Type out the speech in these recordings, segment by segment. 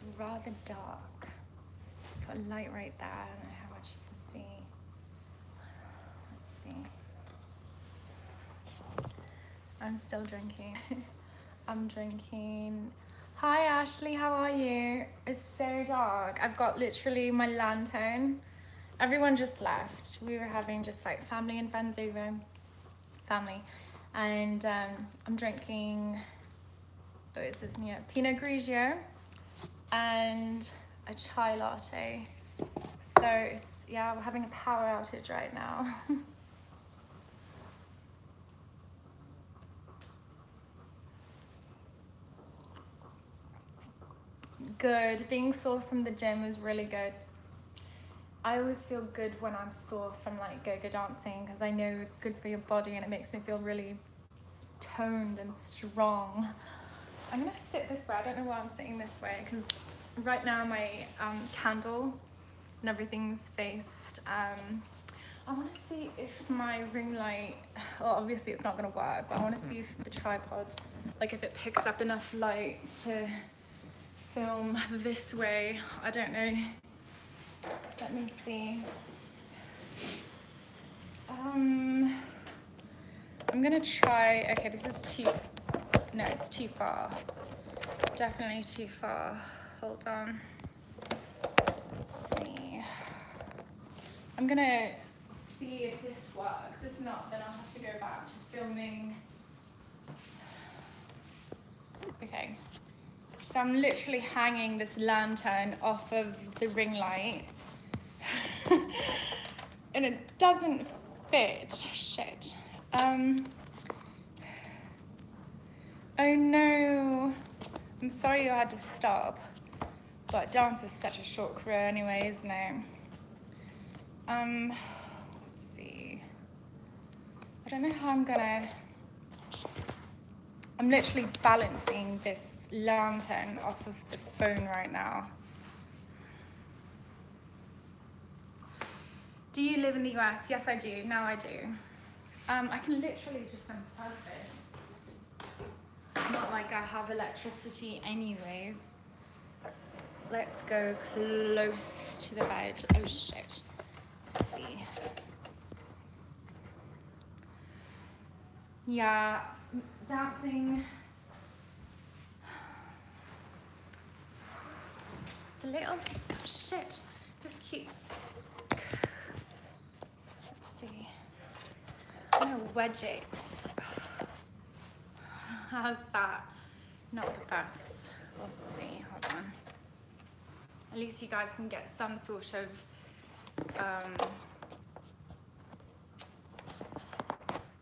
it's rather dark. Got a light right there. I don't know how much you can see. Let's see. I'm still drinking. I'm drinking. Hi Ashley, how are you? It's so dark. I've got literally my lantern. Everyone just left. We were having just like family and friends over. Family. And I'm drinking, what is this here? Pinot Grigio and a chai latte. So it's, yeah, we're having a power outage right now. Good. Being sore from the gym was really good. I always feel good when I'm sore from like go-go dancing because I know it's good for your body and it makes me feel really toned and strong. I'm gonna sit this way. I don't know why I'm sitting this way because right now my candle and everything's faced. I want to see if my ring light, well obviously it's not gonna work, but I want to see if the tripod, like if it picks up enough light to film this way. I don't know. Let me see. I'm gonna try, okay, this is too, no, it's too far. Definitely too far. Hold on. Let's see. I'm gonna see if this works. If not, then I'll have to go back to filming. Okay. So I'm literally hanging this lantern off of the ring light. And it doesn't fit. Shit. Oh no. I'm sorry you had to stop. But dance is such a short career anyway, isn't it? Let's see. I don't know how I'm gonna... I'm literally balancing this lantern off of the phone right now. Do you live in the US? Yes, I do. Now I do. I can literally just unplug this. It's not like I have electricity anyways. Let's go close to the bed. Oh shit. Let's see. Yeah, dancing. It's a little, oh shit. This keeps, let's see. I'm gonna wedge it. How's that? Not the best. We'll see, hold on. At least you guys can get some sort of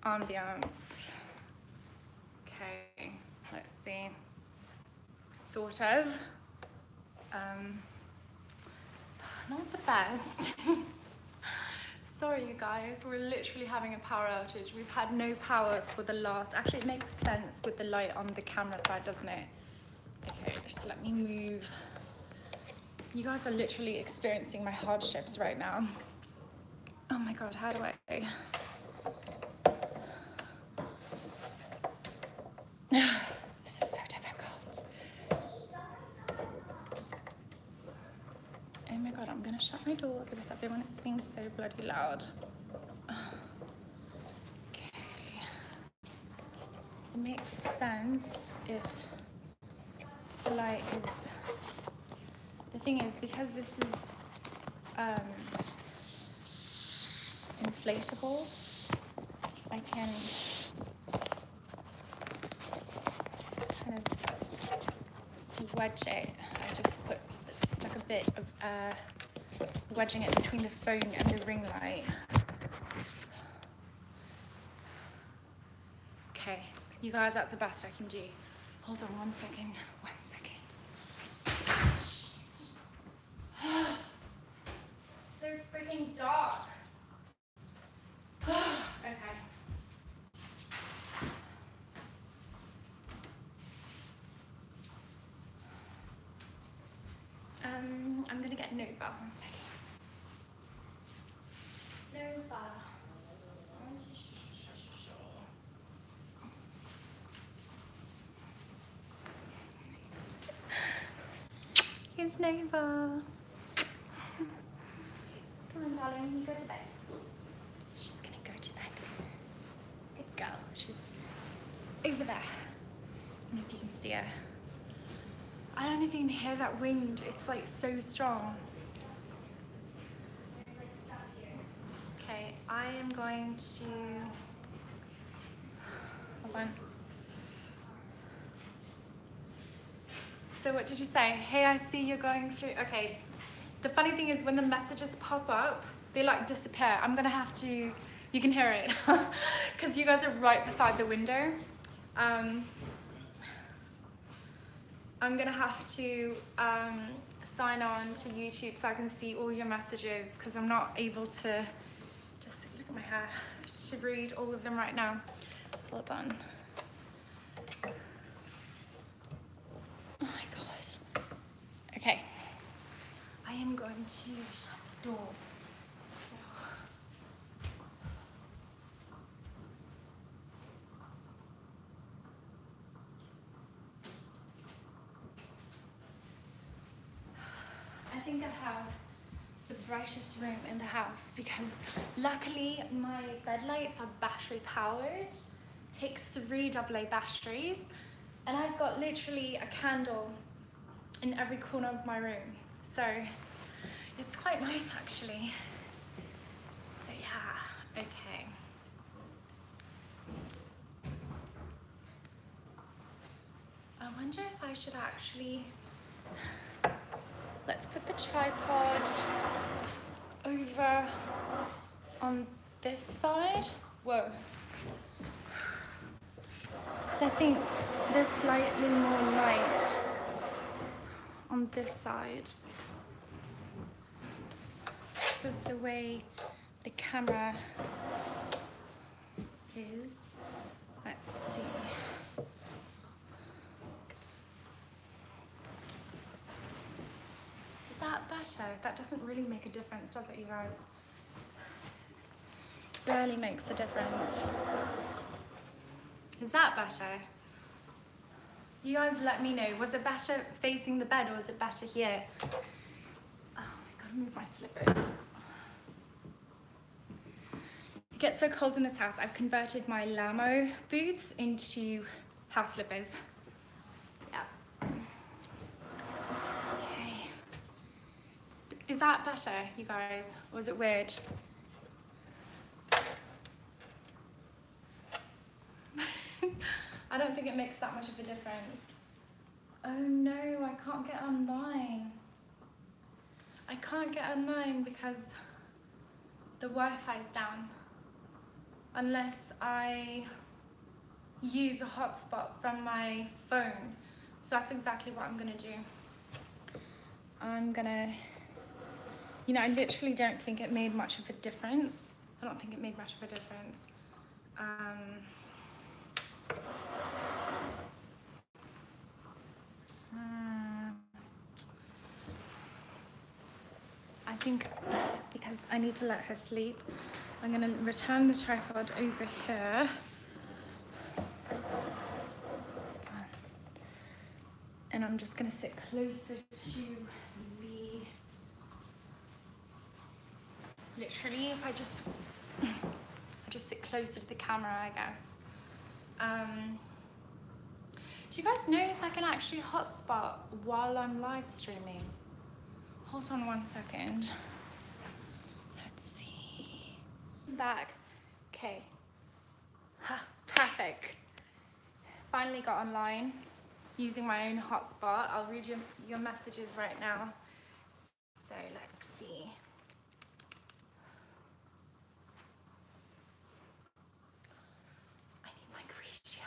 ambiance. Okay, let's see. Sort of. Not the best. Sorry you guys, we're literally having a power outage. We've had no power for the last, actually it makes sense with the light on the camera side, doesn't it? Okay, just let me move. You guys are literally experiencing my hardships right now. Oh my God, how do I? This is so difficult. Oh my God, I'm gonna shut my door because everyone is being so bloody loud. Okay. It makes sense if the light is, the thing is, because this is inflatable, I can kind of wedge it. I just stuck a bit of wedging it between the phone and the ring light. Okay, you guys, that's the best I can do. Hold on 1 second. 1 second. So freaking dark. Okay. I'm gonna get Nova. 1 second. Nova. Nova. Come on, darling, you go to bed. She's gonna go to bed. Good girl. She's over there. I don't know if you can see her. I don't know if you can hear that wind. It's like so strong. Okay, I am going to... Hold on. So what did you say? Hey, I see you're going through... Okay. The funny thing is when the messages pop up, they like disappear. I'm gonna have to... You can hear it. Because you guys are right beside the window. I'm gonna have to sign on to YouTube so I can see all your messages because I'm not able to... Just look at my hair. To read all of them right now. Hold on. Oh my god. Okay. I am going to shut the door. I think I have the brightest room in the house because luckily my bed lights are battery powered. Takes 3 AA batteries and I've got literally a candle in every corner of my room. So it's quite nice actually. So yeah, okay. I wonder if I should actually... Let's put the tripod over on this side. Whoa. Because I think there's slightly more light on this side. So the way the camera is, let's see. Is that better? That doesn't really make a difference, does it, you guys? Barely makes a difference. Is that better? You guys let me know. Was it better facing the bed or was it better here? Oh, I gotta move my slippers. It gets so cold in this house. I've converted my Lamo boots into house slippers. Yeah. Okay. Is that better, you guys? Or was it weird? I don't think it makes that much of a difference. Oh no, I can't get online. I can't get online because the Wi-Fi is down. Unless I use a hotspot from my phone. So that's exactly what I'm gonna do. I'm gonna, you know, I literally don't think it made much of a difference. I don't think it made much of a difference. I think because I need to let her sleep, I'm going to return the tripod over here. And I'm just going to sit closer to the... Literally, if I just sit closer to the camera, I guess. Do you guys know if I can actually hotspot while I'm live streaming? Hold on 1 second. Let's see. Back. Okay. Perfect. Finally got online using my own hotspot. I'll read your messages right now. So let's see. I need my grease gel.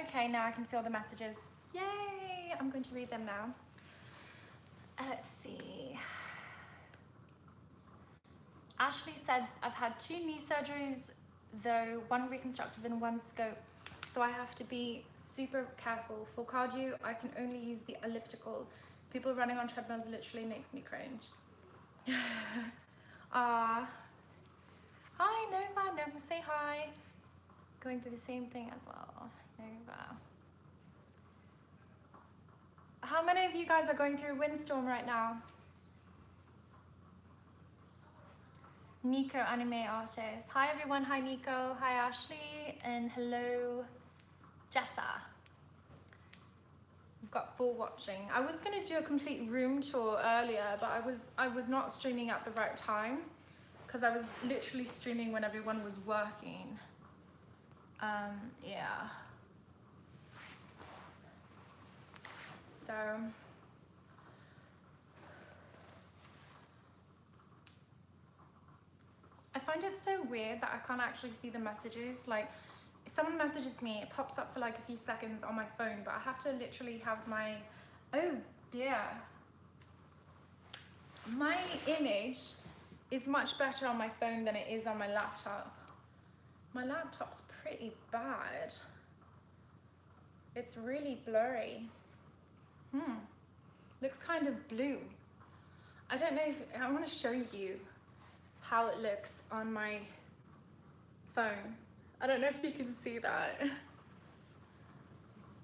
Okay, now I can see all the messages. Yay! I'm going to read them now. Let's see. Ashley said, I've had 2 knee surgeries, though 1 reconstructive and 1 scope. so I have to be super careful. For cardio, I can only use the elliptical. People running on treadmills literally makes me cringe. Hi Nova, Nova say hi. Going through the same thing as well, Nova. How many of you guys are going through a windstorm right now? Nico, anime artist. Hi everyone, hi Nico, hi Ashley, and hello Jessa. We've got 4 watching. I was gonna do a complete room tour earlier, but I was not streaming at the right time because I was literally streaming when everyone was working. Yeah. So I find it so weird that I can't actually see the messages. Like, if someone messages me, it pops up for like a few seconds on my phone, but I have to literally have my, oh dear. My image is much better on my phone than it is on my laptop. My laptop's pretty bad. It's really blurry. Looks kind of blue. I don't know if, I want to show you how it looks on my phone. I don't know if you can see that.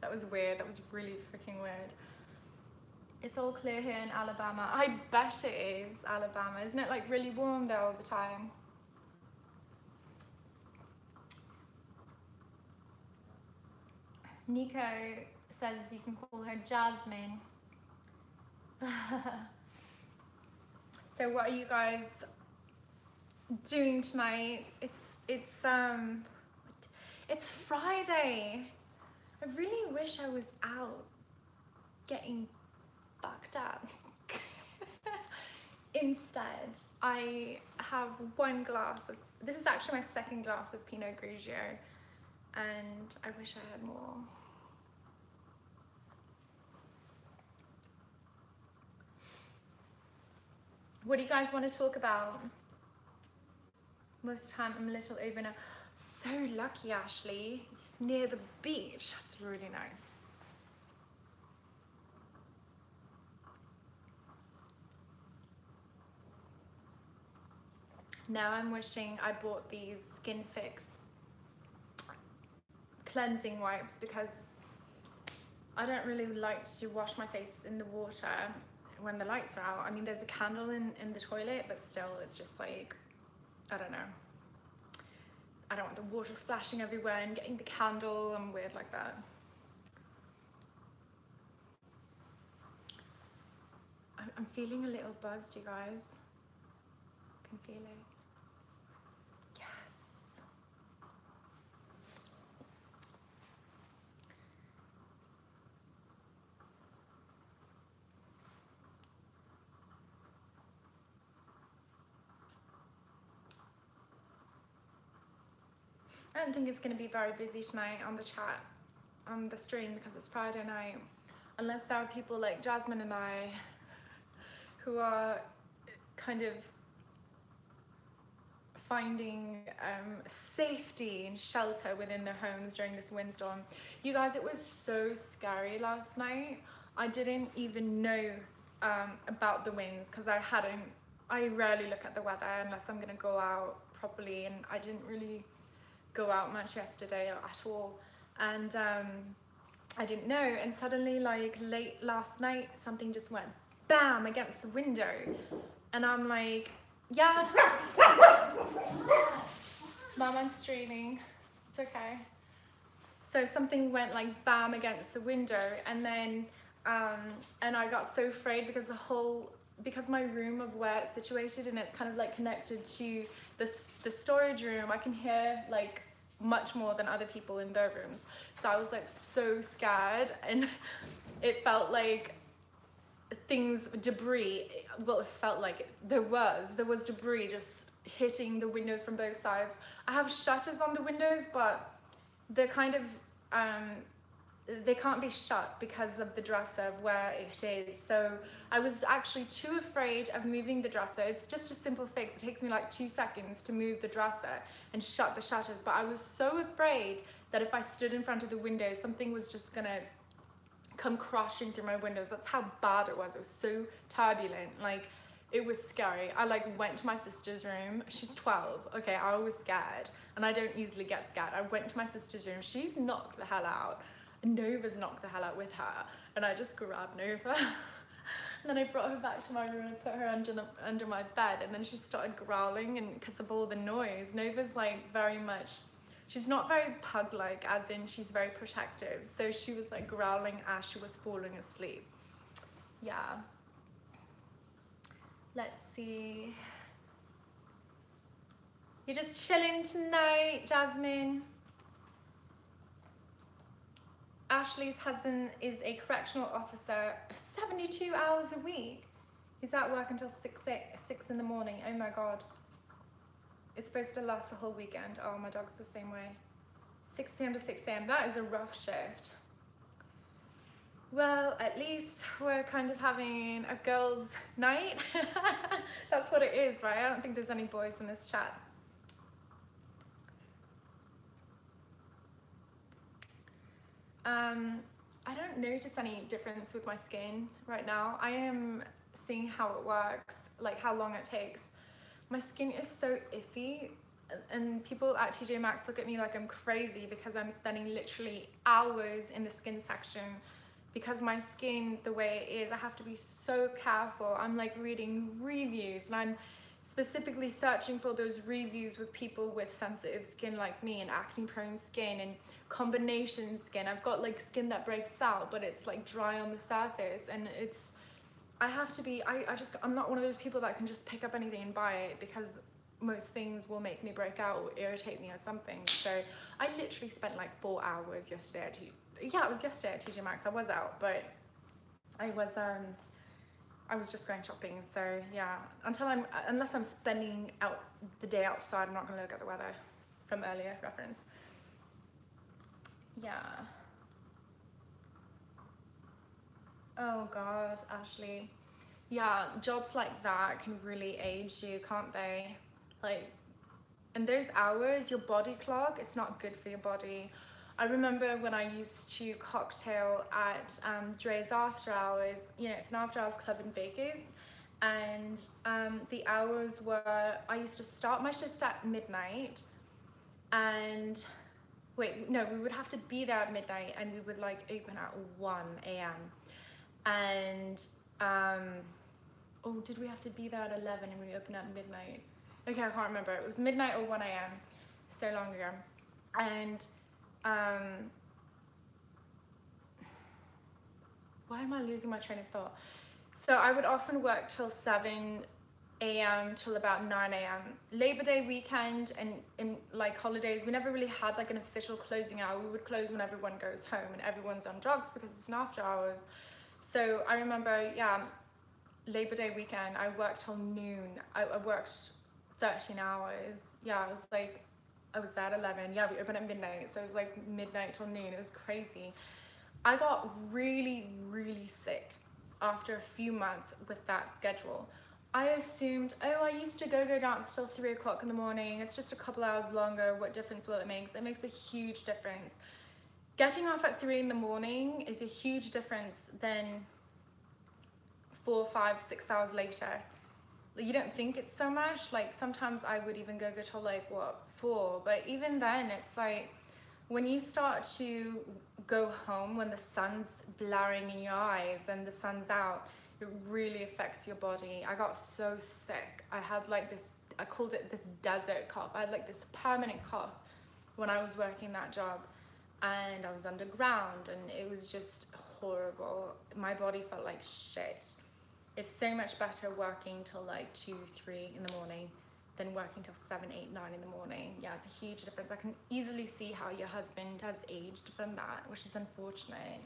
That was weird, that was really freaking weird. It's all clear here in Alabama. I bet it is Alabama. Isn't it like really warm there all the time? Nico says you can call her Jasmine. So what are you guys doing tonight? It's Friday. I really wish I was out getting fucked up. Instead, I have 1 glass of, this is actually my 2nd glass of Pinot Grigio, and I wish I had more. What do you guys want to talk about? Most of the time I'm a little over now. So lucky, Ashley. Near the beach. That's really nice. Now I'm wishing I bought these Skin Fix cleansing wipes because I don't really like to wash my face in the water when the lights are out. I mean, there's a candle in the toilet, but still, it's just like, I don't know. I don't want the water splashing everywhere and getting the candle. I'm weird like that. I'm feeling a little buzzed, you guys. I can feel it. Yes. I don't think it's going to be very busy tonight on the chat, on the stream, because it's Friday night. Unless there are people like Jasmine and I who are kind of finding safety and shelter within their homes during this windstorm. You guys, it was so scary last night. I didn't even know about the winds because I rarely look at the weather unless I'm gonna go out properly, and I didn't really go out much yesterday at all, and I didn't know, and suddenly, like late last night, something just went bam against the window, and I'm like, yeah. Mom, I'm streaming, it's okay. So something went like bam against the window, and then and I got so afraid because because my room of where it's situated, and it's kind of like connected to the storage room, I can hear like much more than other people in their rooms. So I was like so scared, and it felt like debris, well, it felt like there was debris just hitting the windows from both sides. I have shutters on the windows, but they're kind of they can't be shut because of the dresser of where it is. So I was actually too afraid of moving the dresser. It's just a simple fix. It takes me like 2 seconds to move the dresser and shut the shutters. But I was so afraid that if I stood in front of the window, something was just gonna come crashing through my windows. That's how bad it was. It was so turbulent. Like, it was scary. I like went to my sister's room. She's 12. Okay, I was scared, and I don't easily get scared. I went to my sister's room. She's knocked the hell out. Nova's knocked the hell out with her, and I just grabbed Nova. And then I brought her back to my room and put her under my bed, and then she started growling, and because of all the noise. Nova's like very much, she's not very pug-like, as in she's very protective. So she was like growling as she was falling asleep. Yeah. Let's see. You're just chilling tonight, Jasmine. Ashley's husband is a correctional officer, 72 hours a week. He's at work until 6 in the morning. Oh my God. It's supposed to last the whole weekend. Oh, my dog's the same way. 6 p.m. to 6 a.m. That is a rough shift. Well, at least we're kind of having a girls' night. That's what it is, right? I don't think there's any boys in this chat. I don't notice any difference with my skin right now. I am seeing how it works, like how long it takes. My skin is so iffy, and people at TJ Maxx look at me like I'm crazy because I'm spending literally hours in the skin section. Because my skin, the way it is, I have to be so careful. I'm like reading reviews, and I'm specifically searching for those reviews with people with sensitive skin like me, and acne prone skin, and combination skin. I've got like skin that breaks out, but it's like dry on the surface, and it's, I have to be, I'm not one of those people that can just pick up anything and buy it, because most things will make me break out or irritate me or something. So I literally spent like 4 hours yesterday at it was yesterday at TJ Maxx. I was out, but I was just going shopping. So yeah, unless I'm spending out the day outside, I'm not gonna look at the weather from earlier reference. Yeah. Oh God, Ashley. Yeah, jobs like that can really age you, can't they? Like, in those hours, your body clock, it's not good for your body. I remember when I used to cocktail at Dre's After Hours. You know, it's an after hours club in Vegas, and the hours were, I used to start my shift at midnight, and wait, no, we would have to be there at midnight, and we would like open at 1 a.m. and oh, did we have to be there at 11 and we opened at midnight? Okay, I can't remember. It was midnight or 1 a.m. so long ago. And why am I losing my train of thought? So I would often work till 7 a.m. till about 9 a.m. Labor Day weekend and in like holidays, we never really had like an official closing hour. We would close when everyone goes home and everyone's on drugs because it's an after hours. So I remember, yeah, Labor Day weekend, I worked till noon. I worked 13 hours. Yeah, I was there at 11. Yeah, we opened at midnight. So it was like midnight till noon. It was crazy. I got really, really sick after a few months with that schedule. I assumed, oh, I used to go dance till 3 o'clock in the morning. It's just a couple hours longer. What difference will it make? It makes a huge difference. Getting off at 3 in the morning is a huge difference than 4, 5, 6 hours later. You don't think it's so much. Like sometimes I would even go till like what, 4, but even then it's like when you start to go home when the sun's blaring in your eyes and the sun's out, it really affects your body. I got so sick. I had like this, I called it this desert cough. I had like this permanent cough when I was working that job, and I was underground, and it was just horrible. My body felt like shit. It's so much better working till like 2, 3 in the morning than working till 7, 8, 9 in the morning. Yeah, it's a huge difference. I can easily see how your husband has aged from that, which is unfortunate.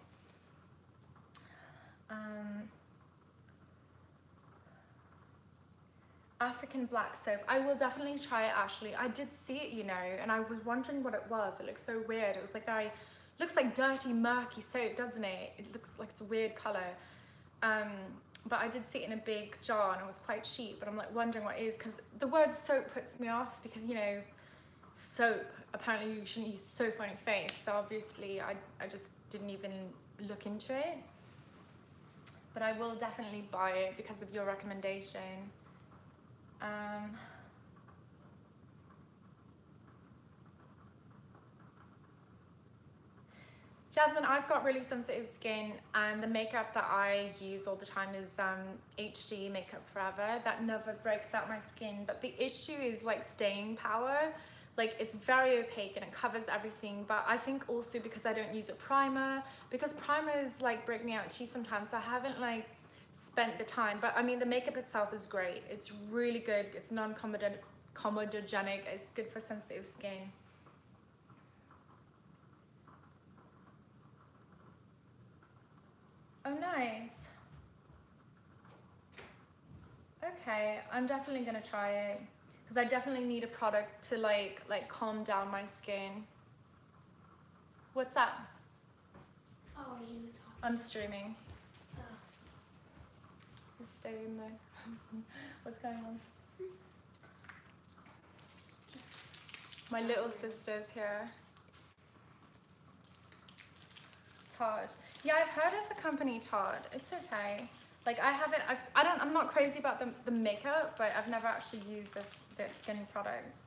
African black soap. I will definitely try it, Ashley. I did see it, you know, and I was wondering what it was. It looked so weird. It was like very looks like dirty, murky soap, doesn't it? It looks like it's a weird color. But I did see it in a big jar and it was quite cheap, but I'm like wondering what it is, because the word soap puts me off, because you know, soap, apparently you shouldn't use soap on your face, so obviously I just didn't even look into it. But I will definitely buy it because of your recommendation. Jasmine, I've got really sensitive skin, and the makeup that I use all the time is HD Makeup Forever. That never breaks out my skin, but the issue is like staying power. Like, it's very opaque and it covers everything, but I think also because I don't use a primer, because primers like break me out too sometimes, so I haven't like spent the time. But I mean, the makeup itself is great. It's really good. It's non-comedogenic. It's good for sensitive skin. Oh, nice. Okay, I'm definitely gonna try it, because I definitely need a product to like calm down my skin. What's up? Oh, are you talking? I'm streaming. Oh. Just stay in there. What's going on? My little sister's here. Tarte. Yeah, I've heard of the company Tarte. It's okay. Like, I haven't, I'm not crazy about the makeup, but I've never actually used their skin products.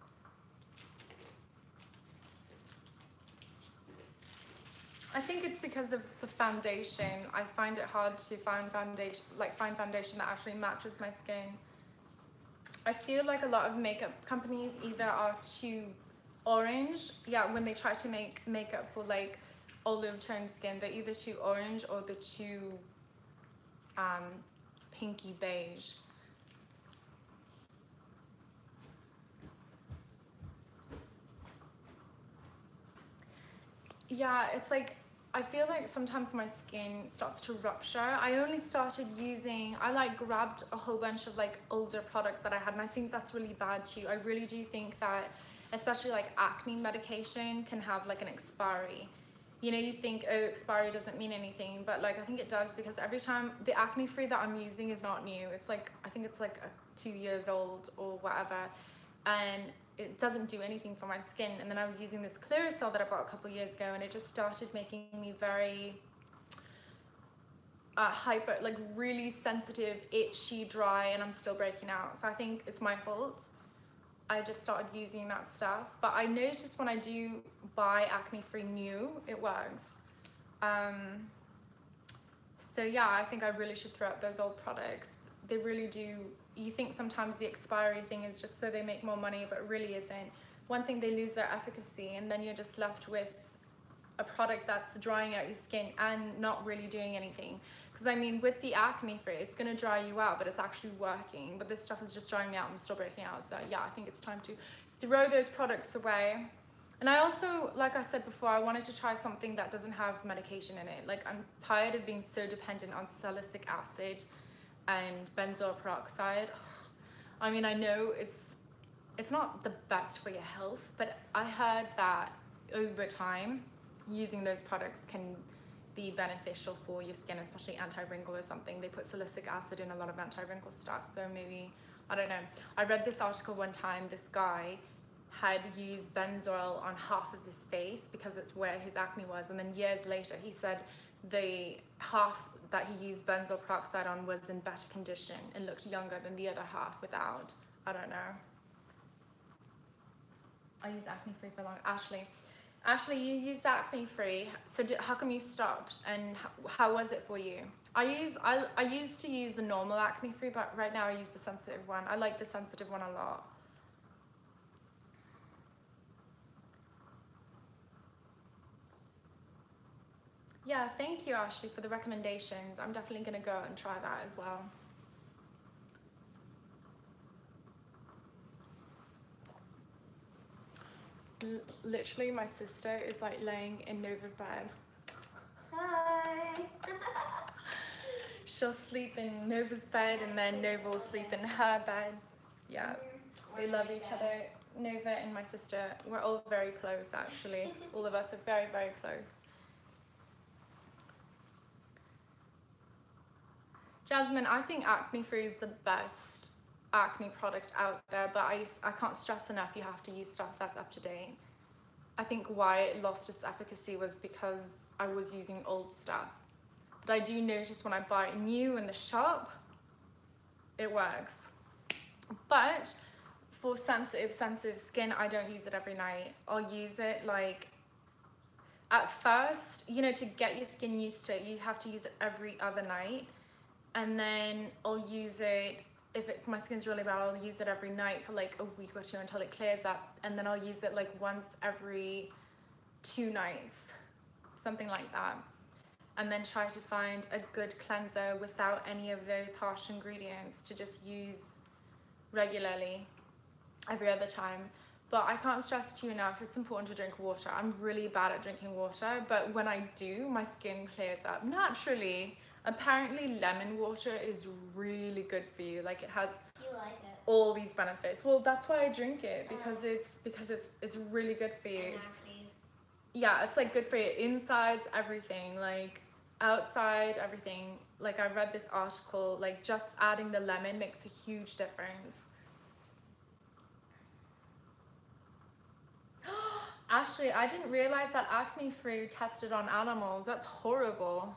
I think it's because of the foundation. I find it hard to find foundation that actually matches my skin. I feel like a lot of makeup companies either are too orange. Yeah, when they try to make makeup for like olive toned skin, they're either too orange or they're too pinky beige. Yeah, it's like, I feel like sometimes my skin starts to rupture. I only started using, I like grabbed a whole bunch of like older products that I had, and I think that's really bad too. I really do think that especially like acne medication can have like an expiry. You know, you think, oh, expiry doesn't mean anything, but like I think it does, because every time the acne free that I'm using is not new. It's like, I think it's like 2 years old or whatever, and it doesn't do anything for my skin. And then I was using this Clearasil that I bought a couple years ago, and it just started making me very hyper, like really sensitive, itchy, dry, and I'm still breaking out. So I think it's my fault. I just started using that stuff, but I noticed when I do buy acne free new, it works. So yeah, I think I really should throw out those old products. They really do. You think sometimes the expiry thing is just so they make more money, but it really isn't. One thing, they lose their efficacy, and then you're just left with a product that's drying out your skin and not really doing anything. Because I mean, with the acne free, it's gonna dry you out, but it's actually working. But this stuff is just drying me out and I'm still breaking out. So yeah, I think it's time to throw those products away. And I also, like I said before, I wanted to try something that doesn't have medication in it. Like, I'm tired of being so dependent on salicylic acid and benzoyl peroxide. I mean, I know it's not the best for your health, but I heard that over time, using those products can be beneficial for your skin, especially anti-wrinkle or something. They put salicylic acid in a lot of anti-wrinkle stuff, so maybe, I don't know. I read this article one time, this guy had used benzoyl on half of his face because it's where his acne was, and then years later he said the half that he used benzoyl peroxide on was in better condition and looked younger than the other half without. I don't know. I use acne free for long. Ashley, you used acne free, so how come you stopped, and how was it for you? I used to use the normal acne free, but right now I use the sensitive one. I like the sensitive one a lot. Yeah, thank you, Ashley, for the recommendations. I'm definitely gonna go and try that as well. Literally, my sister is like laying in Nova's bed. Hi. She'll sleep in Nova's bed, and then Nova will sleep in her bed. Yeah, they love each other. Nova and my sister, we're all very close, actually. All of us are very, very close. Jasmine, I think acne free is the best acne product out there, but I can't stress enough you have to use stuff that's up to date. I think why it lost its efficacy was because I was using old stuff. But I do notice when I buy it new in the shop, it works. But for sensitive skin, I don't use it every night. I'll use it like, at first, you know, to get your skin used to it, you have to use it every other night. And then I'll use it, if my skin's really bad, I'll use it every night for like a week or two until it clears up. And then I'll use it like once every 2 nights, something like that. And then try to find a good cleanser without any of those harsh ingredients to just use regularly every other time. But I can't stress to you enough, it's important to drink water. I'm really bad at drinking water, but when I do, my skin clears up naturally. Apparently lemon water is really good for you. Like it has all these benefits. Well, that's why I drink it, because it's really good for you. Yeah, it's like good for your insides, everything, like outside, everything. Like I read this article, like just adding the lemon makes a huge difference. Ashley, I didn't realize that acne free tested on animals. That's horrible.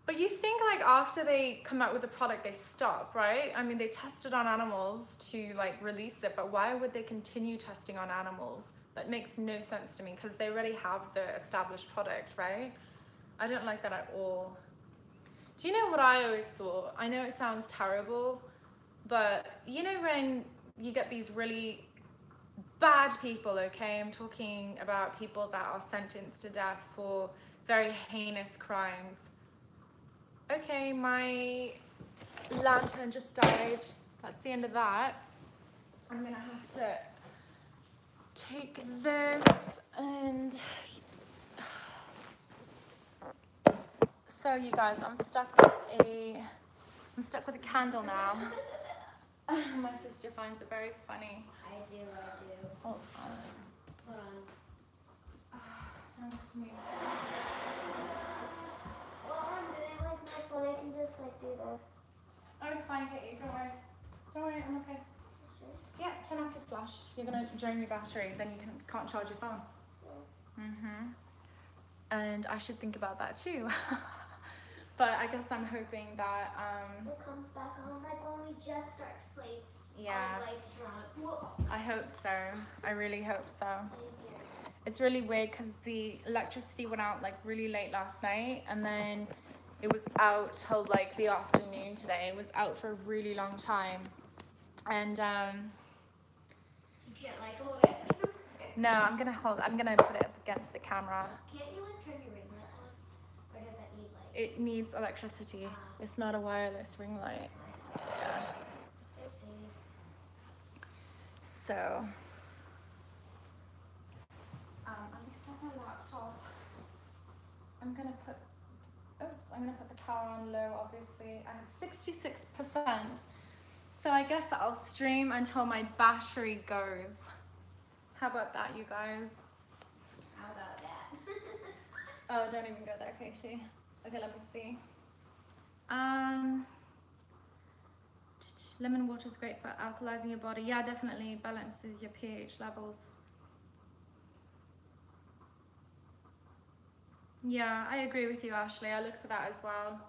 But you think like after they come out with a product, they stop, right? I mean, they tested on animals to like release it, but why would they continue testing on animals? That makes no sense to me, because they already have the established product, right? I don't like that at all. Do you know what I always thought? I know it sounds terrible, but you know when you get these really bad people, okay? I'm talking about people that are sentenced to death for very heinous crimes. Okay, my lantern just died. That's the end of that. I'm gonna have to take this and... So you guys, I'm stuck with a candle now. My sister finds it very funny. I do. Hold on. Hold on. Well, I'm doing like my phone. I can just like do this. Oh, it's fine, Katie. Don't worry. Don't worry, I'm okay. Just, yeah, turn off your flash. You're gonna drain your battery, then you can't charge your phone. And I should think about that too. But I guess I'm hoping that it comes back on like when we just start to sleep. Yeah. All the lights turn on. Whoa. I hope so. I really hope so. It's really weird because the electricity went out like really late last night, and then it was out till like the afternoon today. It was out for a really long time. And You can't like hold it. no, I'm gonna put it up against the camera. Can't you like turn your ring light on? Or does it need like... It needs electricity. It's not a wireless ring light. Yeah. Oopsie. So at least on my laptop, I'm gonna put the power on low, obviously. I have 66%. So I guess I'll stream until my battery goes. How about that, you guys? How about that? Oh, don't even go there, Katie. Okay, let me see. Lemon water is great for alkalizing your body. Yeah, definitely balances your pH levels. Yeah, I agree with you, Ashley. I look for that as well.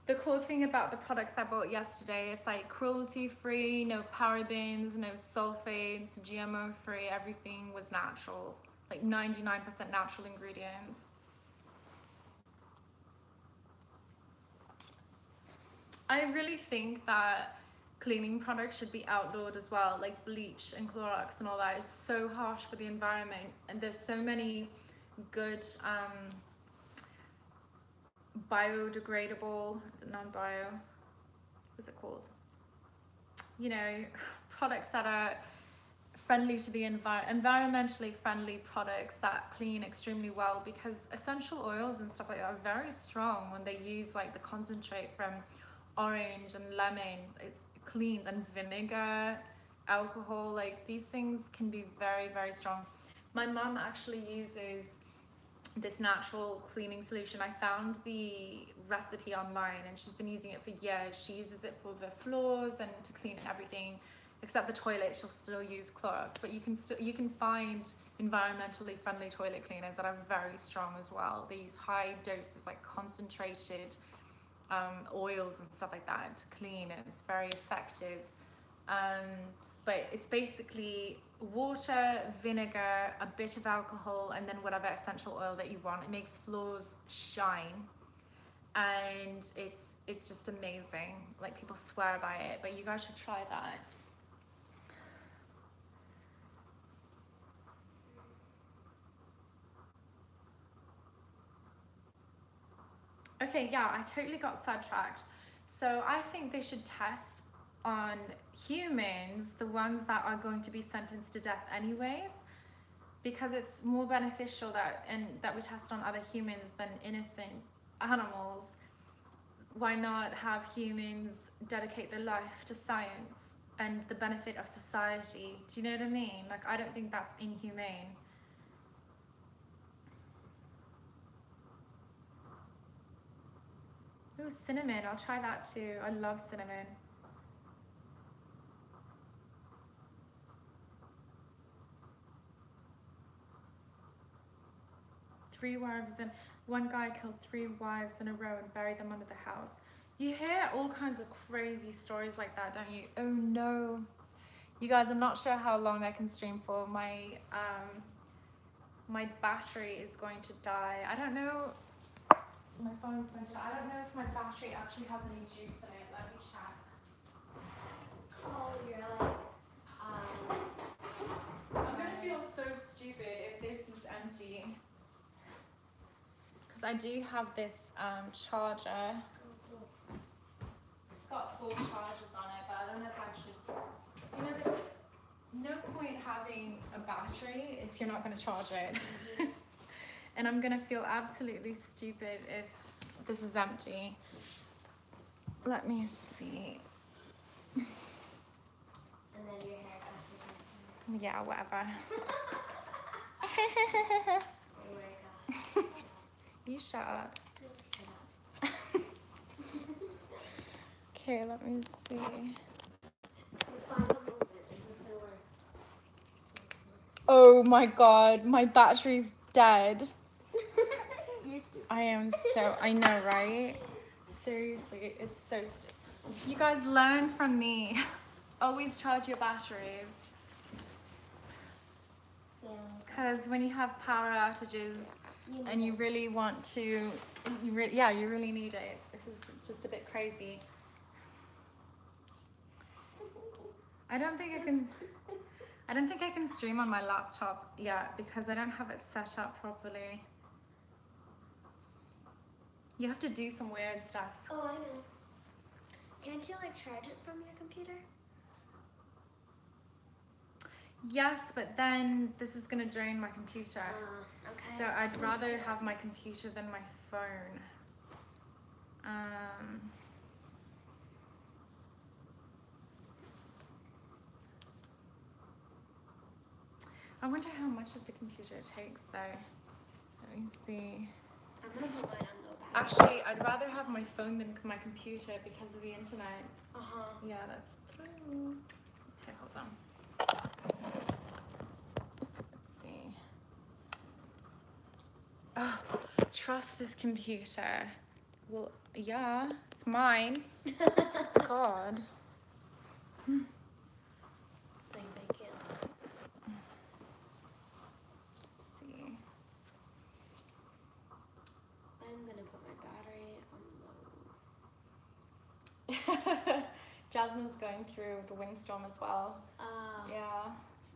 The cool thing about the products I bought yesterday, it's like cruelty-free, no parabens, no sulfates, GMO-free, everything was natural. Like 99% natural ingredients. I really think that cleaning products should be outlawed as well, like bleach and Clorox and all that is so harsh for the environment, and there's so many good biodegradable, is it non-bio, what's it called, you know, products that are friendly to the environmentally friendly products that clean extremely well, because essential oils and stuff like that are very strong when they use like the concentrate from orange and lemon. It cleans, and vinegar, alcohol, like these things can be very, very strong. My mum actually uses this natural cleaning solution. I found the recipe online and she's been using it for years. She uses it for the floors and to clean everything except the toilet. She'll still use Clorox, but you can find environmentally friendly toilet cleaners that are very strong as well. They use high doses, like concentrated oils and stuff like that to clean, and it's very effective. But it's basically water, vinegar, a bit of alcohol, and then whatever essential oil that you want. It makes floors shine, and it's just amazing. Like, people swear by it, but you guys should try that. Okay, yeah, I totally got sidetracked. So I think they should test on humans, the ones that are going to be sentenced to death anyways, because it's more beneficial that we test on other humans than innocent animals. Why not have humans dedicate their life to science and the benefit of society? Do you know what I mean? Like, I don't think that's inhumane. Ooh, cinnamon, I'll try that too. I love cinnamon. One guy killed 3 wives in a row and buried them under the house. You hear all kinds of crazy stories like that, don't you? Oh no. You guys, I'm not sure how long I can stream for. My battery is going to die. I don't know. My phone's going to die. I don't know if my battery actually has any juice in it. Let me check. Oh, you're like, I'm gonna feel so stupid if this is empty. Because I do have this charger. It's got 4 chargers on it, but I don't know if I should. You know, there's no point having a battery if you're not going to charge it. And I'm going to feel absolutely stupid if this is empty. Let me see. and then your hair catches. Yeah, whatever. Oh my god. You shut up. Shut up. Okay, let me see. The final movement, is this gonna work? Oh my god, my battery's dead. You're stupid. I am so, I know, right? Seriously, it's so stupid. You guys learn from me. Always charge your batteries. Yeah. Because when you have power outages and you really want to, you really need it. This is just a bit crazy. I don't think I can stream on my laptop yet because I don't have it set up properly. You have to do some weird stuff. Oh, I know. Can't you like charge it from your computer? Yes, but then this is gonna drain my computer. Okay. So I'd rather have my computer than my phone. I wonder how much of the computer it takes though. Let me see. I'm gonna put mine on low power. Actually, I'd rather have my phone than my computer because of the internet. Yeah, that's true. Okay, hold on. Let's see. Oh, trust this computer. Well, yeah, it's mine. God. Thank you. Let's see. I'm gonna put my battery on low. Jasmine's going through the windstorm as well. Yeah.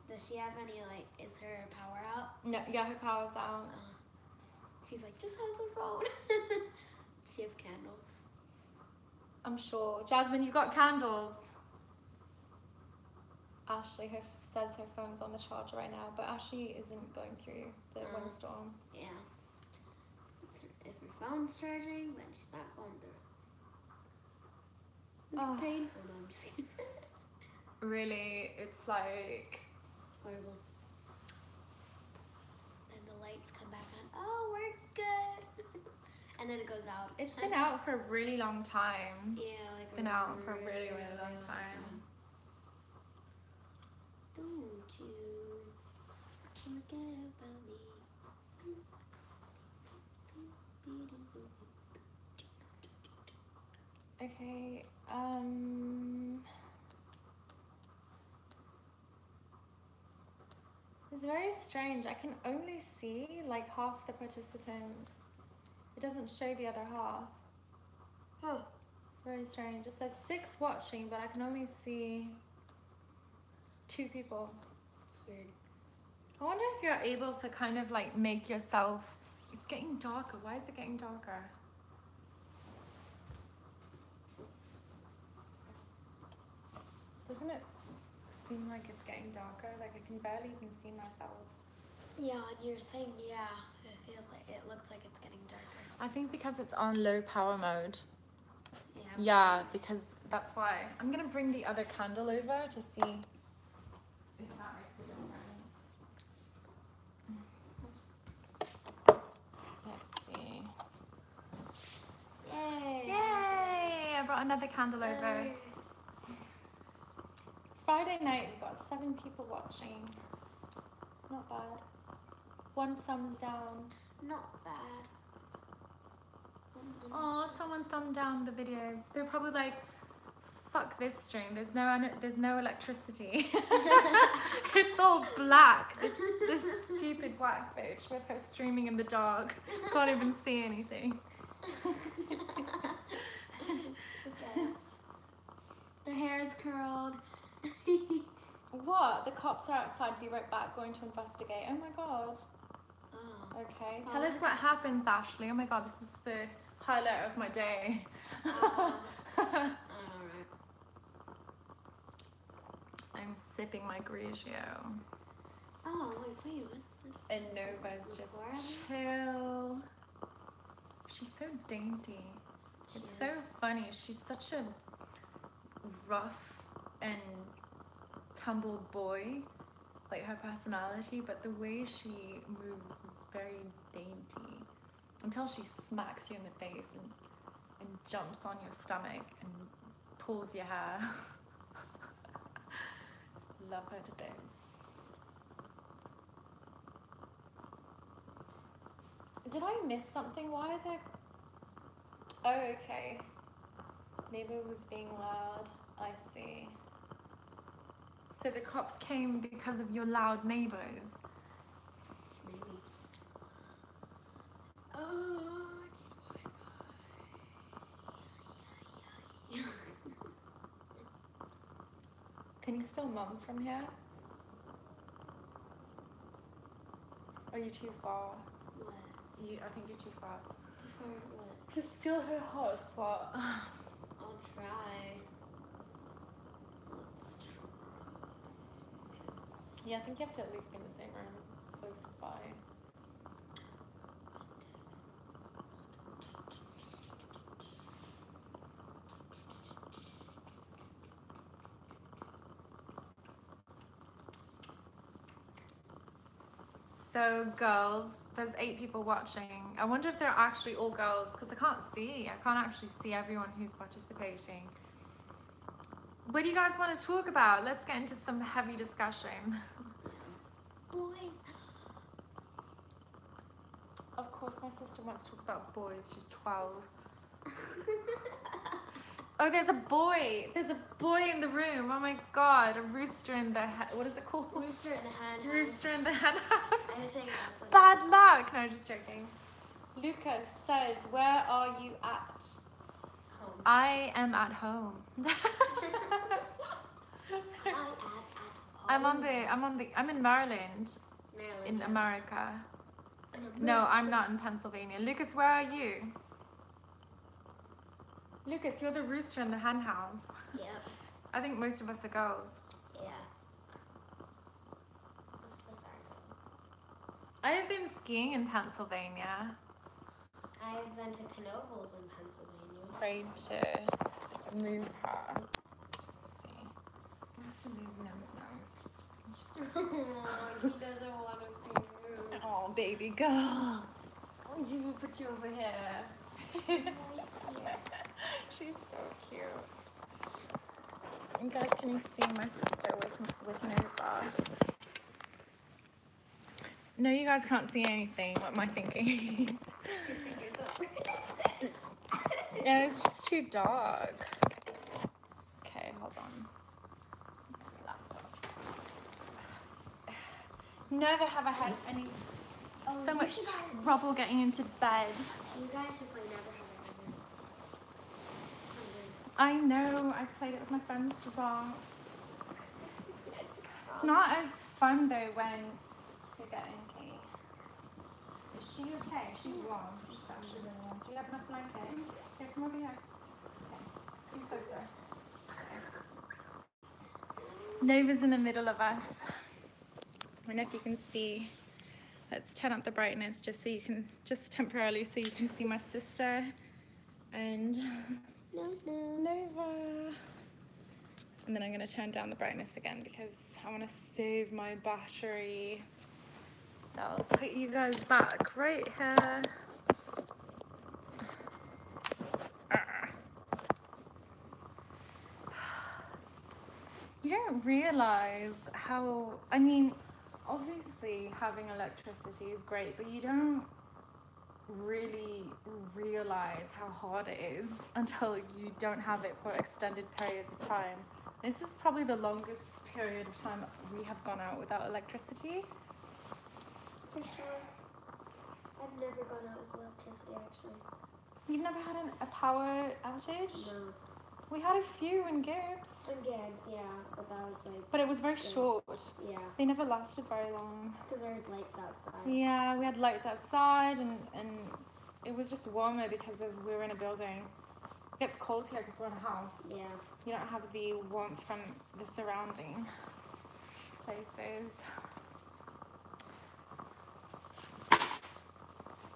Does she have any like? Is her power out? No, yeah, her power's out. She's like, just has her phone. She have candles. I'm sure. Jasmine, you got candles. Ashley says her phone's on the charger right now, but Ashley isn't going through the windstorm. Yeah. If her phone's charging, then she's not going through. It's painful. No, I'm just kidding. Really, it's like Horrible. And the lights come back on. oh, we're good. And then it goes out. It's been out for a really long time. Yeah, like it's been out for a really, really long time. Don't you forget about me. Okay, it's very strange. I can only see like half the participants. It doesn't show the other half. Oh. It's very strange. It says 6 watching, but I can only see 2 people. It's weird. I wonder if you're able to kind of like make yourself... It's getting darker. Why is it getting darker? Doesn't it seem like it's getting darker? Like I can barely even see myself. Yeah, on your thing, yeah. It looks like it's getting darker. I think because it's on low power mode. Yeah. Yeah, because that's why. I'm gonna bring the other candle over to see if that makes a difference. Let's see. Yay! Yay! I brought another candle over. Friday night, we got 7 people watching. Not bad. 1 thumbs down. Not bad. Oh, someone thumbed down the video. They're probably like, fuck this stream. There's no electricity. It's all black. This stupid whack bitch with her streaming in the dark. Can't even see anything. Okay. Their hair is curled. What? The cops are outside. Be right back. Going to investigate. Oh my god. Oh. Okay. Tell us what happens, Ashley. Oh my god, this is the highlight of my day. Alright. I'm sipping my Grigio. Oh, wait, what? And Nova's just chill. She's so dainty. It's so funny. She's such a rough and tumbled boy, like her personality, but the way she moves is very dainty until she smacks you in the face and jumps on your stomach and pulls your hair. Love her to bits. Did I miss something? Why are there... Oh, okay. Neighbor was being loud. I see. So the cops came because of your loud neighbors. Maybe. Oh, I need Wi-Fi. Can you still mums from here? Are you too far? What? I think you're too far. Too far what? To steal her hotspot. I'll try. Let's try. Yeah, I think you have to at least be in the same room, close by. So girls, there's 8 people watching. I wonder if they're actually all girls, because I can't actually see everyone who's participating. What do you guys want to talk about? Let's get into some heavy discussion. Boys. Of course, my sister wants to talk about boys. She's 12. Oh, there's a boy. There's a boy in the room. Oh my god, a rooster in the what is it called? Rooster in the hen house. Rooster in the hen I house. think that's what Bad luck. No, just joking. Lucas says, "Where are you at?" home. I am at home. I'm in Maryland, Maryland. in America. In No, I'm not in Pennsylvania. Lucas, where are you? Lucas, you're the rooster in the hen house. Yep. I think most of us are girls. Yeah. Most of us are girls. I have been skiing in Pennsylvania. I've been to Knoebels in Pennsylvania. Afraid to move her. Let's see. I have to move nose. He doesn't want to be rude. Oh, baby girl. You will put you over here. Right here. She's so cute. You guys, can you see my sister with Nova? No, you guys can't see anything. What am I thinking? Your fingers up. Yeah, it's just too dark. Okay, hold on. Laptop. Never have I had any so much trouble getting into bed. You guys should play Never Have I Ever. I know, I played it with my friends drunk. It's not as fun though when you're getting Kate. Is she okay? She's warm. She's actually really warm. Do you have enough blanket? Here, come over here. Okay, come closer. Okay. Nova's in the middle of us. I don't know if you can see. Let's turn up the brightness just so you can, just temporarily so you can see my sister and Nova. And then I'm going to turn down the brightness again because I want to save my battery. So I'll put you guys back right here. You don't realize how, I mean, obviously having electricity is great, but you don't really realize how hard it is until you don't have it for extended periods of time. This is probably the longest period of time we have gone out without electricity. For sure. I've never gone out with electricity actually. You've never had a power outage? No. We had a few in Gibbs. In Gibbs, yeah, but that was like. But it was very short. Yeah. They never lasted very long. Because there was lights outside. Yeah, we had lights outside and it was just warmer because we were in a building. It gets cold here because we're in a house. Yeah. You don't have the warmth from the surrounding places.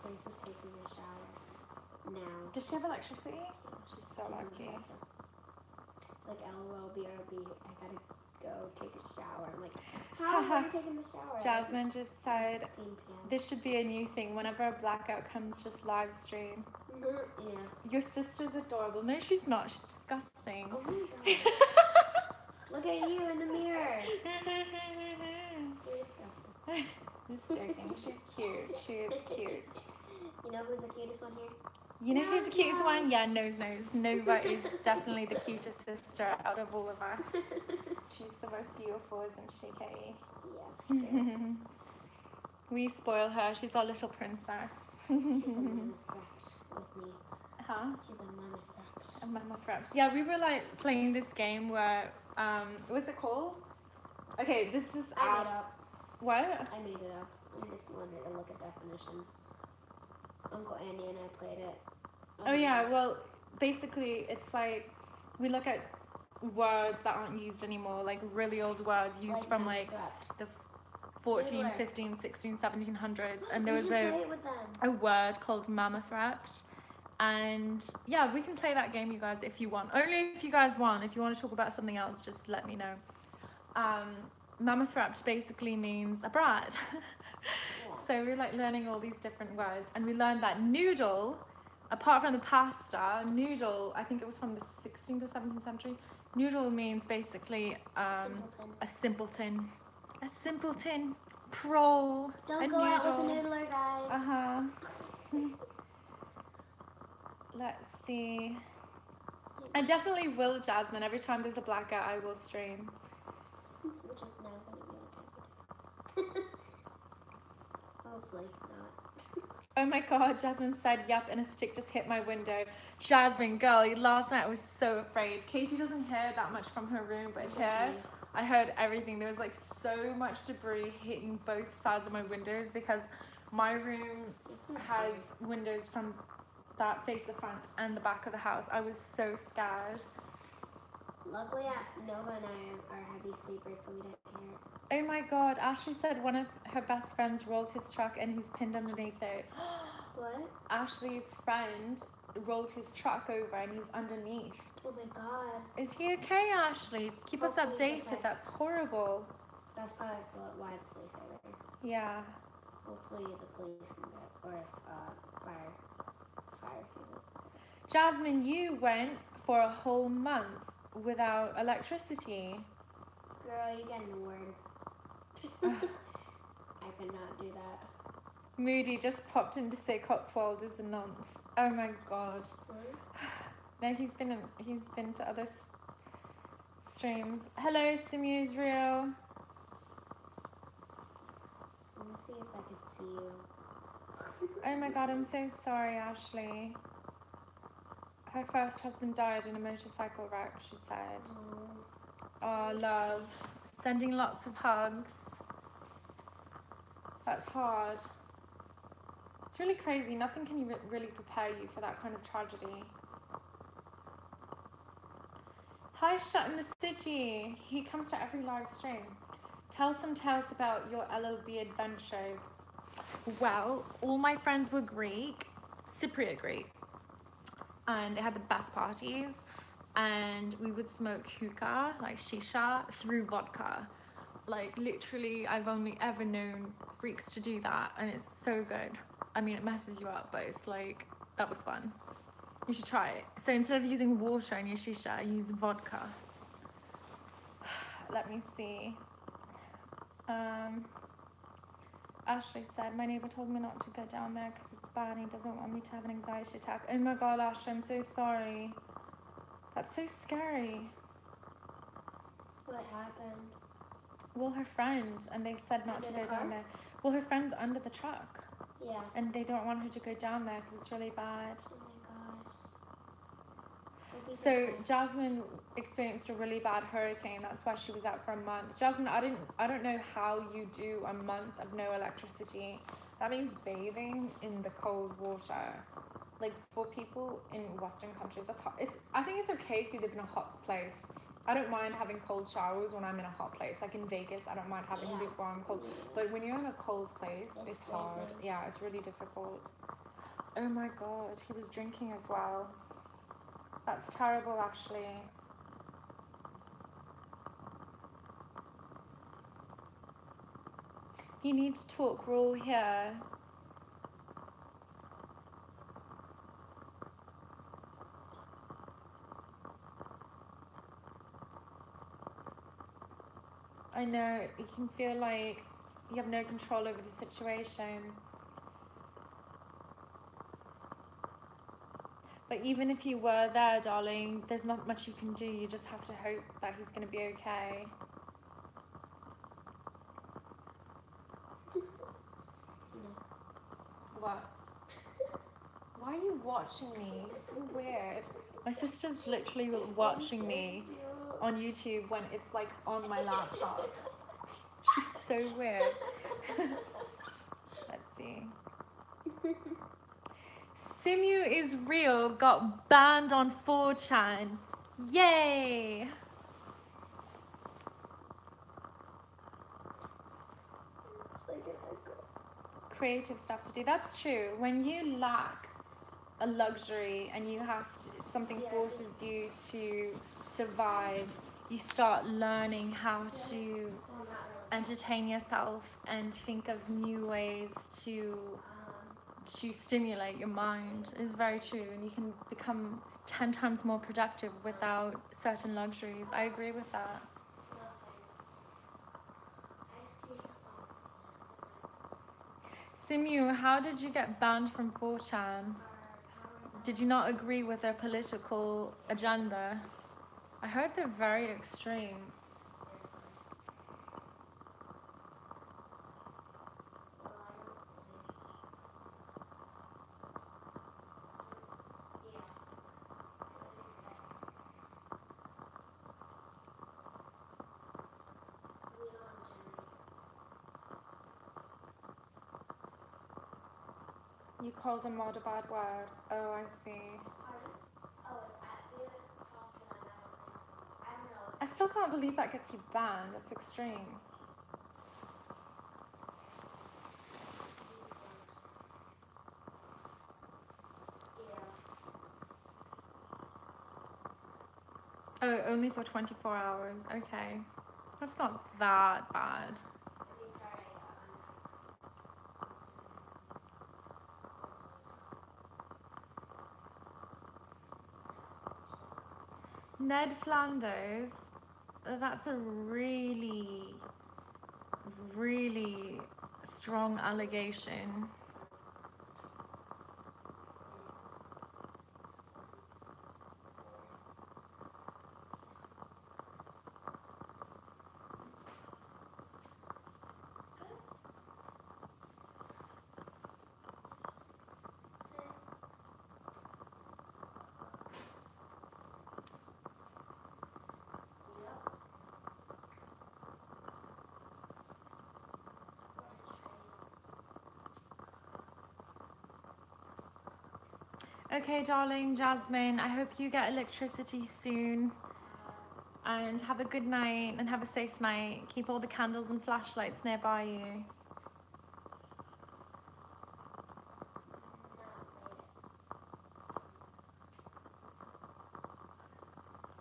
Grace is taking a shower now. Does she have electricity? Yeah, She's so lucky. It's like LOL, BRB, I gotta go take a shower. I'm like, how are you taking the shower? Jasmine just said, 16 p.m. this should be a new thing. Whenever a blackout comes, just live stream. Yeah. Your sister's adorable. No, she's not. She's disgusting. Oh my god. Look at you in the mirror. You're disgusting. Just joking. She's cute. She is cute. You know who's the cutest one here? You know who's the cutest one? Yeah, Nose. Nova is definitely the cutest sister out of all of us. She's the most beautiful, isn't she, Katie? Yeah, for sure. We spoil her. She's our little princess. She's a mammoth threat with me. Huh? She's a mammoth threat. A mammoth threat. Yeah, we were like playing this game where, what's it called? Okay, this is I made up. What? I made it up. I just wanted to look at definitions. Uncle Andy and I played it. Oh yeah, well, basically it's like we look at words that aren't used anymore, like really old words used from like the 14, 15, 16, 1700s, and there was a word called mammoth wrapped. And yeah, we can play that game, you guys, if you want. Only if you guys want. If you want to talk about something else, just let me know. Mammoth wrapped basically means a brat. So we're like learning all these different words, and we learned that noodle, apart from the pasta, noodle, I think it was from the 16th or 17th century. Noodle means basically a simpleton. A simpleton. Prole. Don't go out with a noodler, guys. Let's see. I definitely will, Jasmine. Every time there's a blackout, I will stream. Which is now going to be okay. Hopefully not. Oh my god, Jasmine said, yep, and a stick just hit my window. Jasmine, girl, last night I was so afraid. Katie doesn't hear that much from her room, but here I heard everything. There was like so much debris hitting both sides of my windows because my room has windows from that face the front and the back of the house. I was so scared. Luckily, Nova and I are heavy sleepers, so we didn't hear it. Oh my god, Ashley said one of her best friends rolled his truck and he's pinned underneath it. What? Ashley's friend rolled his truck over and he's underneath. Oh my god. Is he okay, Ashley? Keep us updated. Okay. That's horrible. That's probably why the police are there. Yeah. Hopefully the police or fire. Jasmine, you went for a whole month without electricity. Girl, you getting a word. I could not do that. Moody just popped in to say Cotswold is a nonce. Oh my god. No, he's been to other streams. Hello, Simu Israel. Let me see if I could see you. Oh my god, I'm so sorry, Ashley. Her first husband died in a motorcycle wreck, she said. Oh, love. Sending lots of hugs. That's hard. It's really crazy. Nothing can really prepare you for that kind of tragedy. Hi, Shut in the City. He comes to every live stream. Tell some tales about your LOB adventures. Well, all my friends were Greek, Cypriot Greek, and they had the best parties, and we would smoke hookah, like shisha, through vodka. Like literally, I've only ever known Greeks to do that, and it's so good. I mean, it messes you up, but it's like, that was fun. You should try it. So instead of using water in your shisha, use vodka. Let me see. Ashley said, my neighbor told me not to go down there because it's bad and he doesn't want me to have an anxiety attack. Oh my god, Ashley, I'm so sorry. That's so scary. What happened? Well, her friend, and they said not to go down there. Well, her friend's under the truck. Yeah. And they don't want her to go down there because it's really bad. Oh my gosh. So Jasmine experienced a really bad hurricane. That's why she was out for a month. Jasmine, I don't know how you do a month of no electricity. That means bathing in the cold water. Like for people in Western countries, that's hot. I think it's okay if you live in a hot place. I don't mind having cold showers when I'm in a hot place. Like in Vegas, I don't mind having lukewarm cold. But when you're in a cold place, it's hard. Yeah, it's really difficult. Oh my god, he was drinking as well. That's terrible, Ashley. You need to talk, we're all here. I know, you can feel like you have no control over the situation. But even if you were there, darling, there's not much you can do. You just have to hope that he's going to be okay. What? Why are you watching me? You're so weird. My sister's literally watching me on YouTube when it's like on my laptop. She's so weird. Let's see. Simu is real got banned on 4chan. Yay! Creative stuff to do. That's true. When you lack a luxury and you have to, something forces you to survive, you start learning how to entertain yourself and think of new ways to stimulate your mind. Is very true, and you can become 10 times more productive without certain luxuries. I agree with that. Simu, how did you get banned from 4chan? Did you not agree with their political agenda? I heard they're very extreme. You called a mod a bad word. Oh, I see. I still can't believe that gets you banned. That's extreme. Oh, only for 24 hours. Okay. That's not that bad. Ned Flanders, that's a really, really strong allegation. Okay, darling Jasmine, I hope you get electricity soon. And have a good night and have a safe night. Keep all the candles and flashlights nearby you.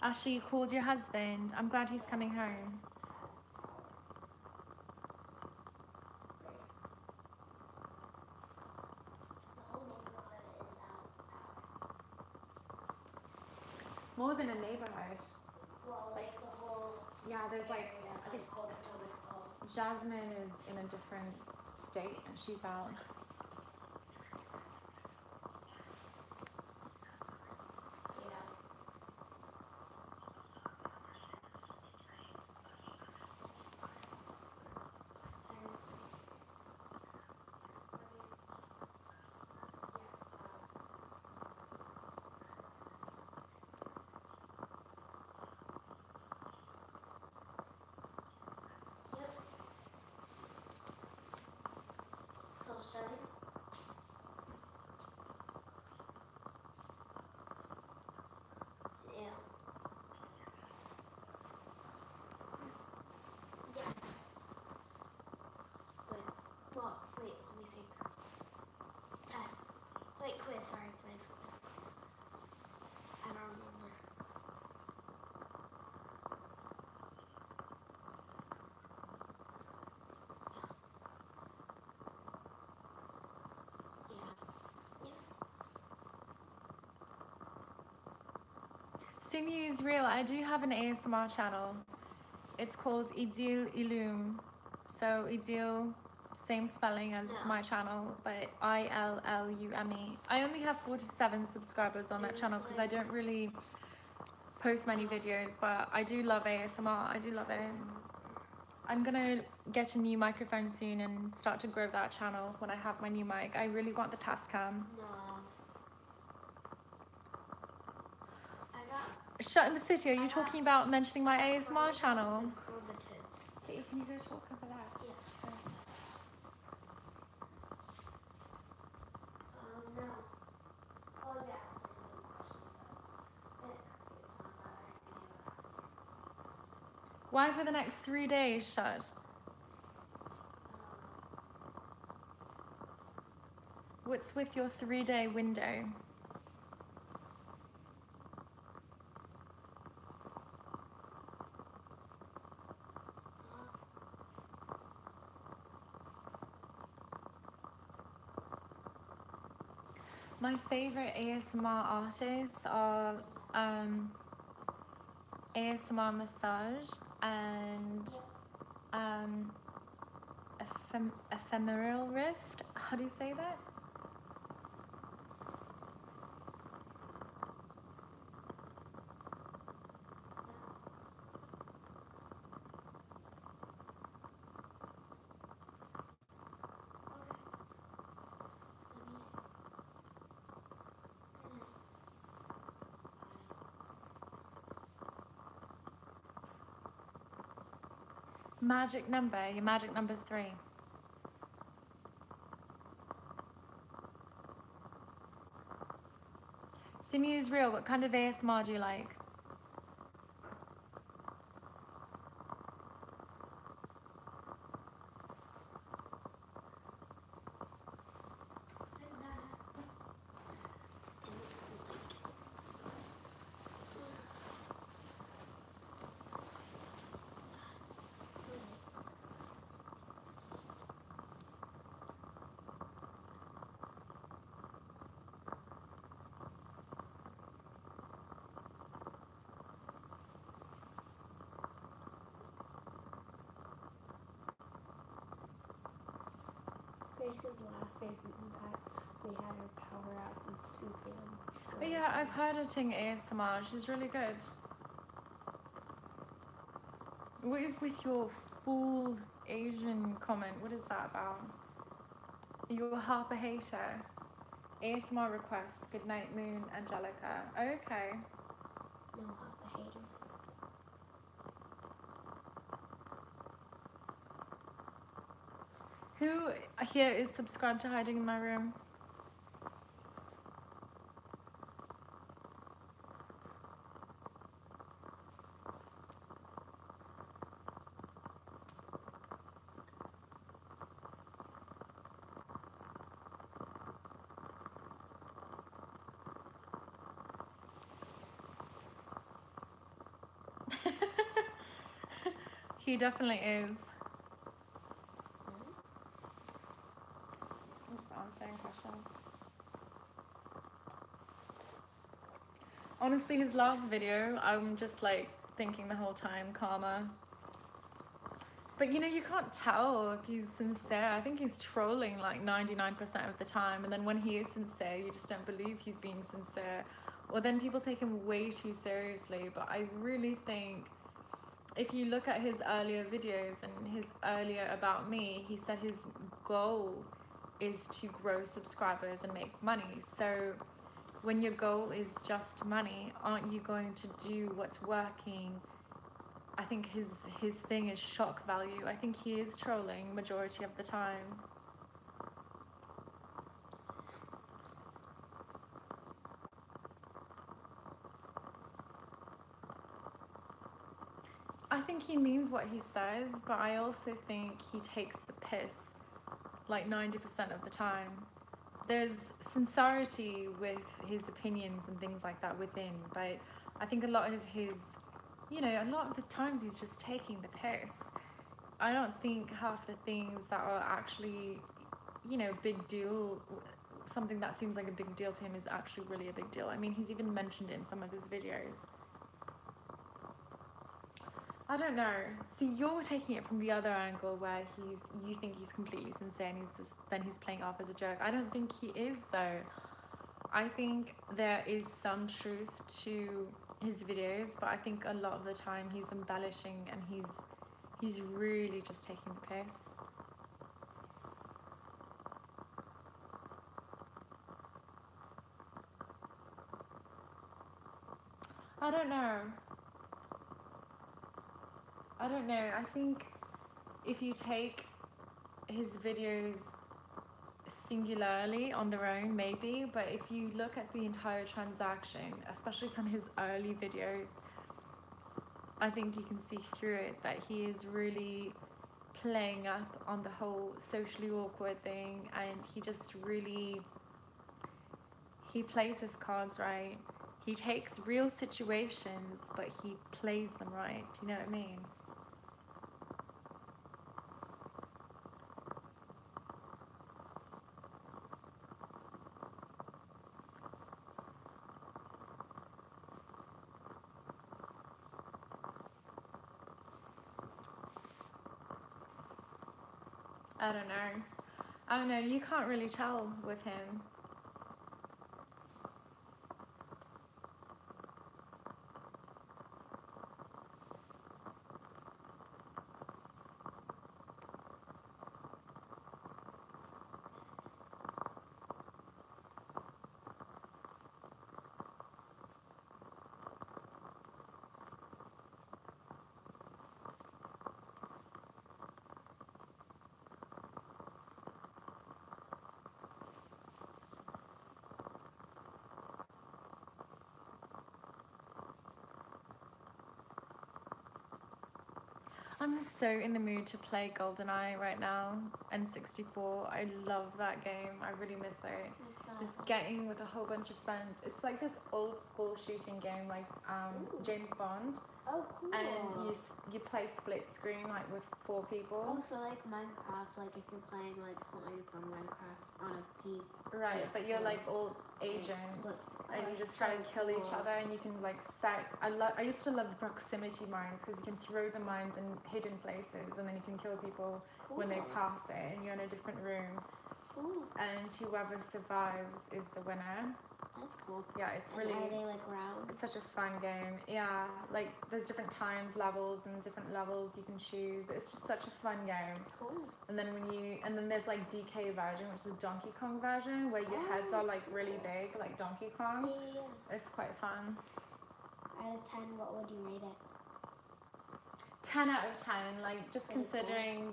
Ashley, you called your husband. I'm glad he's coming home. More than a neighborhood. Well, like the whole. Yeah, there's like, I think whole bunch of like calls. Jasmine is in a different state and she's out. Studies. Yeah. Yes. Wait. Well, wait. Let me think. Test. Wait. Quiz. Sorry. Quiz. I don't remember. Simu's real. I do have an ASMR channel. It's called Idil Ilum. So Idil, same spelling as my channel, but ILLUME. I only have 47 subscribers on that channel because I don't really post many videos, but I do love ASMR. I do love it. I'm gonna get a new microphone soon and start to grow that channel when I have my new mic. I really want the Tascam. Shut in the City, are you talking about mentioning my ASMR channel? Okay, can you go talk over that? Yeah. No. Oh, yes. Why for the next 3 days, shut? What's with your 3-day window? My favorite ASMR artists are ASMR Massage and Ephemeral Rift. How do you say that? Magic number. Your magic number's 3. Simu's real. What kind of ASMR do you like? is laughing that we had our power out since 2 p.m. But yeah, I've heard of Ting ASMR. She's really good. What is with your full Asian comment? What is that about? You're a Harper hater. ASMR requests. Good night, Moon, Angelica. Okay. No Harper haters. Who here is subscribed to Hiding in My Room? He definitely is. I'm just answering questions. Honestly, his last video, I'm just like thinking the whole time, karma. But you know, you can't tell if he's sincere. I think he's trolling like 99% of the time. And then when he is sincere, you just don't believe he's being sincere. Or then people take him way too seriously. But I really think if you look at his earlier videos and his earlier About Me, he said his goal is to grow subscribers and make money. So when your goal is just money, aren't you going to do what's working? I think his thing is shock value. I think he is trolling majority of the time. I think he means what he says, but I also think he takes the piss like 90% of the time. There's sincerity with his opinions and things like that within, but I think a lot of his, you know, a lot of the times he's just taking the piss. I don't think half the things that are actually, you know, big deal, something that seems like a big deal to him is actually really a big deal. I mean, he's even mentioned it in some of his videos. I don't know. See, you're taking it from the other angle where you think he's completely sincere and then he's playing off as a joke. I don't think he is though. I think there is some truth to his videos, but I think a lot of the time he's embellishing and he's really just taking the piss. I don't know. I think if you take his videos singularly on their own, maybe, but if you look at the entire transaction, especially from his early videos, I think you can see through it that he is really playing up on the whole socially awkward thing, and he just really, he plays his cards right. He takes real situations, but he plays them right. Do you know what I mean? I don't know. I don't know. You can't really tell with him. I'm so in the mood to play GoldenEye right now, N64. I love that game. I really miss it. Just getting with a whole bunch of friends. It's like this old school shooting game, like James Bond. Oh, cool. And you play split screen like with 4 people. Also, like Minecraft, like if you're playing like something from Minecraft on a P. Right, but you're like all agents, and you just try to kill each other, and you can like set. I used to love proximity mines because you can throw the mines in hidden places, and then you can kill people when they pass it, and you're in a different room. Cool. and whoever survives is the winner. That's cool. Yeah, it's And really, are they like round? it's such a fun game. Yeah, like there's different time levels and different levels you can choose. It's just such a fun game. Cool. And then there's like DK version, which is Donkey Kong version, where your heads are like really big, like Donkey Kong. Yeah. It's quite fun. Out of 10, what would you rate it? 10 out of 10, like just Really considering,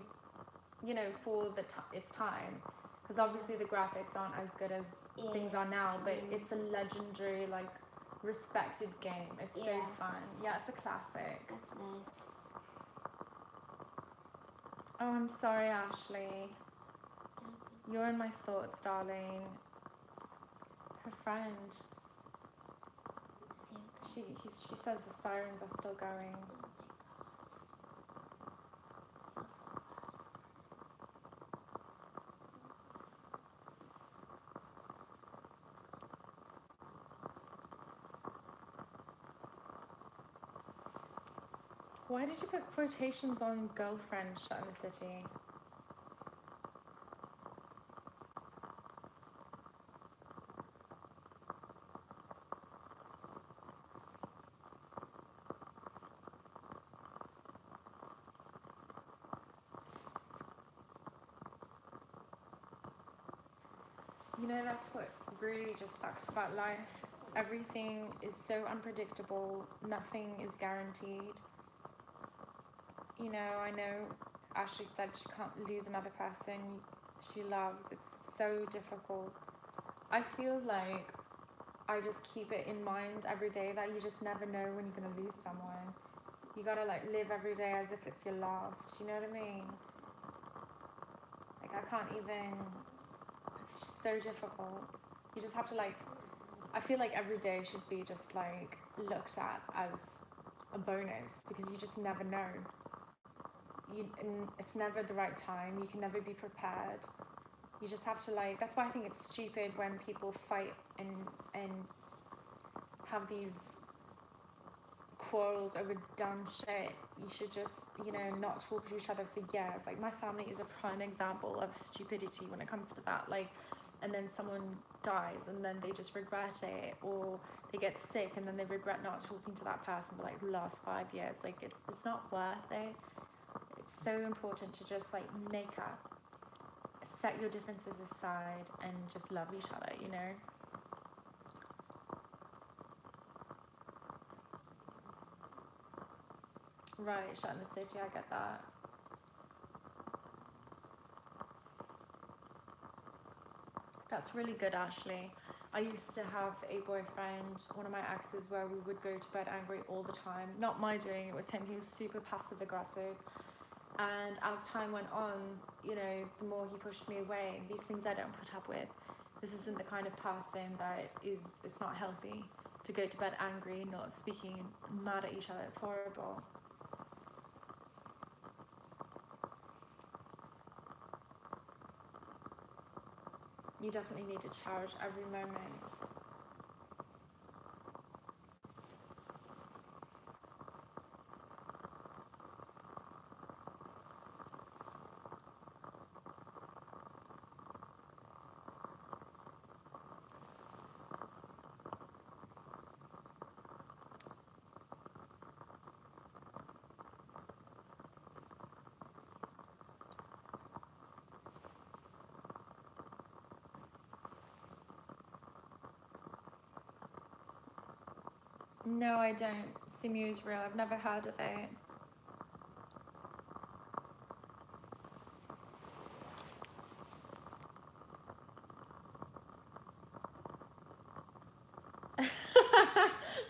you know, for its time, because obviously the graphics aren't as good as things are now, but it's a legendary, like, respected game. It's so fun. Yeah, it's a classic. That's nice. Oh, I'm sorry, Ashley. You're in my thoughts, darling. Her friend. She says the sirens are still going. Why did you put quotations on girlfriend shut in the city? You know, that's what really just sucks about life. Everything is so unpredictable. Nothing is guaranteed. You know, I know Ashley said she can't lose another person she loves. It's so difficult. I feel like I just keep it in mind every day that you just never know when you're going to lose someone. You gotta like live every day as if it's your last. You know what I mean? Like I can't even... It's just so difficult. You just have to like... I feel like every day should be just like looked at as a bonus, because you just never know. And it's never the right time. You can never be prepared. You just have to like... That's why I think it's stupid when people fight and have these quarrels over dumb shit. You should just, you know, not talk to each other for years. Like my family is a prime example of stupidity when it comes to that. Like, and then someone dies and then they just regret it, or they get sick and then they regret not talking to that person for like the last 5 years. Like it's not worth it. It's so important to just like make up, set your differences aside and just love each other, you know? Right, shut in the city, I get that. That's really good, Ashley. I used to have a boyfriend, one of my exes, where we would go to bed angry all the time. Not my doing, it was him. He was super passive aggressive. And as time went on, you know, the more he pushed me away. These things I don't put up with. This isn't the kind of person that it's not healthy to go to bed angry, not speaking, mad at each other. It's horrible. You definitely need to cherish every moment. No, I don't. Simu is real. I've never heard of it.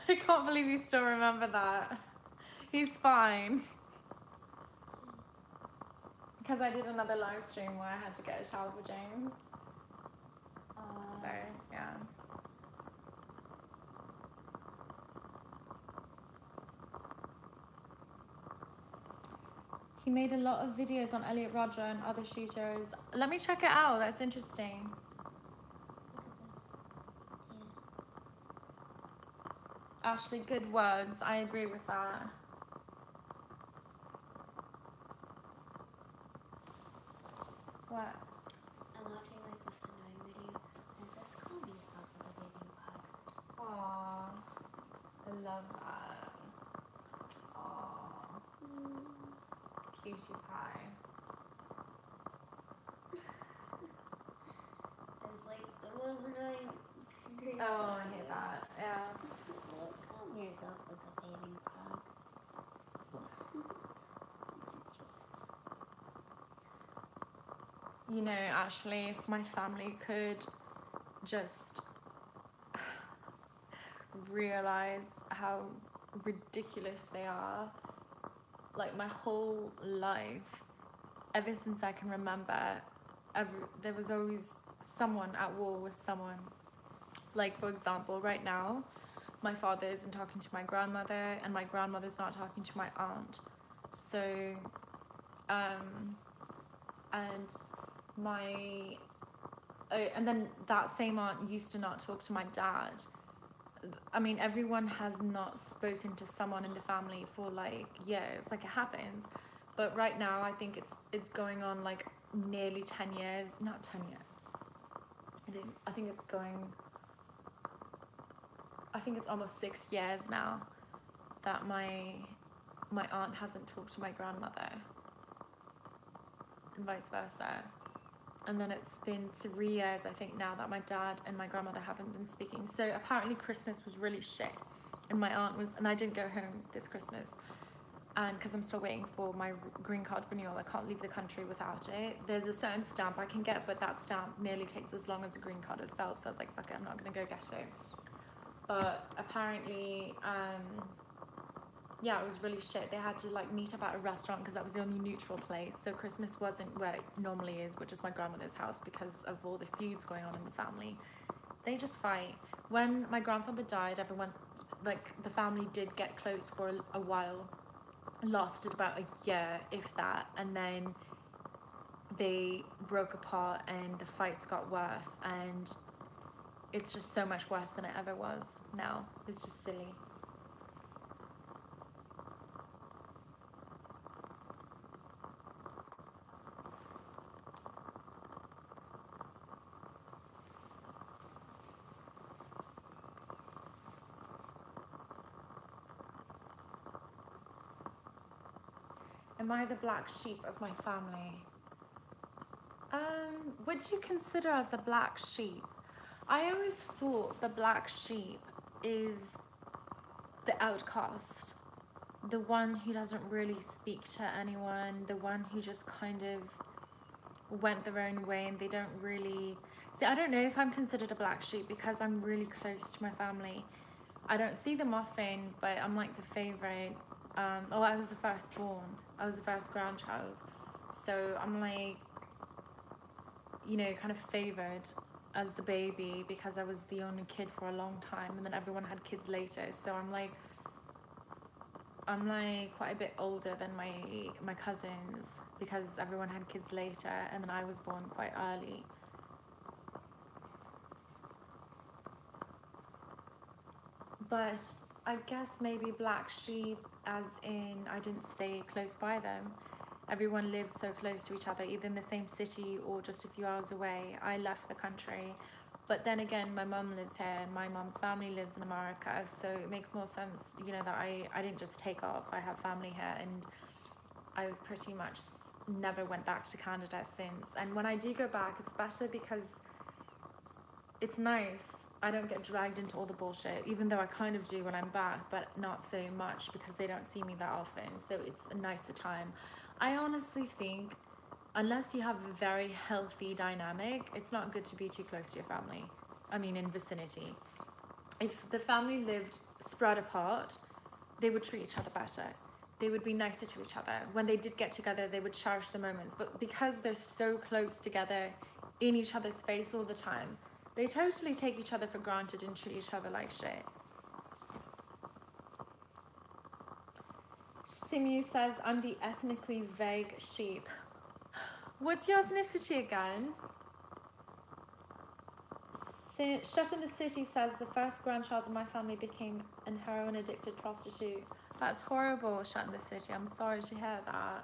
I can't believe you still remember that. He's fine. Because I did another live stream where I had to get a shower for James. So, yeah. He made a lot of videos on Elliot Roger and other shooters. Let me check it out. That's interesting. Ashley, good words. I agree with that. I'm What? watching like most annoying video is this calm yourself with a bathing bag. Aww, I love that. Aww, cutie pie. It's like the most annoying. Oh, I hate that. Yeah. Calm yourself with a bathing bag. You know, actually, if my family could just realize how ridiculous they are, like my whole life, ever since I can remember, there was always someone at war with someone. Like, for example, right now, my father isn't talking to my grandmother, and my grandmother's not talking to my aunt. So, and my, and then that same aunt used to not talk to my dad. I mean, everyone has not spoken to someone in the family for like years, like it happens. But right now, I think it's going on like nearly 10 years, not 10 years. I think it's almost 6 years now that my aunt hasn't talked to my grandmother, and vice versa. And then it's been 3 years, I think, now that my dad and my grandmother haven't been speaking. So apparently Christmas was really shit, and my aunt was, and I didn't go home this Christmas, and because I'm still waiting for my green card renewal. I can't leave the country without it. There's a certain stamp I can get, but that stamp nearly takes as long as a green card itself. So I was like, fuck it, I'm not gonna go get it. But apparently, yeah, it was really shit. They had to like meet up at a restaurant because that was the only neutral place. So Christmas wasn't where it normally is, which is my grandmother's house, because of all the feuds going on in the family. They just fight. When my grandfather died, everyone, like the family did get close for a while. Lasted about a year, if that, and then they broke apart and the fights got worse, and it's just so much worse than it ever was now. It's just silly. Am I the black sheep of my family? What do you consider as a black sheep? I always thought the black sheep is the outcast, the one who doesn't really speak to anyone, the one who just kind of went their own way, and they don't really... See, I don't know if I'm considered a black sheep because I'm really close to my family. I don't see them often, but I'm like the favorite. I was the firstborn. I was the first grandchild. So I'm like, you know, kind of favored as the baby because I was the only kid for a long time, and then everyone had kids later. So I'm like quite a bit older than my cousins because everyone had kids later, and then I was born quite early. But I guess maybe black sheep as in I didn't stay close by them. Everyone lives so close to each other, either in the same city or just a few hours away. I left the country. But then again, my mum lives here, and my mum's family lives in America, so it makes more sense, you know, that I didn't just take off. I have family here, and I've pretty much never went back to Canada since. And when I do go back, it's better because it's nice. I don't get dragged into all the bullshit, even though I kind of do when I'm back, but not so much because they don't see me that often, so it's a nicer time. I honestly think, unless you have a very healthy dynamic, it's not good to be too close to your family. I mean, in vicinity. If the family lived spread apart, they would treat each other better. They would be nicer to each other. When they did get together, they would cherish the moments. But because they're so close together, in each other's face all the time, they totally take each other for granted and treat each other like shit. Simu says, I'm the ethnically vague sheep. What's your ethnicity again? Shut in the City says, the first grandchild of my family became an heroin-addicted prostitute. That's horrible, Shut in the City. I'm sorry to hear that.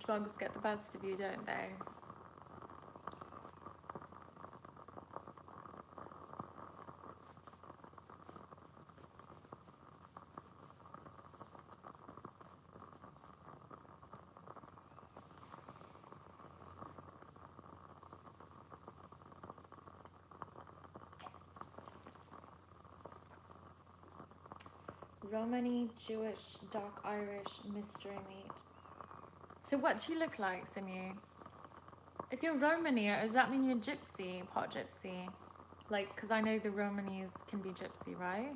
slugs get the best of you, don't they? Romani, Jewish, dark Irish, mystery meat. So what do you look like, Simu? If you're Romani, does that mean you're gypsy, pot gypsy? Like, because I know the Romanis can be gypsy, right?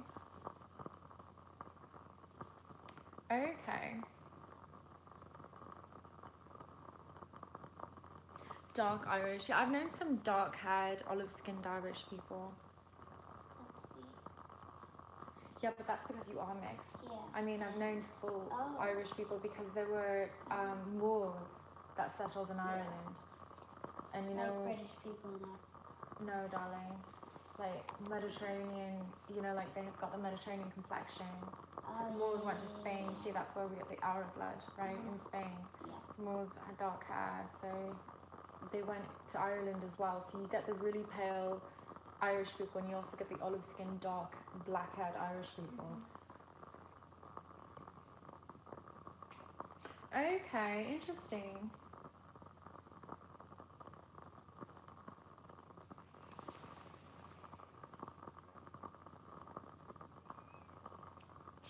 Okay. Dark Irish. Yeah, I've known some dark-haired, olive-skinned Irish people. Yeah, but that's because you are mixed. Yeah. I mean, I've known full Irish people because there were Moors that settled in Ireland. And you know... Like British people now. No, darling. Like Mediterranean, you know, like they've got the Mediterranean complexion. Moors went to Spain too, that's where we get the Arab blood, right, in Spain. Yeah. Moors had dark hair, so they went to Ireland as well. So you get the really pale Irish people, and you also get the olive-skinned, dark, black-haired Irish people. Okay, interesting.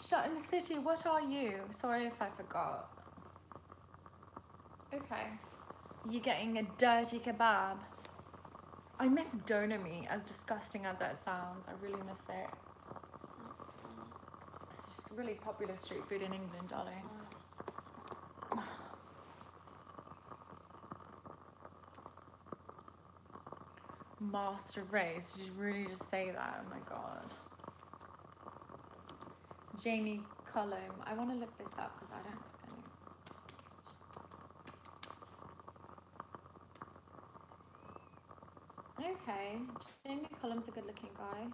Shut in the city, what are you? Sorry if I forgot. Okay. You getting a dirty kebab? I miss doner meat, as disgusting as it sounds. I really miss it. It's just really popular street food in England, darling. Master race, did you really just say that? Oh my god. Jamie Cullum. I want to look this up because I don't know. Okay, Jamie Cullum's a good looking guy.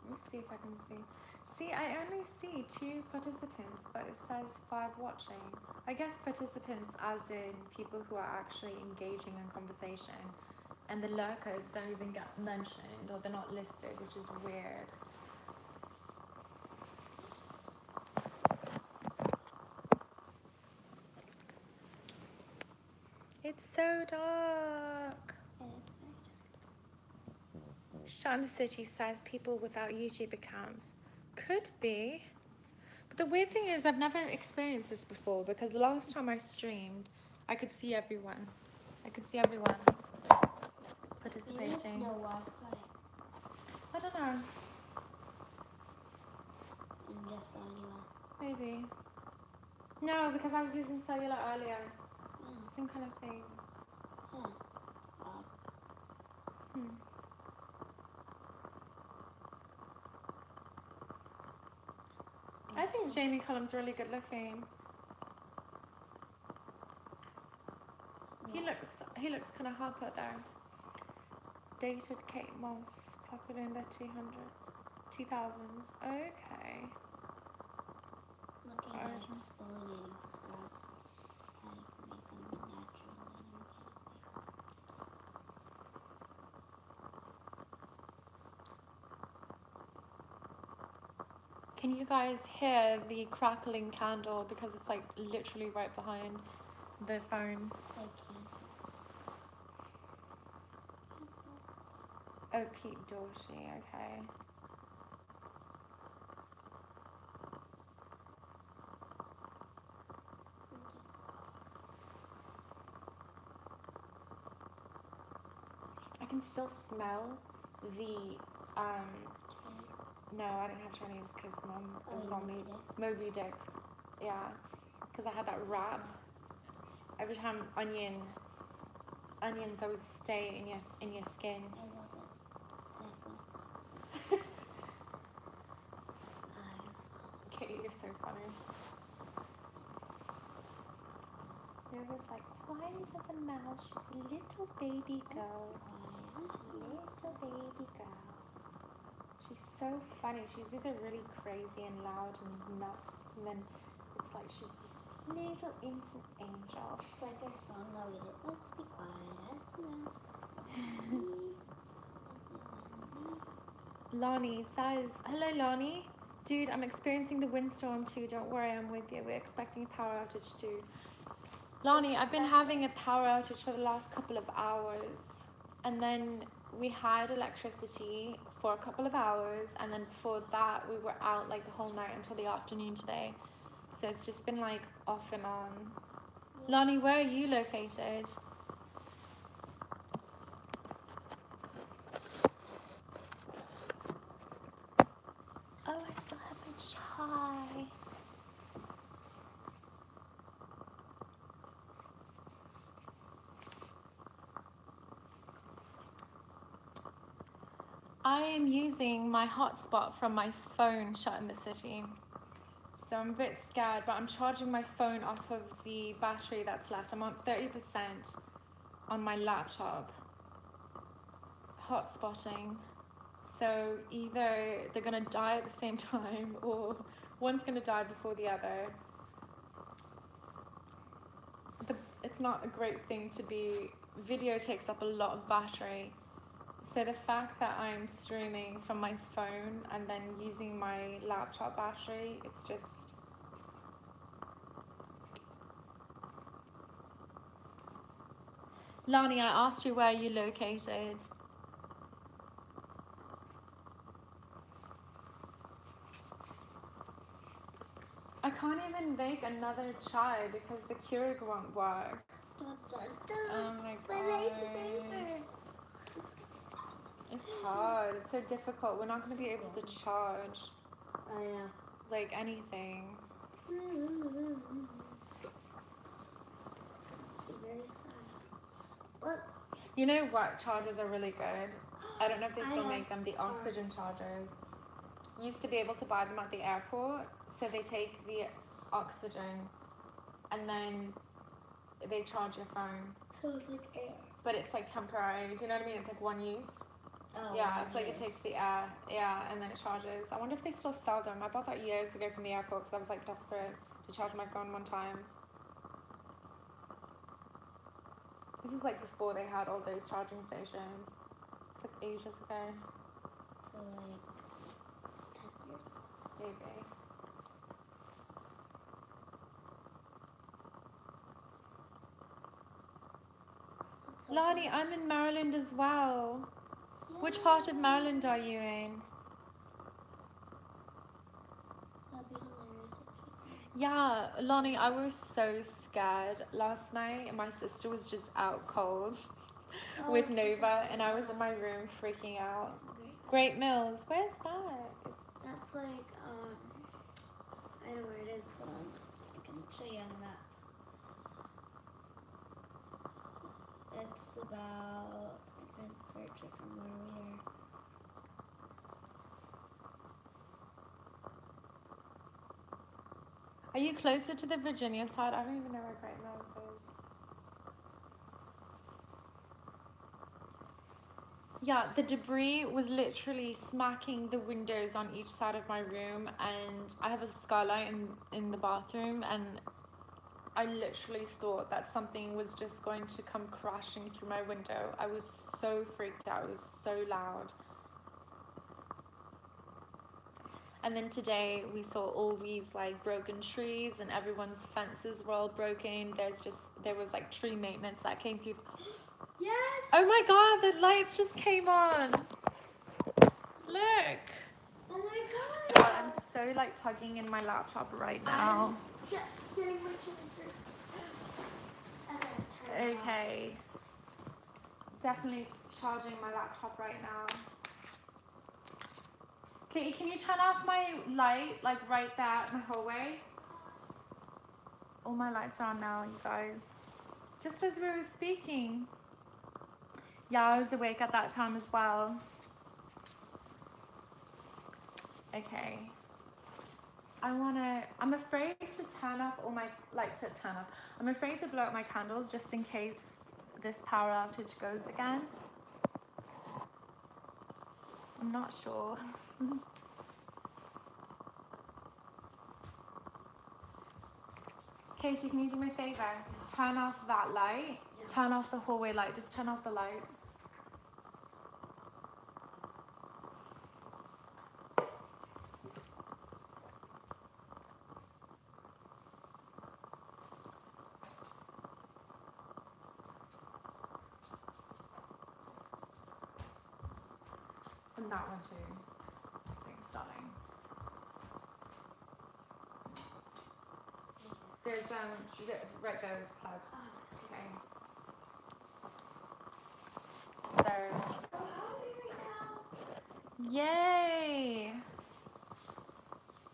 Let me see if I can see. See, I only see 2 participants, but it says 5 watching. I guess participants as in people who are actually engaging in conversation. And the lurkers don't even get mentioned, or they're not listed, which is weird. It's so dark. Shut in the city says people without YouTube accounts. Could be. But the weird thing is I've never experienced this before, because the last time I streamed, I could see everyone. I could see everyone participating. No Wi-Fi. I don't know. Just cellular. Maybe. No, because I was using cellular earlier. Same kind of thing. I think Jamie Cullum's really good looking. He looks kind of hard put there. Dated Kate Moss, popular in the 2000s. Okay. Looking at exfoliating scrubs. How you can make them natural and organically. Can you guys hear the crackling candle, because it's like literally right behind the phone? I can. Oh, Pete Dorsey, okay. I can still smell the, no, I didn't have Chinese because Mum was on me. Moby Dicks, yeah, because I had that wrap. Every time onions always stay in your skin. I love it. Kitty, you're so funny. There was like, Wiley doesn't know. She's a little baby girl. Little baby girl. She's so funny. She's either really crazy and loud and nuts, and then it's like she's this little innocent angel. It's like our song that we did. Let's be quiet. Lonnie says, hello Lonnie. Dude, I'm experiencing the windstorm too. Don't worry, I'm with you. We're expecting a power outage too. Lonnie, I've been having a power outage for the last couple of hours. And then we had electricity for a couple of hours. And then before that, we were out like the whole night until the afternoon today. So it's just been like off and on. Lonnie, where are you located? Oh, I still have my chai. I am using my hotspot from my phone shut in the city. So I'm a bit scared, but I'm charging my phone off of the battery that's left. I'm on 30% on my laptop. Hotspotting. So either they're gonna die at the same time or one's gonna die before the other. It's not a great thing to be, video takes up a lot of battery. So the fact that I'm streaming from my phone and then using my laptop battery, it's just... Lani, I asked you where you're located. I can't even make another chai because the Keurig won't work. Dun, dun, dun. Oh my My life is god. over. It's hard. It's so difficult. We're not going to be able to charge Oh yeah. like anything. Very sad. What? You know what chargers are really good? I don't know if they still I make them. The oxygen chargers. You used to be able to buy them at the airport. So they take the oxygen and then they charge your phone. So it's like air. But it's like temporary. Do you know what I mean? It's like one use. Oh, Yeah, it's like it takes the air, yeah, and then it charges. I wonder if they still sell them. I bought that years ago from the airport because I was like desperate to charge my phone one time. This is like before they had all those charging stations. It's like ages ago. So like 10 years. Maybe. Lani, I'm in Maryland as well. Which part of Maryland are you in? That'd be hilarious if Yeah, Lonnie, I was so scared last night. My sister was just out cold with Nova, and I was in my room freaking out. Great Mills, where's that? That's like, I know where it is. Hold on, I can show you on the map. It's about, I can search it from where we are. Are you closer to the Virginia side? I don't even know where Great Mills is. Yeah, the debris was literally smacking the windows on each side of my room, and I have a skylight in the bathroom, and I literally thought that something was just going to come crashing through my window. I was so freaked out. It was so loud. And then today we saw all these like broken trees, and everyone's fences were all broken. There was like tree maintenance that came through. Yes! Oh my god, the lights just came on. Look. Oh my god! God, I'm so like plugging in my laptop right now. Getting my charger. Okay. Definitely charging my laptop right now. Okay, can you turn off my light, like right there in the hallway? All my lights are on now, you guys. Just as we were speaking. Yeah, I was awake at that time as well. Okay. I'm afraid to turn off all my, I'm afraid to blow out my candles just in case this power outage goes again. I'm not sure. Katie, can you do me a favour? Turn off that light. Yeah. Turn off the hallway light. Just turn off the lights. And that one too. Thanks, darling. There's right there's a plug. Okay. So happy right now. yay!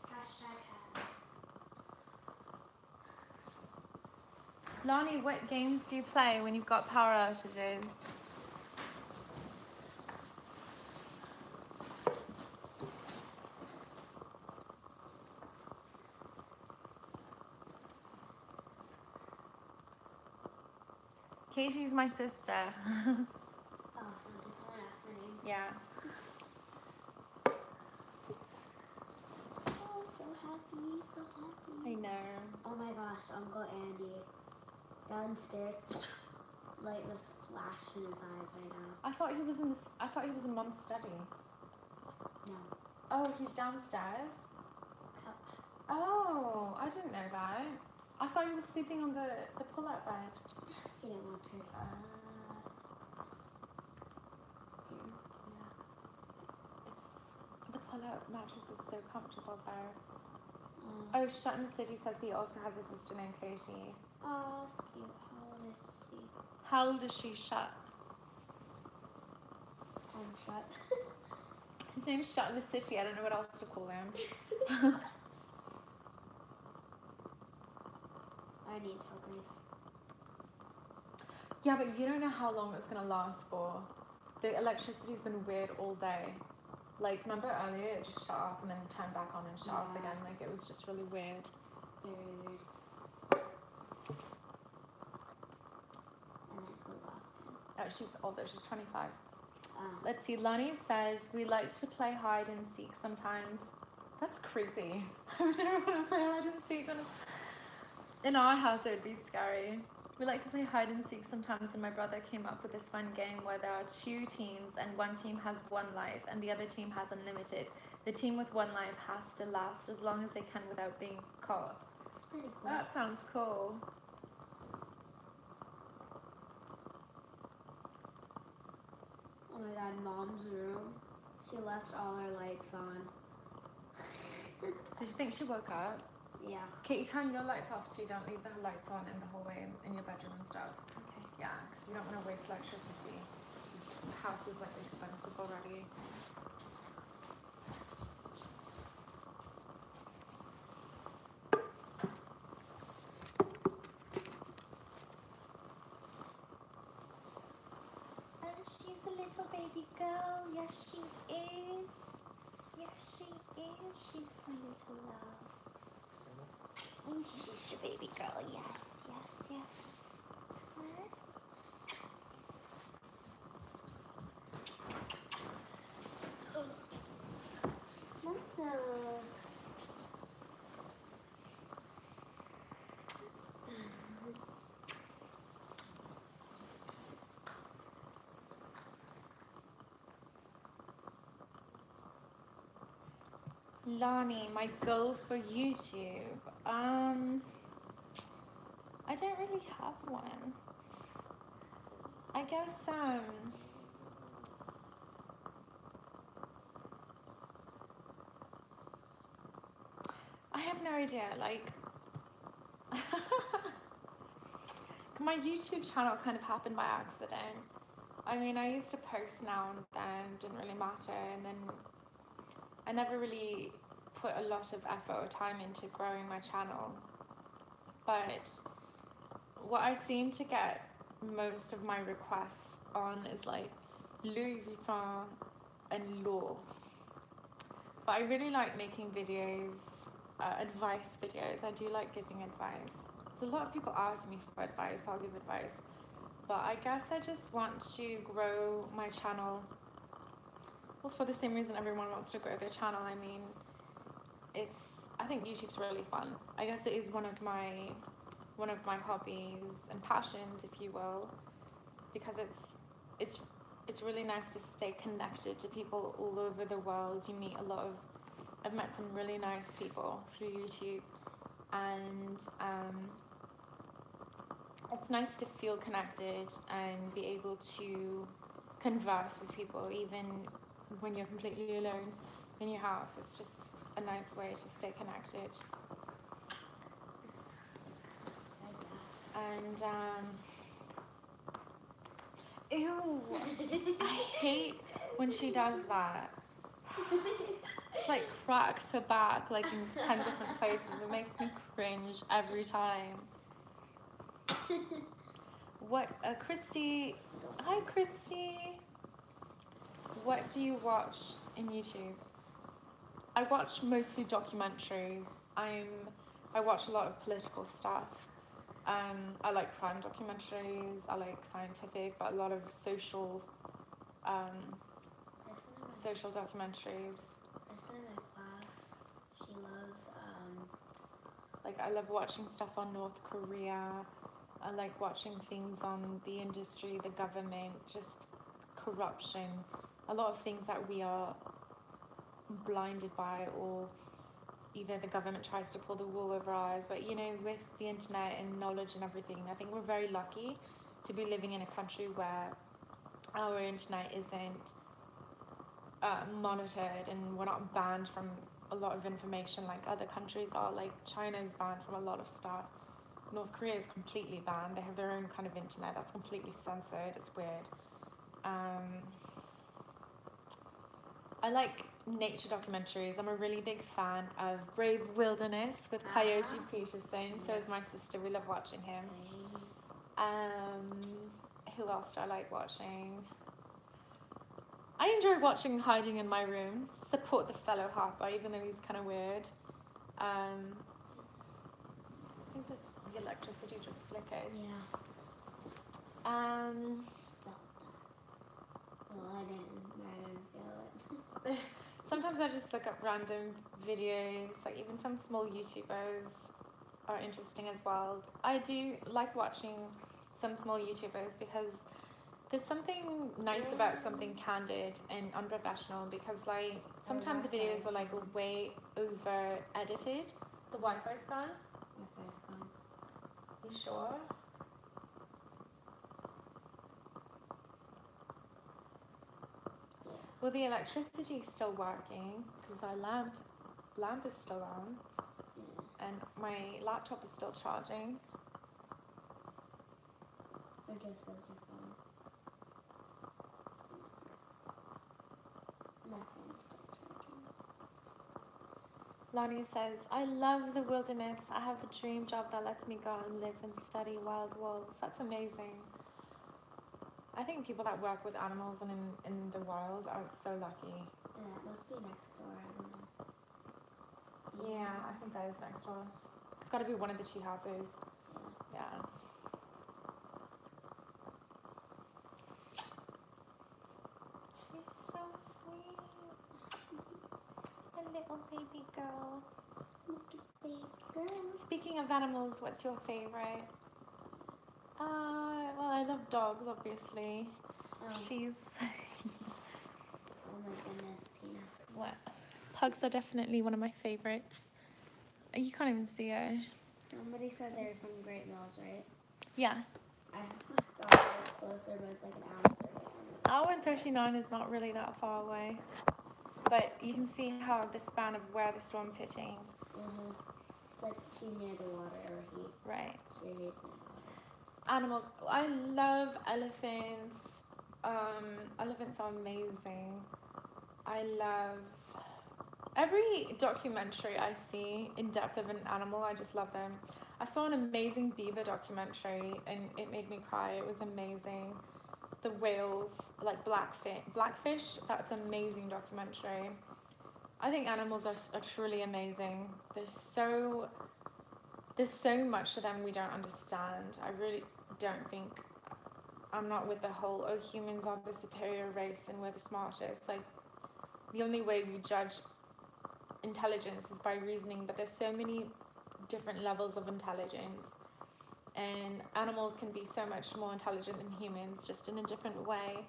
Hashtag happy. Lonnie, what games do you play when you've got power outages? Katie's my sister. Oh, so just someone asked my name. Yeah. Oh, so happy, so happy. I know. Oh my gosh, Uncle Andy downstairs, like this flash in his eyes right now. I thought he was in Mum's study. No. Oh, he's downstairs? Couch. Oh, I didn't know that. I thought he was sleeping on the pull-out bed. He didn't want to. Yeah. The pull-out mattress is so comfortable there. Oh, Shut in the City says he also has a sister named Katie. Oh, that's cute. How old is she? How old is she, Shut? I'm shut. His name's Shut in the City. I don't know what else to call him. I need to tell Grace. Yeah, but you don't know how long it's going to last for. The electricity's been weird all day. Like, remember earlier it just shut off and then turned back on and shut off again? Like, it was just really weird. Very weird. And then it goes off again. Oh, she's older. She's 25. Oh. Let's see. Lonnie says, we like to play hide and seek sometimes. That's creepy. I would never want to play hide and seek. In our house, it would be scary. We like to play hide and seek sometimes, and my brother came up with this fun game where there are two teams and one team has 1 life and the other team has unlimited. The team with 1 life has to last as long as they can without being caught. It's pretty cool. That sounds cool. Oh my god, Mom's room. She left all her lights on. Did you think she woke up? Yeah. Katie, turn your lights off too. Don't leave the lights on in the hallway in your bedroom and stuff. Okay. Yeah, because we don't want to waste electricity. This house is like expensive already. And she's a little baby girl. Yes, she is. Yes, she is. She's my little love. And she's your baby girl. Yes, yes, yes. Muscles. Lonnie, my goal for YouTube. I don't really have one. I guess I have no idea, like my YouTube channel kind of happened by accident. I mean, I used to post now and then, didn't really matter, and then I never really put a lot of effort or time into growing my channel. But what I seem to get most of my requests on is like Louis Vuitton and law. But I really like making videos advice videos. I do like giving advice. So a lot of people ask me for advice, I'll give advice. But I guess I just want to grow my channel. Well, for the same reason everyone wants to grow their channel. I mean, I think YouTube's really fun. I guess it is one of my hobbies and passions, if you will, because it's really nice to stay connected to people all over the world. You meet I've met some really nice people through YouTube, and it's nice to feel connected and be able to converse with people even when you're completely alone in your house. It's just a nice way to stay connected. And ew, I hate when she does that. She like cracks her back like in 10 different places. It makes me cringe every time. What, Christy? Hi, Christy. What do you watch in YouTube? I watch mostly documentaries. I watch a lot of political stuff. I like crime documentaries. I like scientific, but a lot of social documentaries. Person in my class, she loves like I love watching stuff on North Korea. I like watching things on the industry, the government, just corruption. A lot of things that we are blinded by, or either the government tries to pull the wool over our eyes. But you know, with the internet and knowledge and everything, I think we're very lucky to be living in a country where our internet isn't monitored, and we're not banned from a lot of information like other countries are. Like China is banned from a lot of stuff. North Korea is completely banned. They have their own kind of internet that's completely censored. It's weird. I like nature documentaries. I'm a really big fan of Brave Wilderness with Coyote Peterson. So is my sister. We love watching him. Who else do I like watching? I enjoy watching Hiding in My Room. Support the fellow Harper, even though he's kind of weird. I think that the electricity just flickered. Yeah. Well, I didn't feel it. Sometimes I just look up random videos, like even from small YouTubers are interesting as well. I do like watching some small YouTubers because there's something nice about something candid and unprofessional, because like sometimes the videos are like way over edited. The Wi-Fi's gone? Wi-Fi's gone. You sure? Yeah. Well, the electricity is still working because our lamp is still on, and my laptop is still charging. Or just says your phone. My phone's still charging. Lonnie says, I love the wilderness. I have a dream job that lets me go out and live and study wild wolves. That's amazing. I think people that work with animals and in the wild are so lucky. Yeah, it must be next door. I don't know. Yeah, I think that is next door. It's got to be one of the two houses. Yeah. Yeah. She's so sweet. A little baby girl. Little baby girl. Speaking of animals, what's your favorite? Well, I love dogs, obviously. Oh. She's... Oh my goodness, Tina. What? Pugs are definitely one of my favorites. You can't even see her. Somebody said they were from Great Mills, right? Yeah. I thought it was closer, but it's like an hour and 30 minutes. Hour and 39 is not really that far away. But you can see how the span of where the storm's hitting. Mm-hmm. It's like she's near the water, or he. Right. She's near the water. Animals. I love elephants. Elephants are amazing. I love every documentary I see in depth of an animal. I just love them. I saw an amazing beaver documentary and it made me cry. It was amazing. The whales, like Blackfish, that's an amazing documentary. I think animals are truly amazing. There's so much to them we don't understand. I really don't think, I'm not with the whole, oh, humans are the superior race and we're the smartest. Like, the only way we judge intelligence is by reasoning, but there's so many different levels of intelligence, and animals can be so much more intelligent than humans, just in a different way.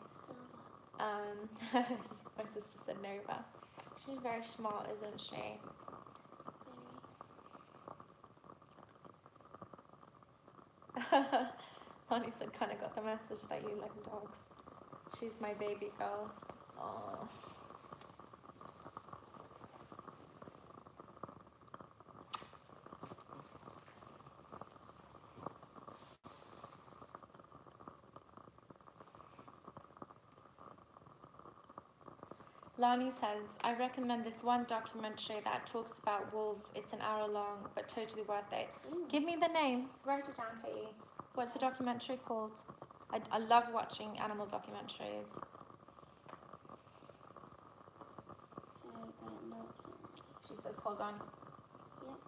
My sister said Nova. She's very smart, isn't she? Lonnie said, kind of got the message that you like dogs. She's my baby girl. Oh. Lani says, I recommend this one documentary that talks about wolves. It's an hour long, but totally worth it. Give me the name. Write it down, Katie. What's the documentary called? I love watching animal documentaries. Okay, I got a note here. She says, hold on. Yep.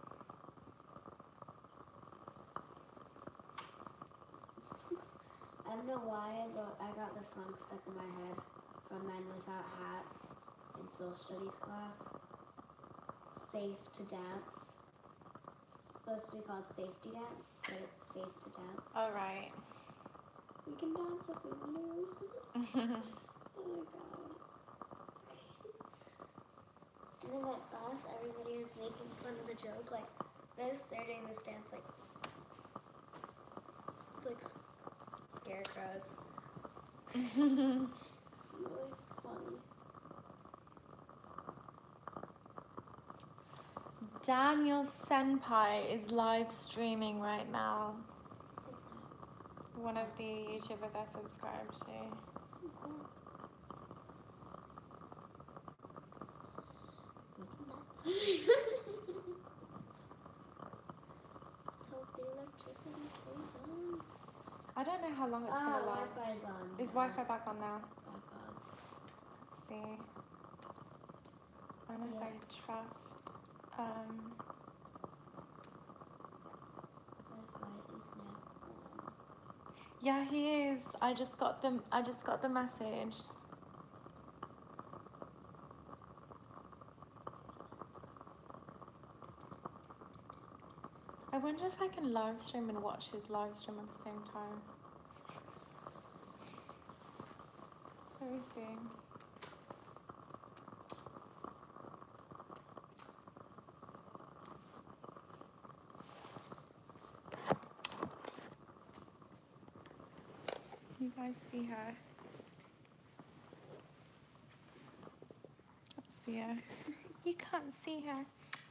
I don't know why, but I got this song stuck in my head from Men Without Hats in social studies class. Safe to Dance. It's supposed to be called Safety Dance, but it's Safe to Dance. All right. We can dance if we lose. Oh my god. And in my class, everybody was making fun of the joke like this. They're doing this dance like, it's like scarecrows. It's really funny. Daniel Senpai is live streaming right now. One of the YouTubers I subscribe to. So the electricity stays on. I don't know how long it's gonna last. Wi-Fi's on. Is Wi-Fi back on now? Back on. Let's see. I don't know if I trust. Wi-Fi is now on. Yeah, he is. I just got the message. I wonder if I can live stream and watch his live stream at the same time. Let me see. You guys see her? Let's see her. You can't see her.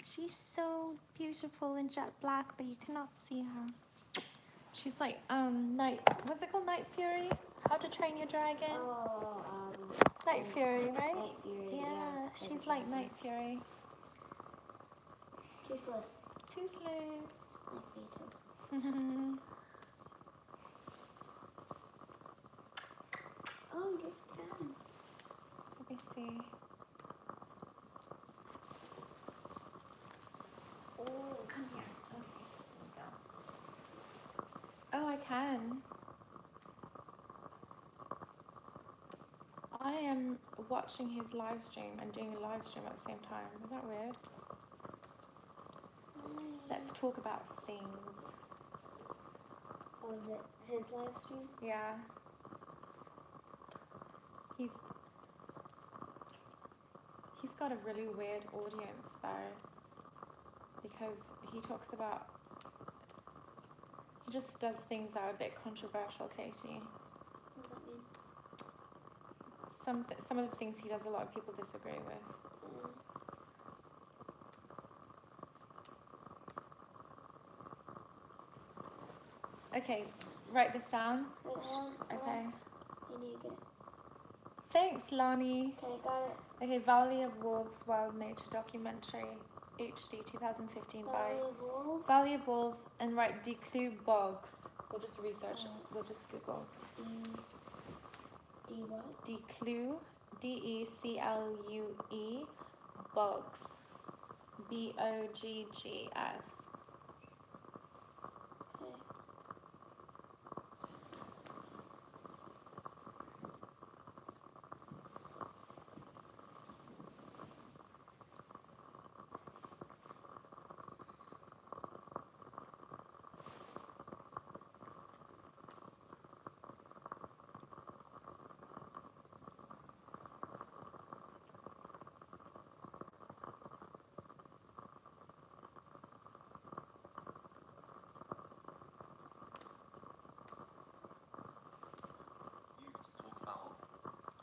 She's so beautiful in jet black, but you cannot see her. She's like what's it called? Night Fury? How to Train Your Dragon? Night Fury, right? Night Fury, yeah, yes. she's like Night Fury. Toothless. Toothless. Like me too. Oh, yes, I can. Let me see. Oh, come here. Okay, here we go. Oh, I can. I am watching his live stream and doing a live stream at the same time. Is that weird? Let's talk about things. Oh, is it his live stream? Yeah. He's got a really weird audience though, because he talks about, he just does things that are a bit controversial, Katie. What does that mean? Some of the things he does, a lot of people disagree with. Okay, write this down. Wait, hold on. Okay. You need to get it. Thanks, Lani. Okay, got it. Okay, Valley of Wolves Wild Nature Documentary, HD 2015 by Valley of Wolves. Valley of Wolves, and write Declue Bogs. We'll just research it. We'll just Google. D what? Declue, D-E-C-L-U-E, Boggs. Boggs.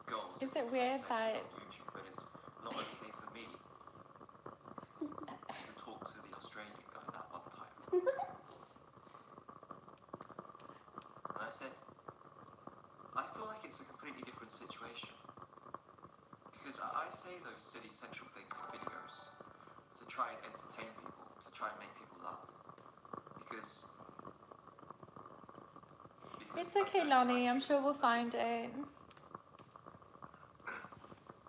Okay. Is it weird that YouTube, but it's not okay for me to talk to the Australian guy that one time? And I said, I feel like it's a completely different situation. Because I say those silly sexual things in videos to try and entertain people, to try and make people laugh. Because it's okay, Lonnie, I'm sure we'll find it.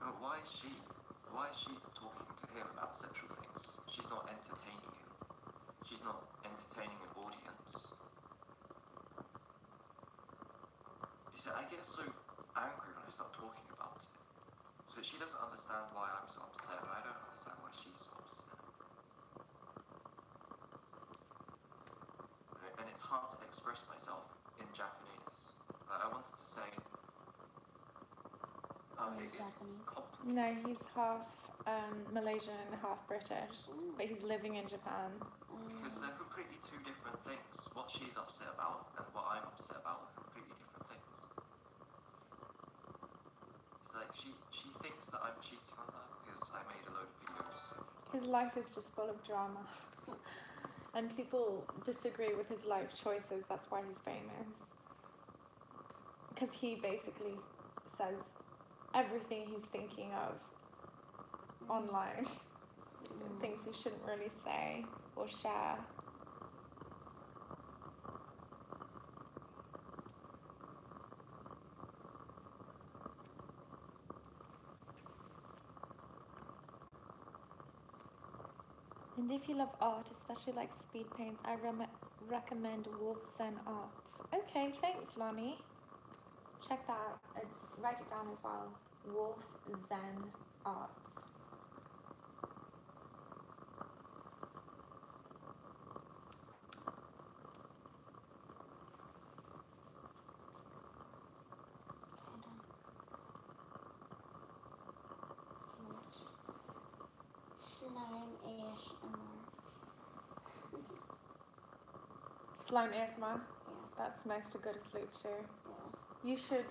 But why is she talking to him about sexual things? She's not entertaining him. She's not entertaining an audience. You see, I get so angry when I start talking about it. So she doesn't understand why I'm so upset, and I don't understand why she's so upset. And it's hard to express myself in Japanese. I wanted to say, it's complicated. No, he's half Malaysian and half British, but he's living in Japan. Because they're completely two different things. What she's upset about and what I'm upset about are completely different things. It's like she thinks that I'm cheating on her because I made a load of videos. His life is just full of drama. And people disagree with his life choices, that's why he's famous. Because he basically says everything he's thinking of online. Things he shouldn't really say or share. And if you love art, especially like speed paints, I recommend Wolfson Arts. Okay, thanks, Lonnie. Check that out. Write it down as well. Wolf Zen Arts. Slime ASMR? Yeah. That's nice to go to sleep to. Yeah. You should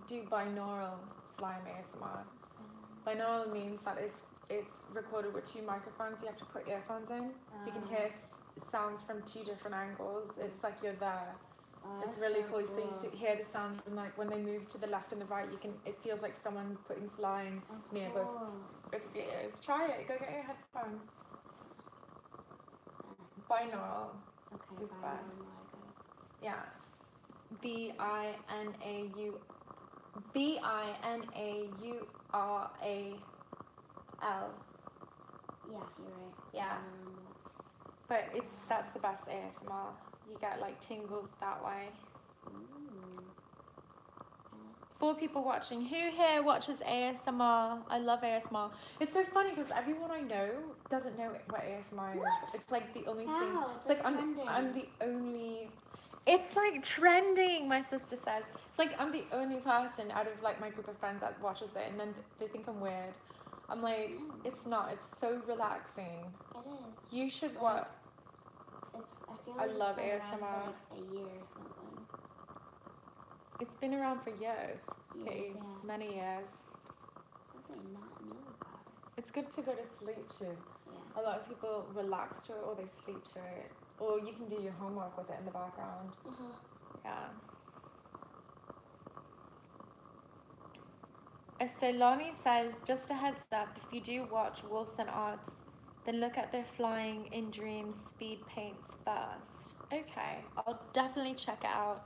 do binaural slime ASMR. Binaural means that it's recorded with two microphones. You have to put earphones in, so you can hear sounds from two different angles. It's like you're there. It's really cool. So you hear the sounds, and like when they move to the left and the right, it feels like someone's putting slime near both of your ears. Try it. Go get your headphones. Binaural is best. Yeah. Binaurral. Yeah, you're right. Yeah. But that's the best ASMR. You get like tingles that way. Four people watching. Who here watches ASMR? I love ASMR. It's so funny because everyone I know doesn't know what ASMR is. What? It's like the only How? thing. It's It's like trending. I'm the only. It's like trending. My sister says it's like I'm the only person out of like my group of friends that watches it, and then they think I'm weird. I'm like, it's not. It's so relaxing. It is. You should Like, watch. I feel I like love it's been ASMR. around for like a year or something. It's been around for years. Okay, Yeah. many years. How was I not know about it? It's good to go to sleep to. Yeah. A lot of people relax to it or they sleep to it. Or you can do your homework with it in the background. Yeah. So Lonnie says, just a heads up, if you do watch Wolfson Arts, then look at their Flying in Dreams speed paints first. Okay, I'll definitely check it out.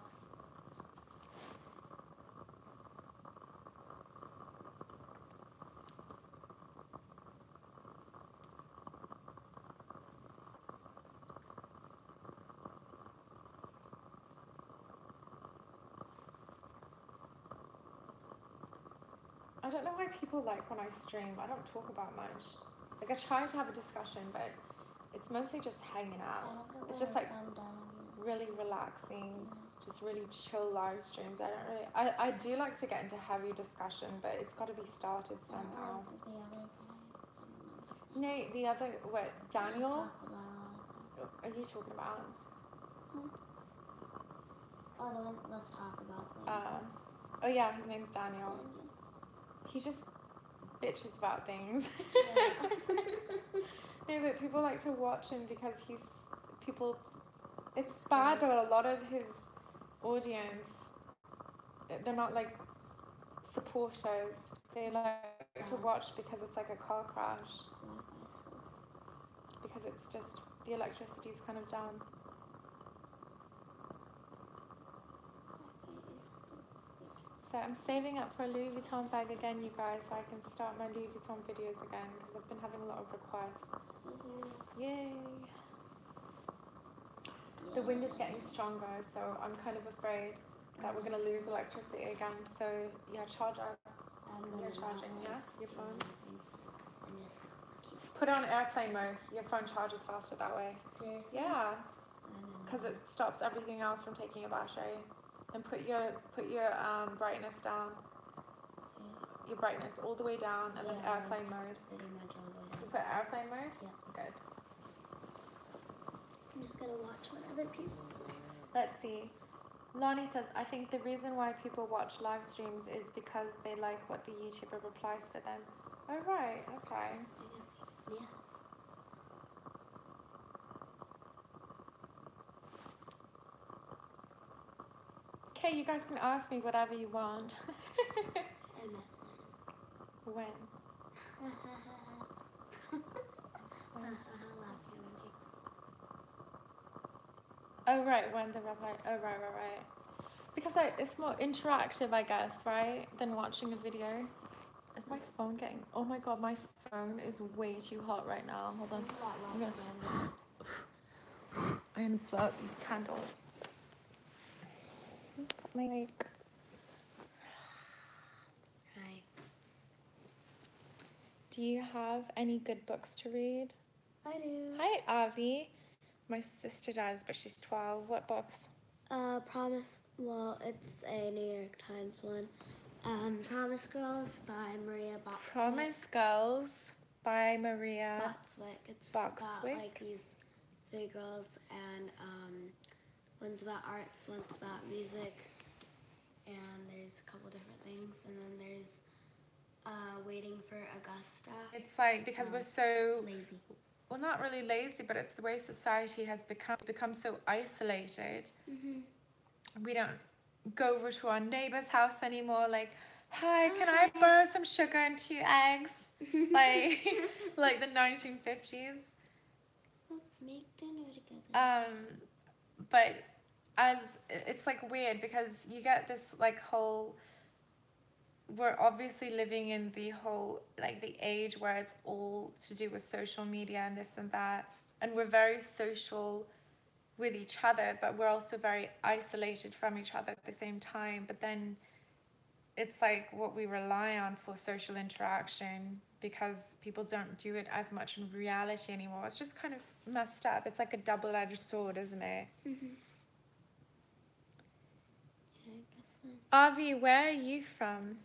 I don't know why people like when I stream. I don't talk about much. Like I try to have a discussion, but it's mostly just hanging out. It's just like really relaxing, just really chill live streams. I do like to get into heavy discussion, but it's got to be started somehow. No, the other, what, Daniel? Are you talking about? Oh, the one, let's talk about things. Oh yeah, his name's Daniel. He just bitches about things. Yeah. No, but people like to watch him because it's bad, but a lot of his audience, they're not like supporters. They like to watch because it's like a car crash. Because it's just, the electricity's kind of down. So I'm saving up for a Louis Vuitton bag again, you guys, so I can start my Louis Vuitton videos again, because I've been having a lot of requests. Yay! The wind is getting stronger, so I'm kind of afraid that we're going to lose electricity again. So yeah, charge up. You're charging, yeah? Your phone? Put it on airplane mode. Your phone charges faster that way. Seriously? Yeah, because it stops everything else from taking a battery. And put your brightness down. Your brightness all the way down, and then airplane mode. Pretty much all the way down. You put airplane mode? Yeah. Good. I'm just gonna watch what other people say. Let's see. Lonnie says, I think the reason why people watch live streams is because they like what the YouTuber replies to them. Oh, right. Okay. I guess, yeah. Okay, you guys can ask me whatever you want. I met When? one. Oh, right, when the reply. Oh, right. Because it's more interactive, I guess, right? Than watching a video. Is my phone getting... Oh my god, my phone is way too hot right now. Hold on. I'm gonna blow out these candles. Like... Hi. Do you have any good books to read? I do. Hi, Avi. My sister does, but she's 12. What books? Promise, well, it's a New York Times one. Promise Girls by Maria Botswick. Promise Girls by Maria Botswick. It's Boxwick. about like these three girls, and one's about arts, one's about music, and there's a couple different things, and then there's Waiting for Augusta. It's like, because we're so... Lazy. Well, not really lazy, but it's the way society has become so isolated. Mm-hmm. We don't go over to our neighbor's house anymore. Like, hi, can I borrow some sugar and 2 eggs? like the 1950s. Let's make dinner together. But it's like weird because you get this like whole... We're obviously living in the whole, like the age where it's all to do with social media and this and that. And we're very social with each other, but we're also very isolated from each other at the same time. But then it's like what we rely on for social interaction, because people don't do it as much in reality anymore. It's just kind of messed up. It's like a double-edged sword, isn't it? Mm-hmm. Yeah, I guess so. Avi, where are you from?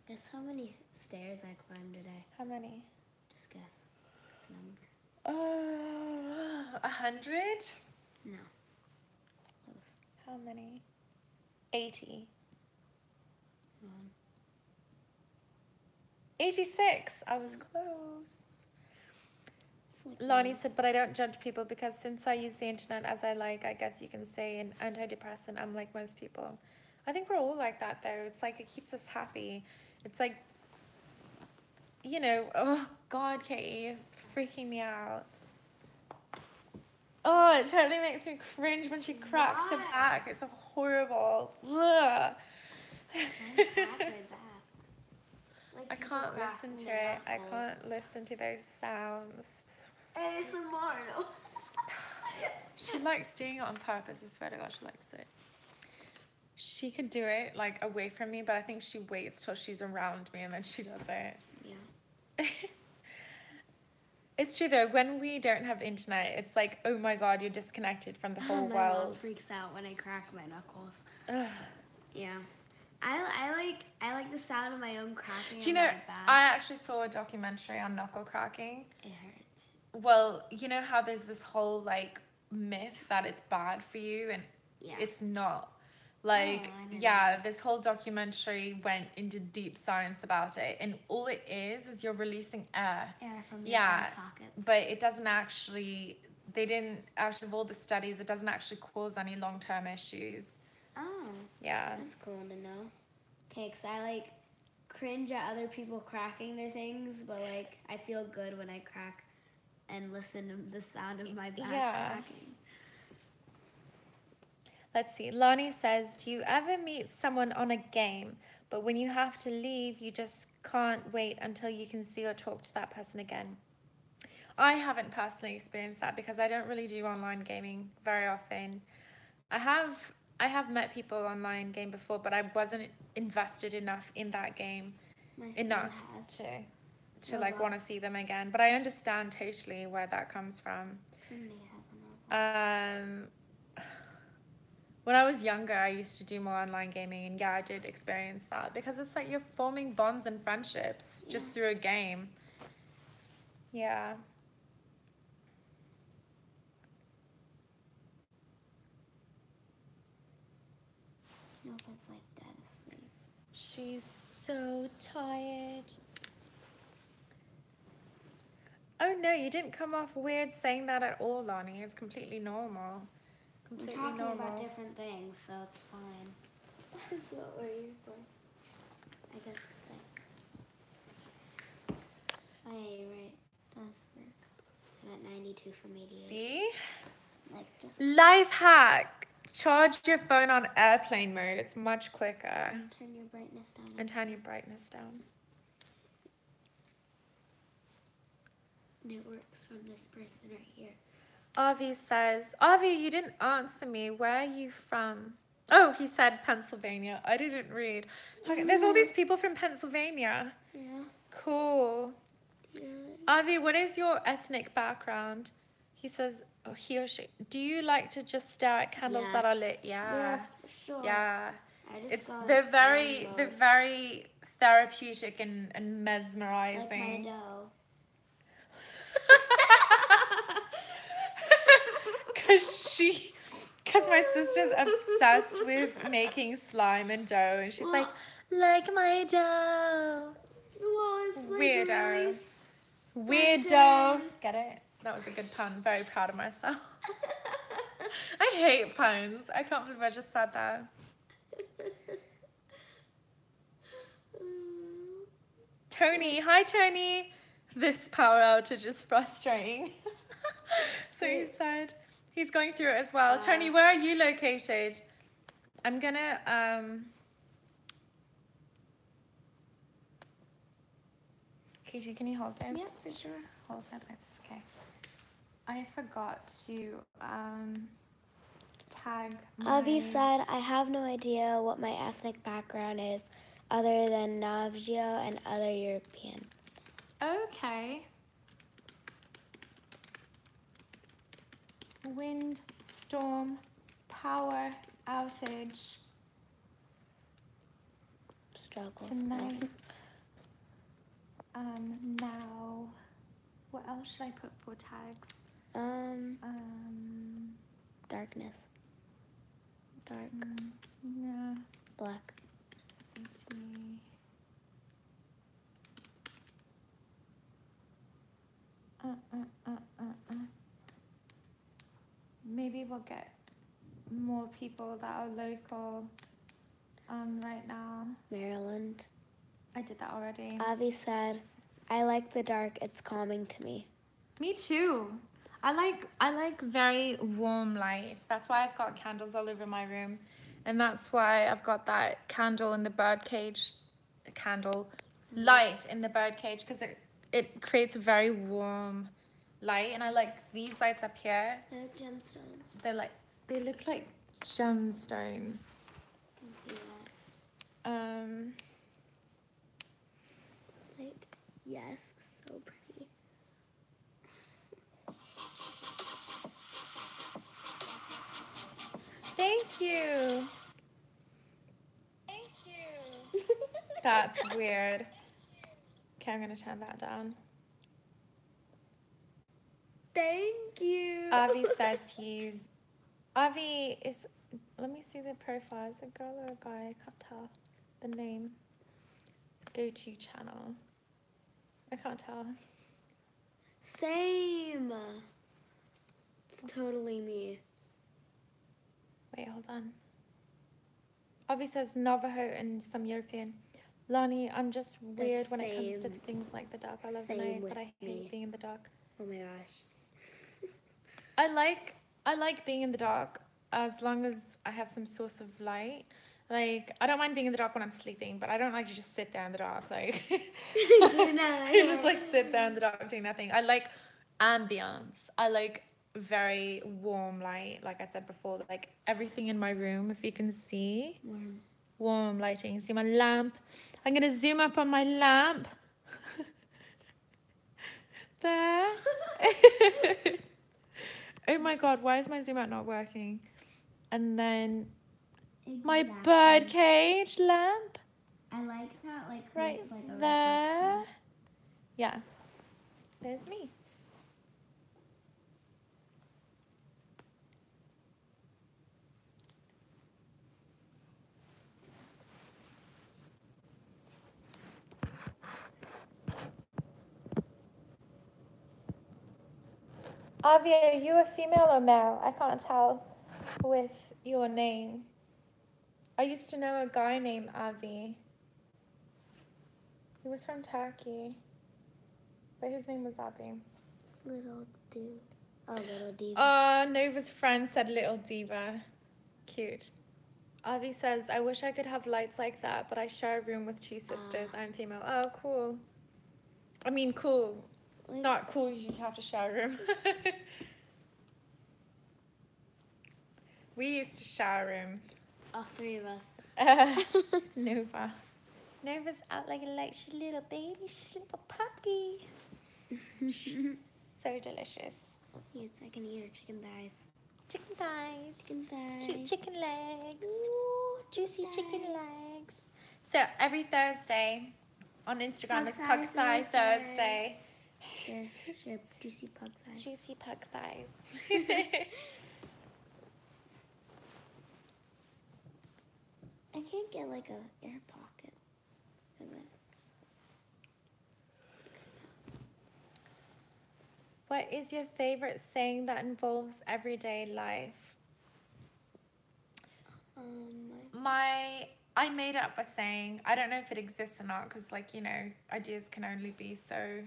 Guess how many stairs I climbed today? How many? Just guess. It's a number. 100? No. Close. How many? 80. 86. I was close. Like Lonnie said, but I don't judge people because since I use the internet as I like, I guess you can say, an antidepressant, I'm like most people. I think we're all like that though. It's like it keeps us happy. It's like, you know, oh God, Katie, freaking me out. Oh, it totally makes me cringe when she cracks her back. It's so horrible. Ugh. I can't listen to it. I can't listen to those sounds. ASMR, no. She likes doing it on purpose. I swear to God, she likes it. She could do it like away from me, but I think she waits till she's around me and then she does it. Yeah. It's true though, when we don't have internet, it's like, oh my god, you're disconnected from the whole My mom world. freaks out when I crack my knuckles. Ugh. Yeah. I like the sound of my own cracking. Do you know, I actually saw a documentary on knuckle cracking. It hurts. Well, you know how there's this whole like myth that it's bad for you, and Yeah. it's not. Like, I didn't yeah, know. this whole documentary went into deep science about it, and all it is you're releasing air. Air from the Yeah, eye sockets. but it doesn't actually, they didn't, out of all the studies, it doesn't actually cause any long-term issues. Oh, Yeah. that's cool to know. Okay, because I like cringe at other people cracking their things, but like I feel good when I crack and listen to the sound of my back Yeah. cracking. Let's see. Lonnie says, do you ever meet someone on a game, but when you have to leave, you just can't wait until you can see or talk to that person again? I haven't personally experienced that because I don't really do online gaming very often. I have met people online game before, but I wasn't invested enough in that game My friend enough has. to Oh, like wow. want to see them again. But I understand totally where that comes from. Trinity has an organ. When I was younger, I used to do more online gaming, and yeah, I did experience that because it's like you're forming bonds and friendships just through a game. Yeah. No, that's like dead asleep. She's so tired. Oh no, you didn't come off weird saying that at all, Lonnie. It's completely normal. We're Completely talking normal. about different things, so it's fine. That's what we're here for. I guess you could say. Oh yeah, you're right. Does work. I'm at 92 for mediate. See? Like just Life hack. Charge your phone on airplane mode. It's much quicker. and turn your brightness down. And turn your brightness down. And it works from this person right here. Avi says, Avi, you didn't answer me. Where are you from? Oh, he said Pennsylvania. I didn't read. Okay, there's all these people from Pennsylvania. Yeah. Cool. Yeah. Avi, what is your ethnic background? He says, oh, he or she. Do you like to just stare at candles that are lit? Yeah. Yes, for sure. Yeah. I just It's go in they're staring very mode. therapeutic and Like my mesmerizing. dough. Cause my sister's obsessed with making slime and dough, and she's like my dough. Well, it's like Weirdo. really Weirdo. Get it? That was a good pun. Very proud of myself. I hate puns. I can't believe I just said that. Tony. Hi, Tony. This power outage is frustrating. So he said he's going through it as well. Tony, where are you located? I'm gonna, Katie, can you hold this? Yep, for sure. Hold it. It's okay. I forgot to, tag Avi my- said, I have no idea what my ethnic background is other than Navajo and other European. Okay. Wind, storm, power, outage Struggles. tonight. Now. What else should I put for tags? Darkness. Dark. Yeah. Black. City. Maybe we'll get more people that are local right now. Maryland. I did that already. Avi said, I like the dark. It's calming to me. Me too. I like very warm light. That's why I've got candles all over my room. And that's why I've got that candle in the birdcage, light in the birdcage, because it creates a very warm light. And I like these lights up here. I like gemstones. They look like gemstones. It's like, yes, so pretty. Thank you. Thank you. That's weird. Okay, I'm gonna turn that down. Thank you. Avi says Avi is, let me see the profile. Is it a girl or a guy? I can't tell the name. It's go-to channel. I can't tell. Same. It's totally me. Wait, hold on. Avi says Navajo and some European. Lani, I'm just weird That's when it comes to same. things like the dark. I love the Same night, with but I hate me. being in the dark. Oh my gosh. I like being in the dark as long as I have some source of light. Like, I don't mind being in the dark when I'm sleeping, but I don't like to just sit there in the dark. Like, I just like sit there in the dark doing nothing. I like ambiance. I like very warm light. Like I said before, like everything in my room, if you can see, warm lighting. See my lamp. I'm gonna zoom up on my lamp. There. Oh my god, why is my zoom out not working? And then my bird cage lamp I like how it like right creates like a there. reflection. Yeah, there's me. Avi, are you a female or male? I can't tell with your name. I used to know a guy named Avi. He was from Turkey, but his name was Avi. Little dude. Oh, little diva. Nova's friend said little diva. Cute. Avi says, I wish I could have lights like that, but I share a room with two sisters. I'm female. Oh, cool. I mean, cool. Not cool you have to share a room. We used to share a room. All three of us. It's Nova. Nova's out like a light. She's a little baby. She's a little puppy. She's so delicious. Yes, I can eat her chicken thighs. Chicken thighs. Chicken thighs. Cute chicken legs. Ooh, Juicy chicken thighs. legs. So every Thursday on Instagram Pug is thigh Pug Thigh Thursday. They're juicy pug thighs. Juicy pug thighs. I can't get like a air pocket for that. What is your favorite saying that involves everyday life? I made up a saying. I don't know if it exists or not because, like, you know, ideas can only be so.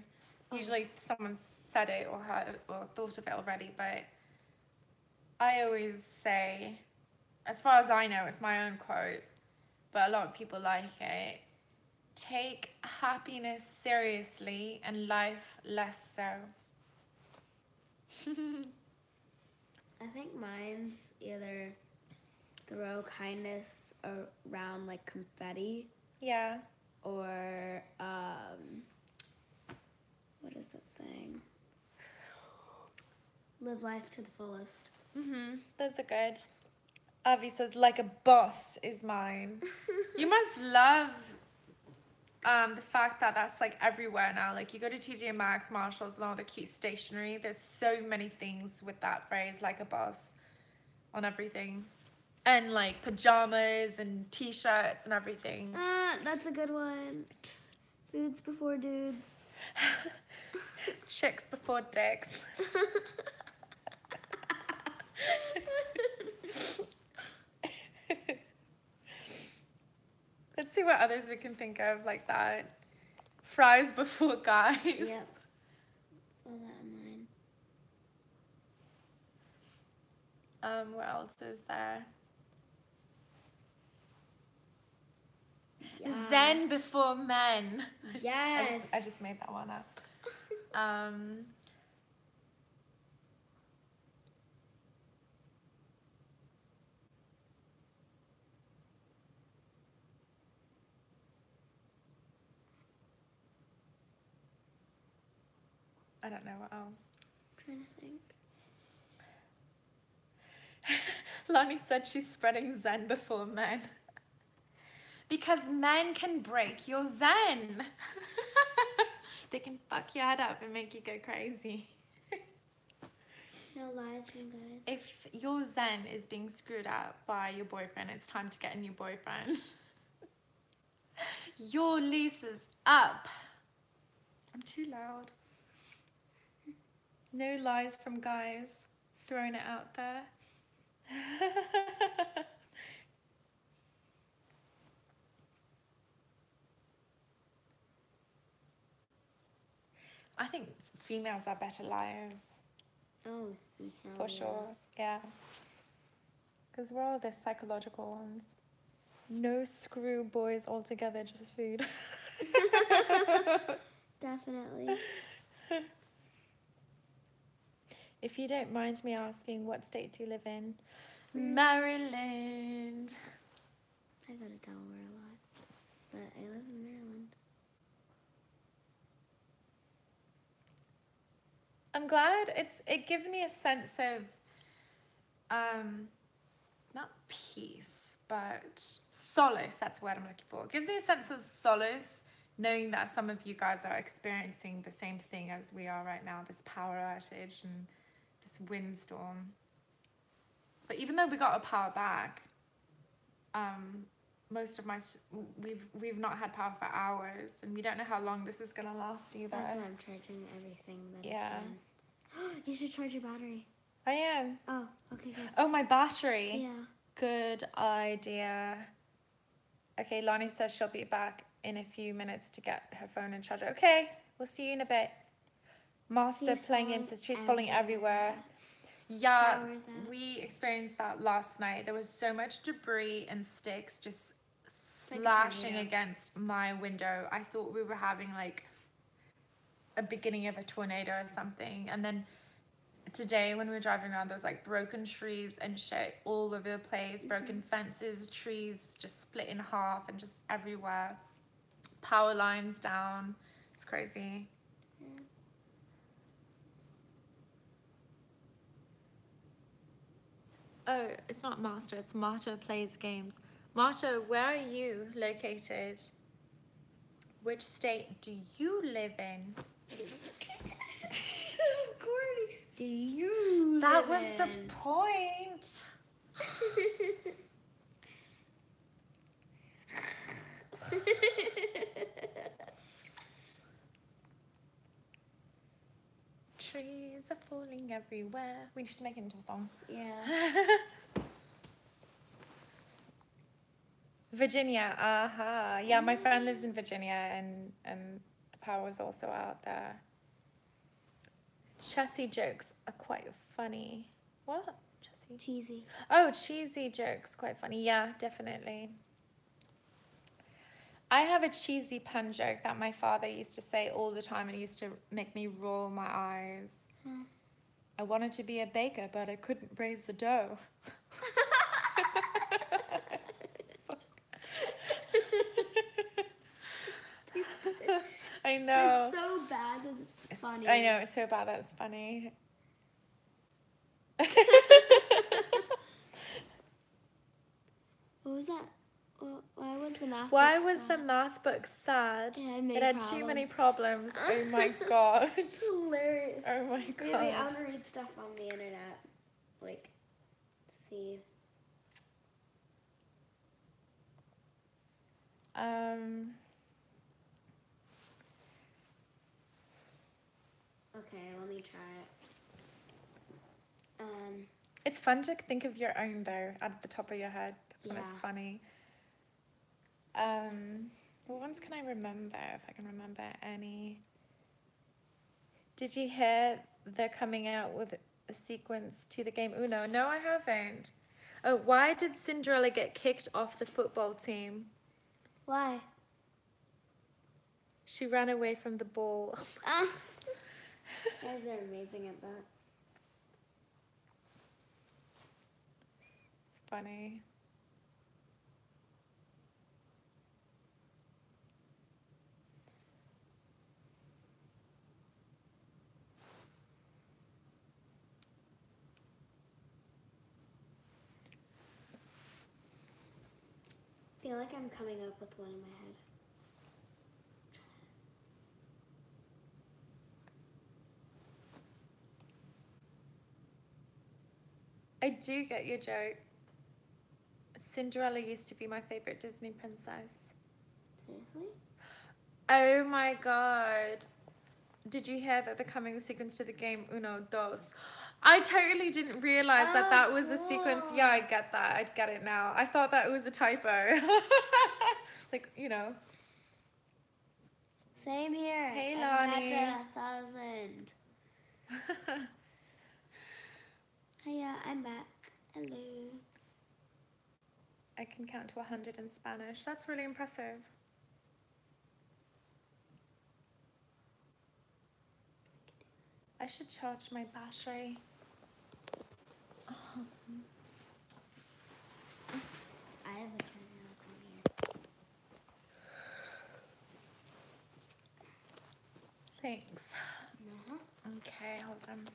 Usually someone said it or heard or thought of it already, but I always say, as far as I know, it's my own quote, but a lot of people like it. Take happiness seriously and life less so. I think mine's either throw kindness around like confetti. Yeah. Or what is it saying? Live life to the fullest. Those are good. Avi says, like a boss is mine. You must love the fact that that's like everywhere now. Like you go to TJ Maxx, Marshalls, and all the cute stationery. There's so many things with that phrase, like a boss, on everything. And like pajamas and t-shirts and everything. That's a good one. Foods before dudes. Chicks before dicks. Let's see what others we can think of like that. Fries before guys. Yep. Saw that in mine. What else is there? Yeah. Zen before men. Yes. I just made that one up. I don't know what else. I'm trying to think. Lonnie said she's spreading Zen before men. Because men can break your Zen. They can fuck your head up and make you go crazy. No lies from guys. If your Zen is being screwed up by your boyfriend, it's time to get a new boyfriend. Your lease is up. I'm too loud. No lies from guys. Throwing it out there. I think females are better liars. Oh, For sure, yeah. Because we're all the psychological ones. No screw boys altogether, just food. Definitely. If you don't mind me asking, what state do you live in? Maryland. I go to Delaware a lot, but I live in Maryland. I'm glad it gives me a sense of not peace, but solace. That's the word I'm looking for. It gives me a sense of solace knowing that some of you guys are experiencing the same thing as we are right now, this power outage and this windstorm. But even though we got our power back, we've not had power for hours, and we don't know how long this is gonna last either. That's why I'm charging everything that I can. You should charge your battery. I am. Oh, okay, good. Oh, my battery. Yeah. Good idea. Okay, Lonnie says she'll be back in a few minutes to get her phone and charger. Okay, we'll see you in a bit. Master playing games says she's falling everywhere. Yeah, we experienced that last night. There was so much debris and sticks just slashing against my window. I thought we were having like a beginning of a tornado or something. And then today when we were driving around, there was like broken trees and shit all over the place, broken fences, trees just split in half and just everywhere. Power lines down. It's crazy. Oh, it's not Master, it's Marta Plays Games. Marta, where are you located? Which state do you live in? Corny. Do you That live was the in? point. Trees are falling everywhere. We should make it into a song. Yeah. Virginia, aha. Yeah, my friend lives in Virginia and the power was also out there. Chessy jokes are quite funny. What? Chessy? Cheesy. Oh, cheesy jokes, quite funny. Yeah, definitely. I have a cheesy pun joke that my father used to say all the time and it used to make me roll my eyes. I wanted to be a baker, but I couldn't raise the dough. I know. It's so bad that it's funny. I know, it's so bad that it's funny. What was that? Why was the math Why book was sad? the math book sad? It It had too many problems. Oh my god. It's hilarious. Oh my Really, I god. want to read stuff on the internet. Like, see. Okay, let me try it. It's fun to think of your own though, at the top of your head. That's when it's Yeah. funny. What ones can I remember, if I can remember any? Did you hear they're coming out with a sequence to the game Uno? No, I haven't. Oh, why did Cinderella get kicked off the football team? Why? She ran away from the ball. You guys are amazing at that. It's funny. feel like I'm coming up with one in my head. I do get your joke. Cinderella used to be my favorite Disney princess. Seriously? Oh my god. Did you hear that the coming sequence to the game Uno Dos? I totally didn't realize that that was a sequence. Yeah, I get that. I get it now. I thought that it was a typo. Like, you know. Same here. Hey, I'm Lonnie. at 1,000. Hiya, I'm back. Hello. I can count to 100 in Spanish. That's really impressive. I should charge my battery. I have a charger. I'll come here. Thanks. Uh-huh. Okay, hold on.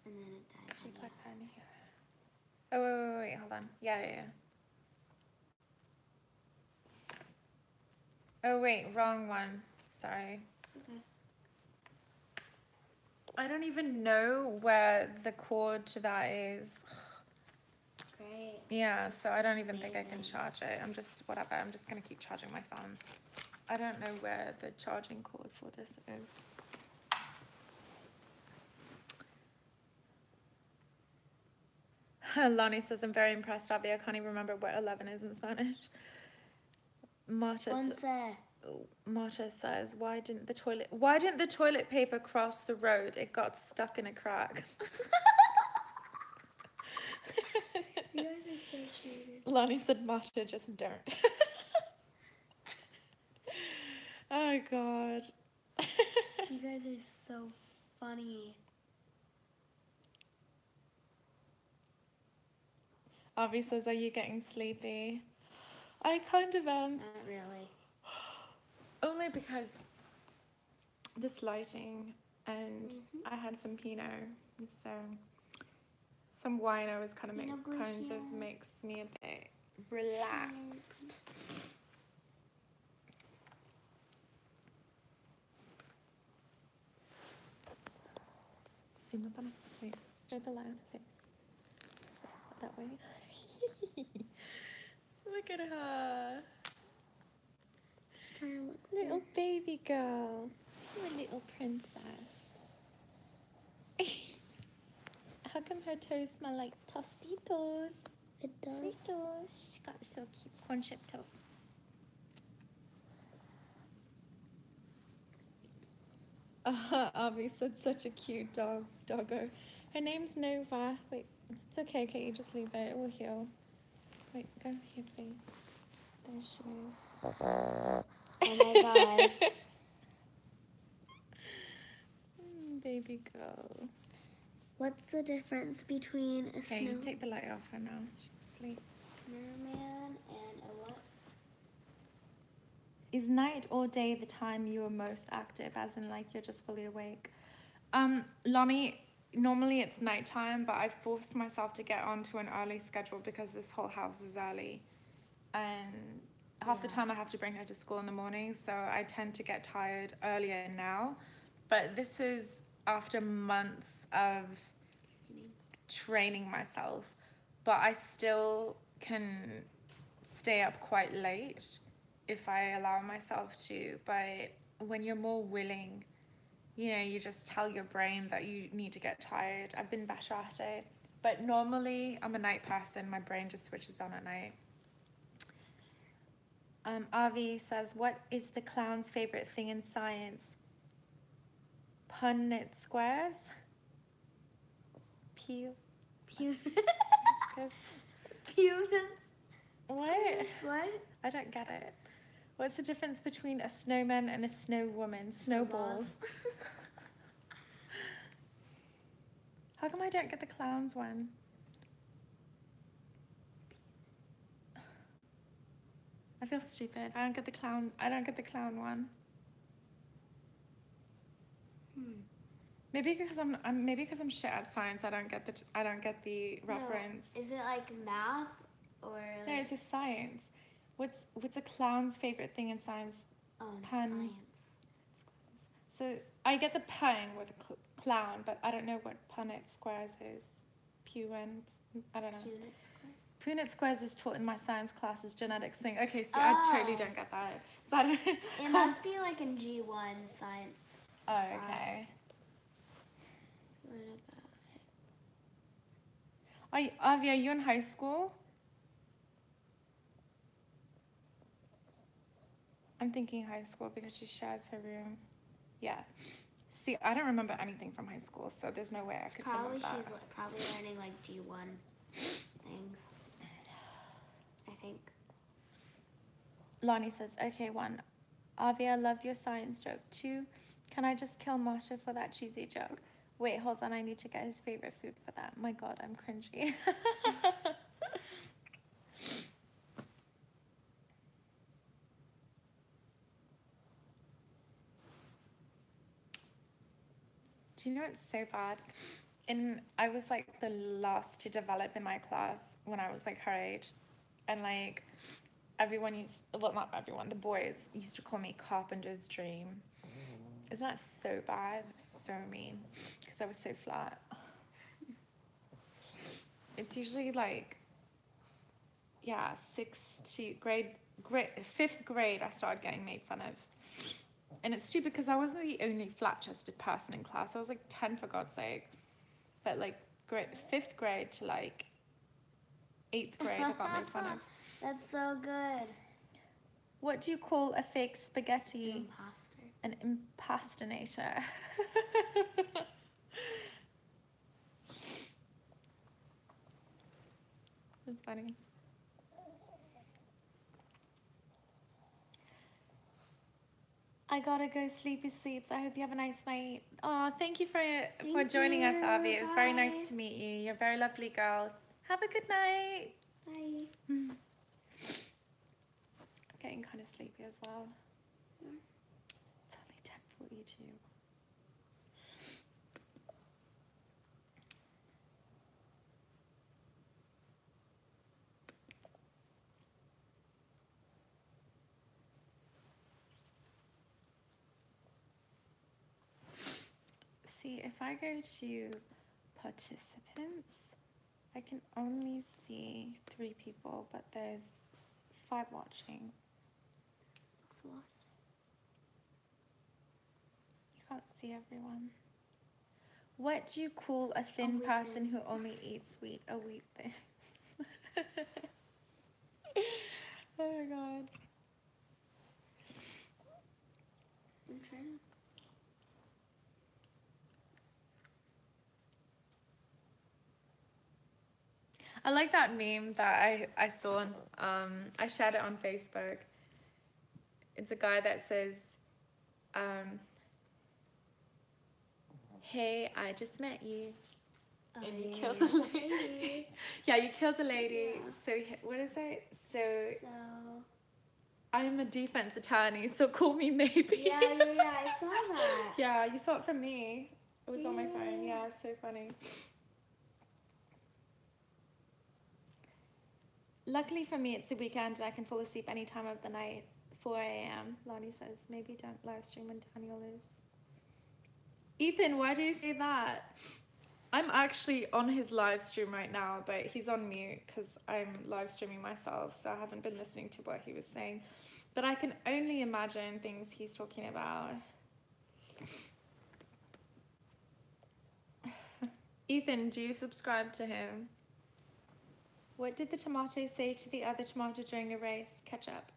And then it died. Actually, plug that in here. Oh, wait, hold on. Yeah. Oh, wait, wrong one. Sorry. Okay. I don't even know where the cord to that is. Great. Yeah, so I don't even think I can Amazing. charge it. I'm just, whatever, I'm just gonna keep charging my phone. I don't know where the charging cord for this is. Lonnie says, I'm very impressed, Abby. I can't even remember what 11 is in Spanish. Marta says, why didn't the toilet paper cross the road? It got stuck in a crack. You guys are so cute. Lonnie said, Marta, just don't. Oh, God. You guys are so funny. Avi says, are you getting sleepy? I kind of am. Not really. Only because this lighting and I had some Pinot, so some wine always kind of Pinot Grigio. makes me a bit relaxed. Zoom up on a wait, show the light on her face. So that way. Look at her. Just trying to look. Little baby girl. You're a little princess. How come her toes smell like Tostitos? It does. Fritos. She got so cute corn chip toes. Avi said such a cute doggo. Her name's Nova. Wait, it's okay, you just leave it. It will heal. Wait, go here, please. There she is. Oh my gosh. Baby girl. What's the difference between a Okay, you take the light off her now. She can sleep. snowman and a what? Is night or day the time you are most active, as in like you're just fully awake? Lonnie, normally it's nighttime, but I forced myself to get onto an early schedule because this whole house is early. And half the time I have to bring her to school in the morning, so I tend to get tired earlier now. But this is after months of training myself, but I still can stay up quite late if I allow myself to. But when you're more willing, you know, you just tell your brain that you need to get tired. I've been better at it, but normally I'm a night person. My brain just switches on at night. Avi says, what is the clown's favorite thing in science? Punnett squares? Punis. What? What? I don't get it. What's the difference between a snowman and a snow woman? Snowballs. How come I don't get the clowns one? I feel stupid. I don't get the clown one. Maybe because I'm shit at science. I don't get the reference. No. Is it like math or like... No, it's just science. What's a clown's favorite thing in science? Oh, Pen. science. So I get the pen with a clown, but I don't know what Punnett squares is. I don't know. Punnett squares is taught in my science class as genetics thing. Okay, so I totally don't get that. So I don't it must be like in G1 science. Oh, okay. Avi, are you in high school? I'm thinking high school because she shares her room. Yeah. See, I don't remember anything from high school, so there's no way I could remember that. She's probably learning like G1 things, I think. Lonnie says, okay, 1. Avi, I love your science joke. 2, can I just kill Masha for that cheesy joke? Wait, hold on, I need to get his favorite food for that. My God, I'm cringy. Do you know it's so bad? I was like the last to develop in my class when I was like her age. And like not everyone, the boys used to call me Carpenter's Dream. Isn't that so bad? So mean. Because I was so flat. It's usually like, yeah, 5th grade I started getting made fun of. And it's stupid because I wasn't the only flat-chested person in class. I was like 10 for God's sake. But like 5th grade to like 8th grade I got made fun of. That's so good. What do you call a fake spaghetti? Imposter. An impastinator. That's funny. I gotta go, sleepy sleeps. I hope you have a nice night. Oh, thank you for joining us, Avi. It was very nice to meet you. You're a very lovely girl. Have a good night. Bye. I'm getting kind of sleepy as well. It's only 10:42. See, if I go to participants, I can only see 3 people, but there's 5 watching. You can't see everyone. What do you call a thin person who only eats wheat? A wheat thin. Oh my God. I'm trying to... I like that meme that I saw. I shared it on Facebook. It's a guy that says, hey, I just met you. And you killed a lady. Yeah, you killed a lady. Yeah. So what is it? So I'm a defense attorney, so call me maybe. Yeah, I saw that. Yeah, you saw it from me. It was on my phone. Yeah, so funny. Luckily for me, it's a weekend and I can fall asleep any time of the night. 4 a.m. Lonnie says, maybe don't live stream when Daniel is. Ethan, why do you say that? I'm actually on his live stream right now, but he's on mute because I'm live streaming myself, so I haven't been listening to what he was saying. But I can only imagine things he's talking about. Ethan, do you subscribe to him? What did the tomato say to the other tomato during a race? Ketchup.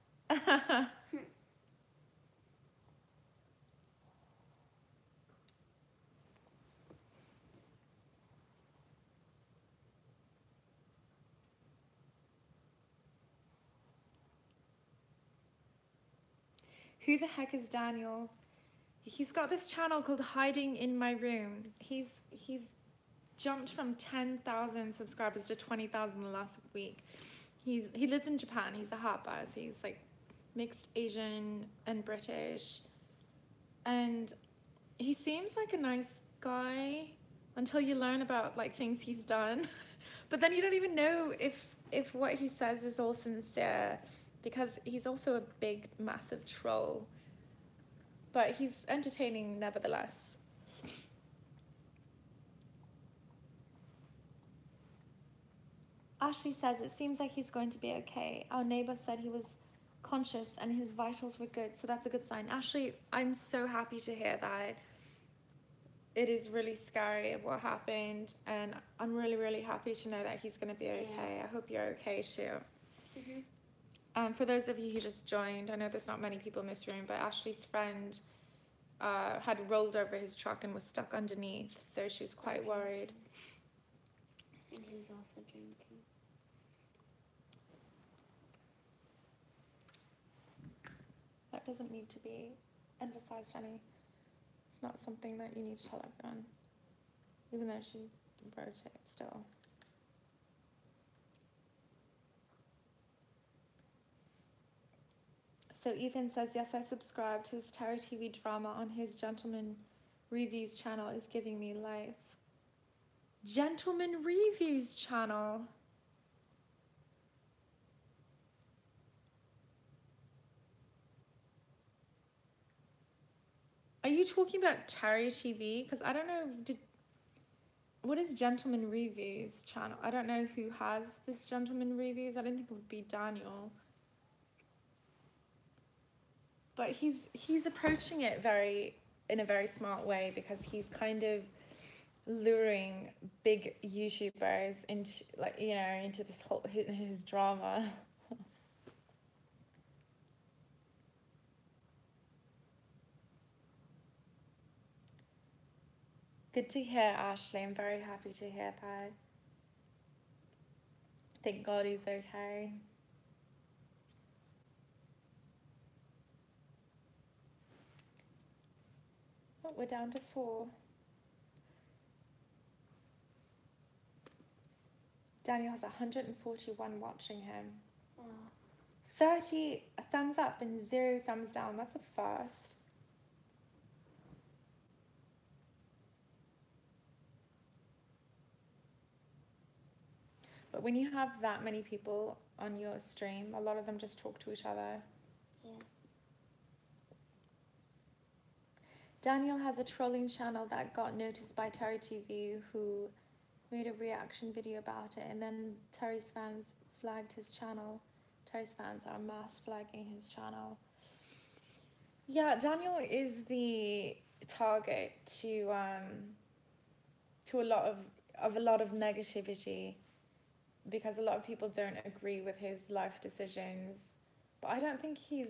Who the heck is Daniel? He's got this channel called Hiding in My Room. He's jumped from 10,000 subscribers to 20,000 the last week. He lives in Japan. He's a hot buzz. He's like mixed Asian and British. And he seems like a nice guy until you learn about like things he's done. But then you don't even know if what he says is all sincere, because he's also a big, massive troll. But he's entertaining nevertheless. Ashley says, it seems like he's going to be okay. Our neighbor said he was conscious and his vitals were good, so that's a good sign. Ashley, I'm so happy to hear that. It is really scary what happened, and I'm really, really happy to know that he's going to be okay. Yeah. I hope you're okay too. Mm-hmm. For those of you who just joined, I know there's not many people in this room, but Ashley's friend had rolled over his truck and was stuck underneath, so she was quite worried. And he's also drinking. That doesn't need to be emphasized any. It's not something that you need to tell everyone, even though she wrote it still. So Ethan says, yes, I subscribed. His Terror TV drama on his Gentleman Reviews channel is giving me life. Gentleman Reviews channel? Are you talking about Terry TV? Because I don't know, what is Gentleman Reviews channel? I don't know who has this Gentleman Reviews. I don't think it would be Daniel. But he's approaching it in a very smart way, because he's kind of luring big YouTubers into, like, you know, into this whole his drama. Good to hear, Ashley. I'm very happy to hear that. Thank God he's okay. Oh, we're down to 4. Daniel has 141 watching him. Oh. 30 thumbs up and 0 thumbs down. That's a first. But when you have that many people on your stream, a lot of them just talk to each other. Yeah. Daniel has a trolling channel that got noticed by Terry TV, who made a reaction video about it, and then Terry's fans flagged his channel. Terry's fans are mass flagging his channel. Yeah, Daniel is the target to a lot of negativity, because a lot of people don't agree with his life decisions. But I don't think he's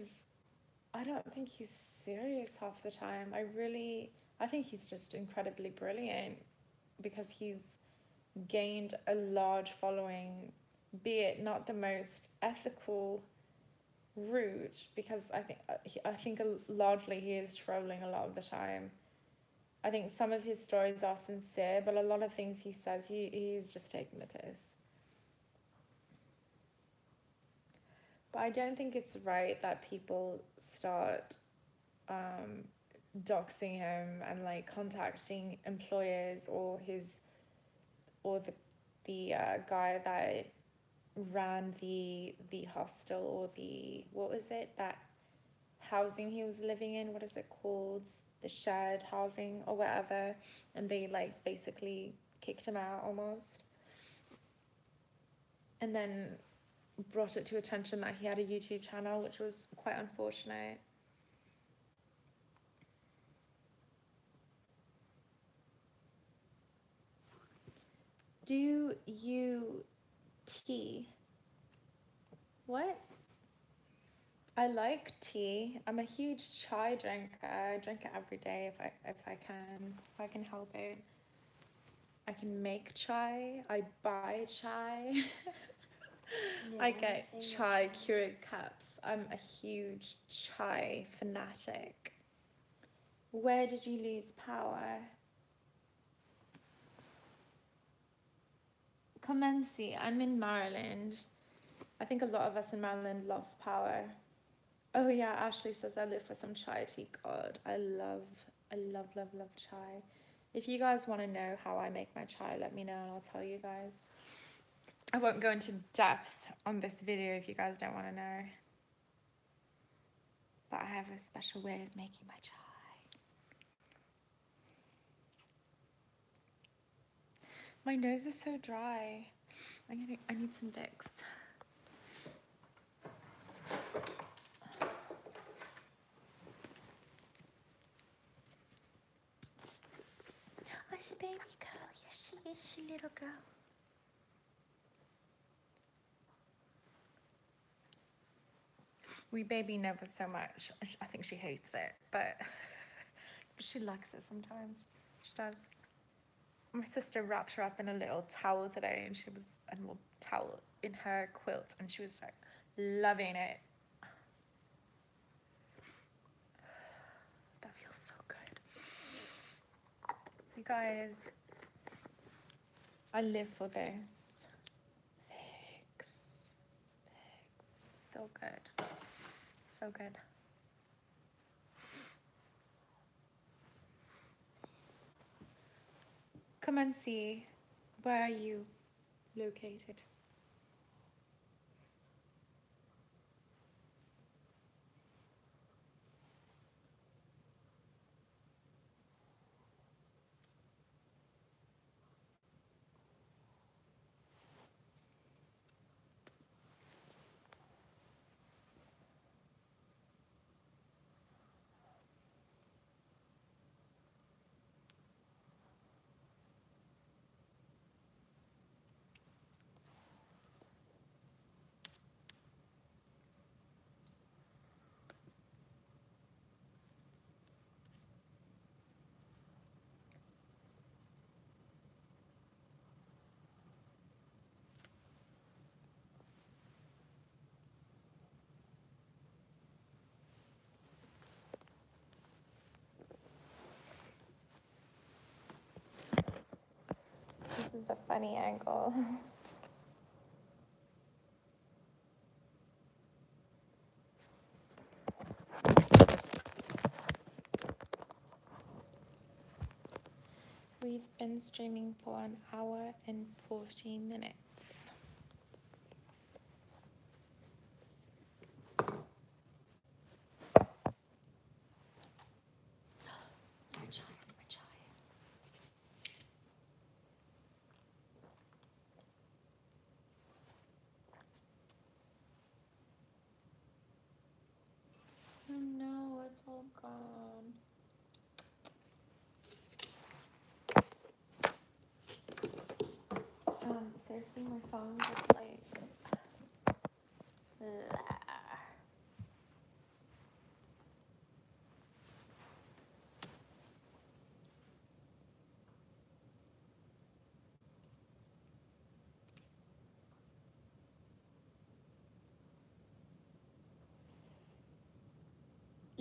serious half the time. I think he's just incredibly brilliant, because he's gained a large following, be it not the most ethical route, because I think largely he is trolling a lot of the time. I think some of his stories are sincere, but a lot of things he says, he's just taking the piss. But I don't think it's right that people start doxing him and like contacting employers or the guy that ran the hostel, or what was it, that housing he was living in, what is it called, the shared housing or whatever, and they like basically kicked him out almost, and then brought it to attention that he had a YouTube channel, which was quite unfortunate. Do you tea? What? I like tea. I'm a huge chai drinker. I drink it every day if I can help it. I can make chai. I buy chai. Yeah, I get same with chai Keurig cups. I'm a huge chai fanatic. Where did you lose power? Comency, I'm in Maryland. I think a lot of us in Maryland lost power. Oh yeah, Ashley says I live for some chai tea. God, I love chai. If you guys want to know how I make my chai, let me know and I'll tell you guys. I won't go into depth on this video if you guys don't want to know. But I have a special way of making my chai. My nose is so dry. I need some Vicks. Oh, she baby girl. Yes, she is, she little girl. We baby Nova so much. I think she hates it, but she likes it sometimes. She does. My sister wrapped her up in a little towel today, and she was a little towel in her quilt, and she was like loving it. That feels so good. You guys, I live for this. Vicks. Vicks. So good. So good. Come and see. Where are you located? This is a funny angle. We've been streaming for 1 hour and 40 minutes. It's my chai, it's my chai. Oh no, it's all gone. Seriously, my phone just like...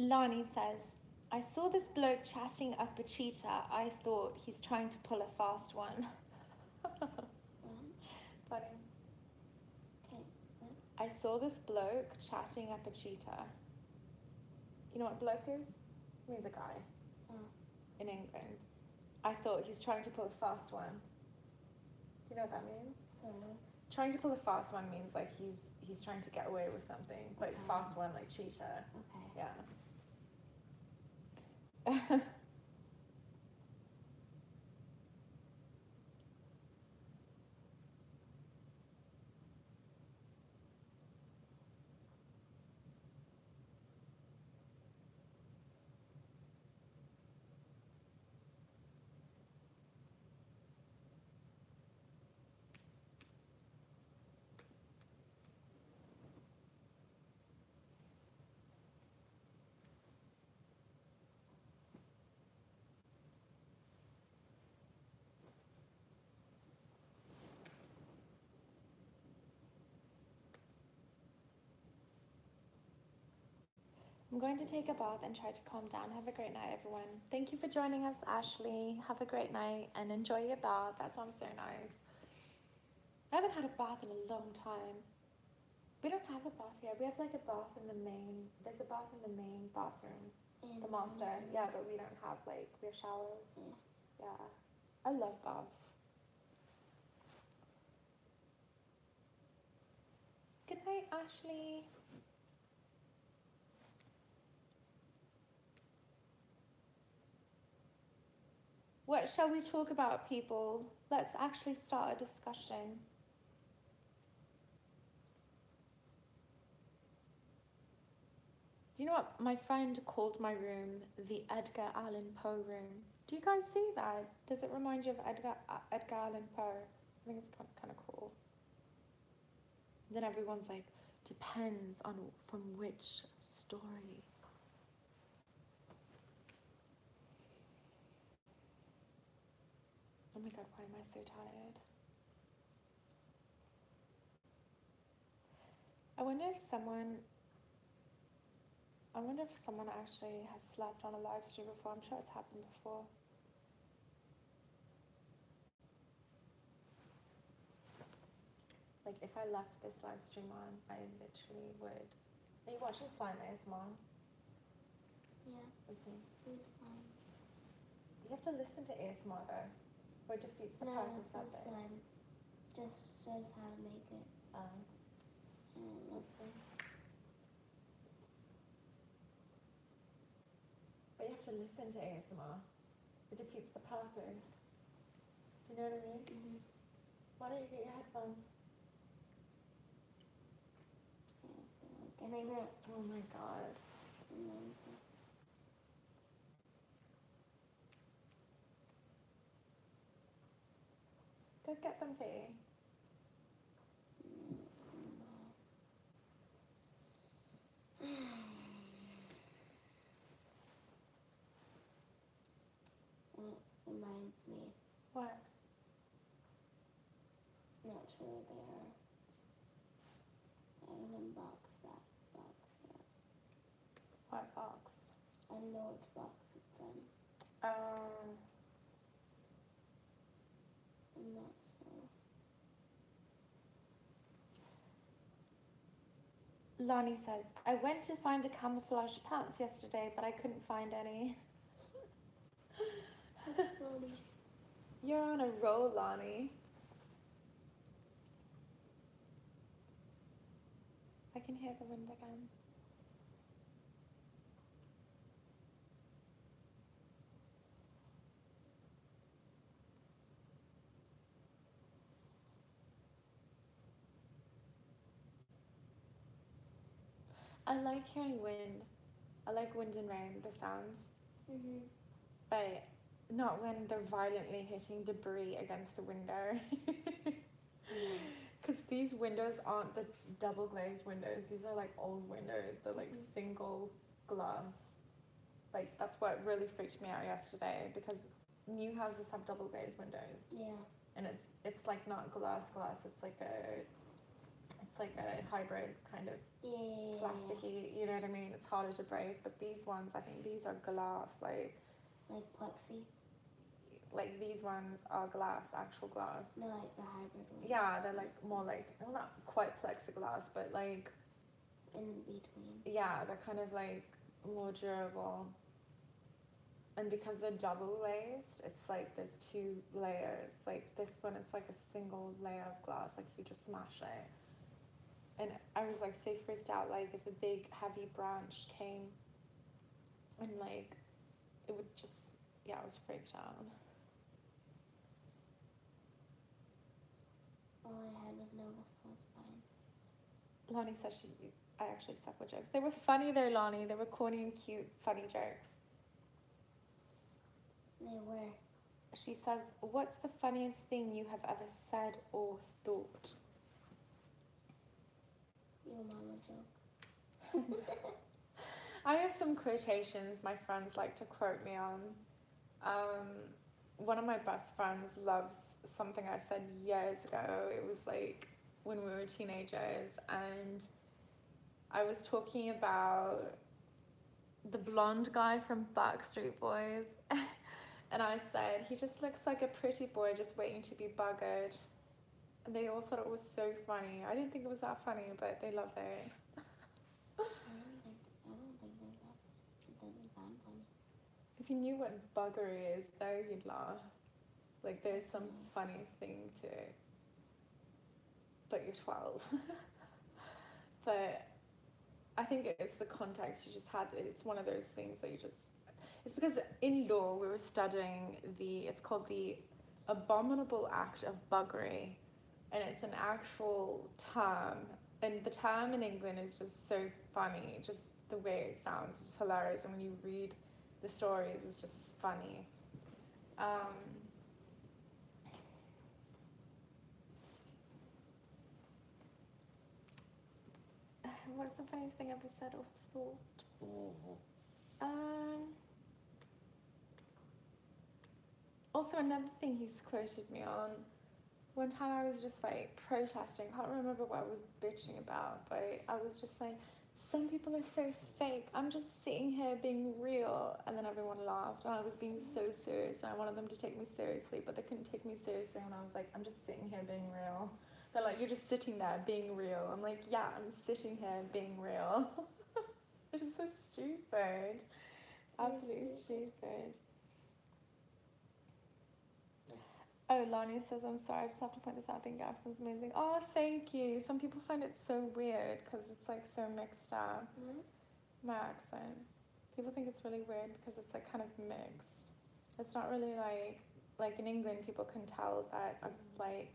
Lani says, I saw this bloke chatting up a cheetah. I thought he's trying to pull a fast one. Funny. Okay. I saw this bloke chatting up a cheetah. You know what bloke is? It means a guy. Oh. In England. I thought he's trying to pull a fast one. Do you know what that means? Sort of. Trying to pull a fast one means like he's trying to get away with something. But Okay. fast one like cheetah. Okay. Yeah. I'm going to take a bath and try to calm down. Have a great night, everyone. Thank you for joining us, Ashley. Have a great night and enjoy your bath. That sounds so nice. I haven't had a bath in a long time. We don't have a bath here. We have like a bath in the main, there's a bath in the main bathroom. And The master, yeah, but we don't have like, we have showers. Yeah. Yeah, I love baths. Good night, Ashley. What shall we talk about, people? Let's actually start a discussion. Do you know what? My friend called my room the Edgar Allan Poe room. Do you guys see that? Does it remind you of Edgar Allan Poe? I think it's kind of cool. Then everyone's like, depends on from which story. Oh my god, why am I so tired? I wonder if someone actually has slept on a live stream before. I'm sure it's happened before. Like if I left this live stream on, I literally would. Are you watching Slime ASMR? Yeah. Let's see. It's fine. You have to listen to ASMR though, or it defeats the purpose of it. Just shows how to make it. And Let's see. But you have to listen to ASMR. It defeats the purpose. Do you know what I mean? Mm-hmm. Why don't you get your headphones? And I know. Oh my god. Go get them, Katie. Reminds me. What? Not sure there. I haven't unboxed that box yet. What box? I don't know which box it's in. I'm not sure. Lonnie says, I went to find a camouflage pants yesterday, but I couldn't find any. That's funny. You're on a roll, Lonnie. I can hear the wind again. I like hearing wind. I like wind and rain, the sounds. Mm-hmm. But not when they're violently hitting debris against the window. Because these windows aren't the double glazed windows. These are like old windows. They're like single glass. Like that's what really freaked me out yesterday, because new houses have double glazed windows. Yeah. And it's like not glass. It's like a hybrid kind of plasticky. You know what I mean? It's harder to break. But these ones, I think these are glass. Like plexi. Like these ones are glass, actual glass. No, like the hybrid ones. Yeah, they're like more like, well, not quite plexiglass, but like in between. Yeah, they're kind of like more durable. And because they're double glazed, it's like there's two layers. Like this one, it's like a single layer of glass, like you just smash it. And I was like so freaked out, like if a big heavy branch came and like it would just, yeah, I was freaked out. All I had was nervous, so it's fine. Lonnie said I actually suck with jokes. They were funny though, Lonnie. They were corny and cute, funny jokes. They were. She says, what's the funniest thing you have ever said or thought? Your mama jokes. I have some quotations my friends like to quote me on. One of my best friends loves something I said years ago. It was like when we were teenagers, and I was talking about the blonde guy from Backstreet Boys. And I said, he just looks like a pretty boy just waiting to be buggered. And they all thought it was so funny. I didn't think it was that funny, but they loved it. I don't think it doesn't sound funny. If If you knew what buggery is, though, you'd laugh. Like, there's some funny thing to it. But you're 12. But I think it's the context you just had. It's one of those things that you just... It's because in law, we were studying it's called the abominable act of buggery. And it's an actual term. And the term in England is just so funny. Just the way it sounds is hilarious. And when you read the stories, it's just funny. What's the funniest thing I've ever said or thought? Also, another thing he's quoted me on. One time I was just like protesting. I can't remember what I was bitching about, but I was just like, some people are so fake. I'm just sitting here being real. And then everyone laughed. And I was being so serious. And I wanted them to take me seriously, but they couldn't take me seriously. And I was like, I'm just sitting here being real. They're like, you're just sitting there being real. I'm like, yeah, I'm sitting here being real. It's just so stupid. Absolutely stupid. Oh, Lani says, I'm sorry, I just have to point this out. I think your accent's amazing. Oh, thank you. Some people find it so weird because it's like so mixed up. My accent. People think it's really weird because it's like kind of mixed. It's not really like in England, people can tell that I'm like,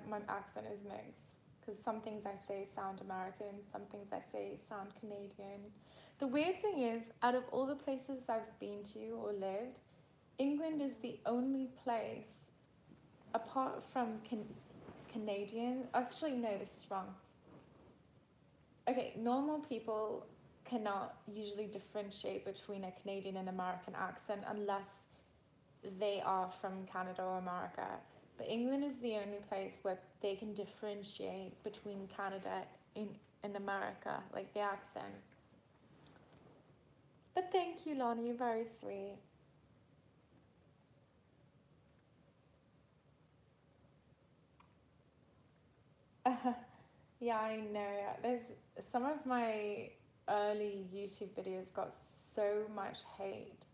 my accent is mixed. Because some things I say sound American, some things I say sound Canadian. The weird thing is, out of all the places I've been to or lived, England is the only place, apart from Canadian... Actually, no, this is wrong. Okay, normal people cannot usually differentiate between a Canadian and American accent unless they are from Canada or America. But England is the only place where they can differentiate between Canada and America, like the accent. But thank you, Lonnie, you're very sweet. Yeah, I know. There's some of my early YouTube videos got so much hate.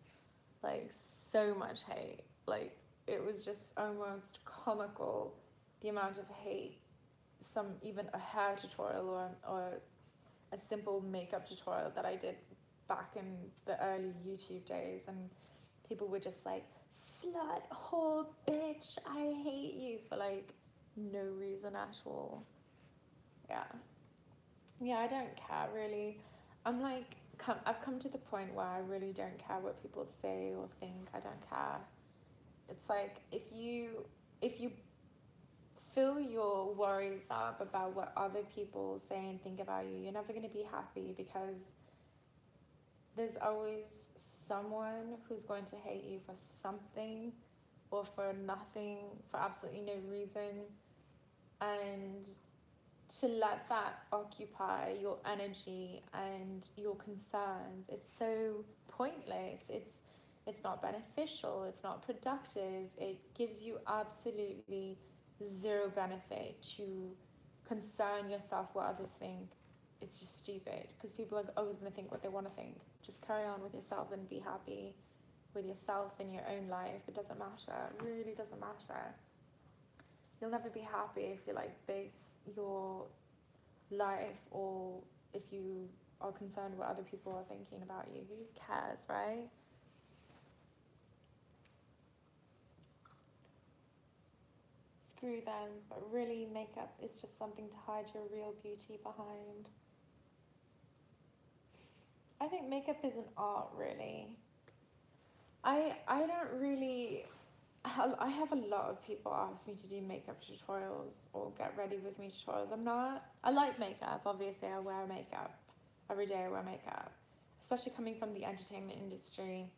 Like, so much hate. Like, it was just almost comical, the amount of hate. Even a hair tutorial or a simple makeup tutorial that I did back in the early YouTube days, and people were just like, slut, whore, bitch, I hate you, for like no reason at all. Yeah, I don't care really. I'm like, I've come to the point where I really don't care what people say or think. I don't care. It's like, if you fill your worries up about what other people say and think about you, you're never going to be happy, because there's always someone who's going to hate you for something or for nothing, for absolutely no reason. And to let that occupy your energy and your concerns, it's so pointless. It's not beneficial, it's not productive, it gives you absolutely zero benefit to concern yourself what others think. It's just stupid, because people are always going to think what they want to think. Just carry on with yourself and be happy with yourself in your own life. It doesn't matter, it really doesn't matter. You'll never be happy if you like base your life, or if you are concerned what other people are thinking about you. Who cares, right? Screw them. But really, makeup is just something to hide your real beauty behind. I think makeup is an art, really. I don't really... I have a lot of people ask me to do makeup tutorials or get ready with me tutorials. I like makeup, obviously. I wear makeup. Every day I wear makeup. Especially coming from the entertainment industry,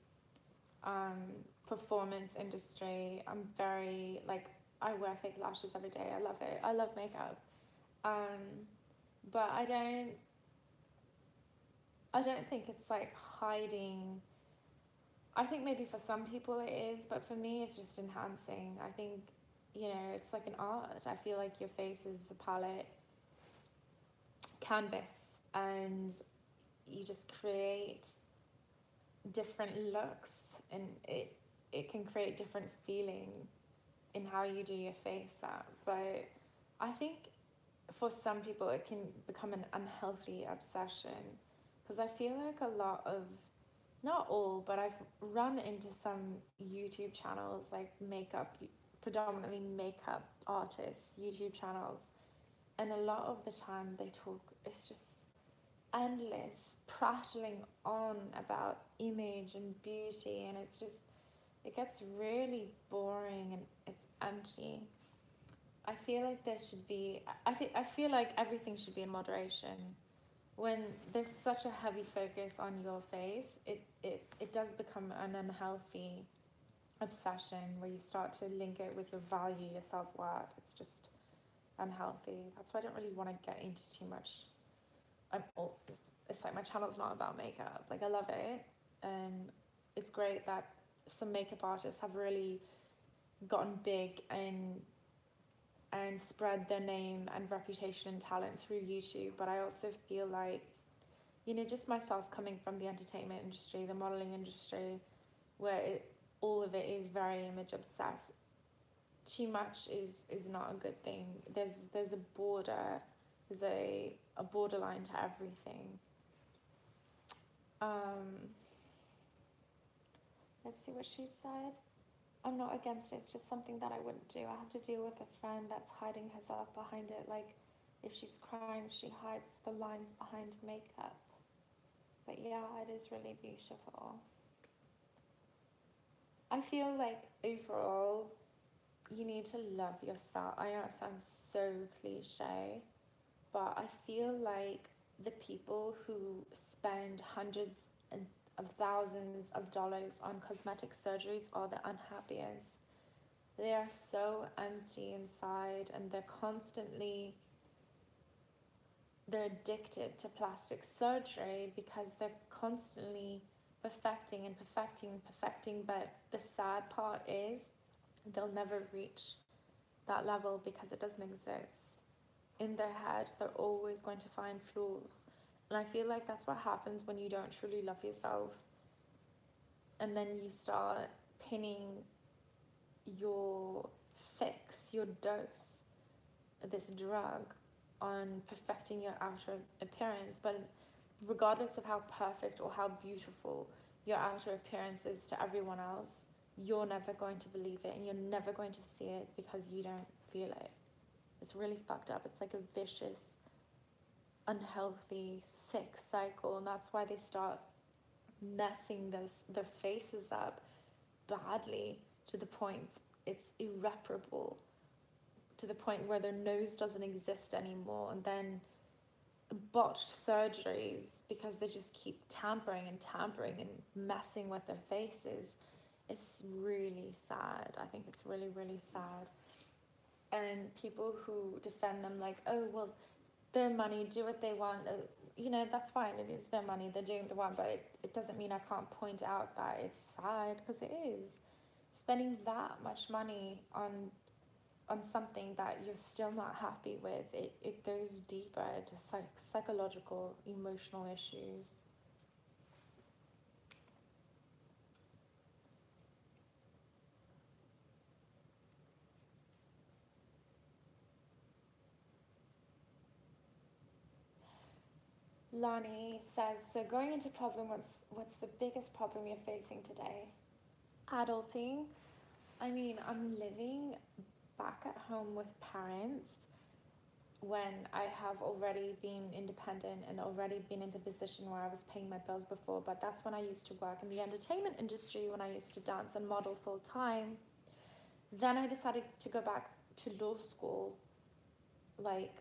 performance industry. I'm very, like, I wear fake lashes every day. I love it. I love makeup. But I don't think it's like hiding. I think maybe for some people it is, but for me it's just enhancing. I think, it's like an art. I feel like your face is a palette, canvas, and you just create different looks, and it can create different feeling in how you do your face up. But I think for some people it can become an unhealthy obsession, because I feel like a lot of, not all, but I've run into some YouTube channels, like makeup, predominantly makeup artists YouTube channels, and a lot of the time they talk, it's just endless prattling on about image and beauty, and it's just, it gets really boring and it's empty. I feel like there should be, I feel like everything should be in moderation. When there's such a heavy focus on your face, it does become an unhealthy obsession where you start to link it with your value, your self-worth. It's just unhealthy. That's why I don't really want to get into too much. It's like my channel's not about makeup. Like, I love it, and it's great that some makeup artists have really gotten big and spread their name and reputation and talent through YouTube. But I also feel like, you know, just myself coming from the entertainment industry, the modeling industry, where all of it is very image obsessed, too much is not a good thing. There's a border, there's a borderline to everything. Let's see what she said. I'm not against it, it's just something that I wouldn't do. I have to deal with a friend that's hiding herself behind it. Like, if she's crying, she hides the lines behind makeup. But yeah, it is really beautiful. I feel like overall, you need to love yourself. I know it sounds so cliche, but I feel like the people who spend hundreds of thousands of dollars on cosmetic surgeries are the unhappiest. They are so empty inside, and they're addicted to plastic surgery because they're constantly perfecting and perfecting and perfecting. But the sad part is they'll never reach that level because it doesn't exist. In their head, they're always going to find flaws. And I feel like that's what happens when you don't truly love yourself. And then you start pinning your fix, your dose, this drug, on perfecting your outer appearance. But regardless of how perfect or how beautiful your outer appearance is to everyone else, you're never going to believe it, and you're never going to see it because you don't feel it. It's really fucked up. It's like a vicious, unhealthy, sick cycle, and that's why they start messing their faces up badly, to the point it's irreparable, to the point where their nose doesn't exist anymore, and then botched surgeries because they just keep tampering and messing with their faces. It's really sad. I think it's really, really sad. And people who defend them like, oh, well, their money, do what they want. You know, that's fine. It is their money. They're doing what they want. But it doesn't mean I can't point out that it's sad, because it is. Spending that much money on something that you're still not happy with, it goes deeper to psychological, emotional issues. Lani says, so going into problem, what's the biggest problem you're facing today? Adulting. I mean, I'm living back at home with parents when I have already been independent and already been in the position where I was paying my bills before. But that's when I used to work in the entertainment industry, when I used to dance and model full time. Then I decided to go back to law school like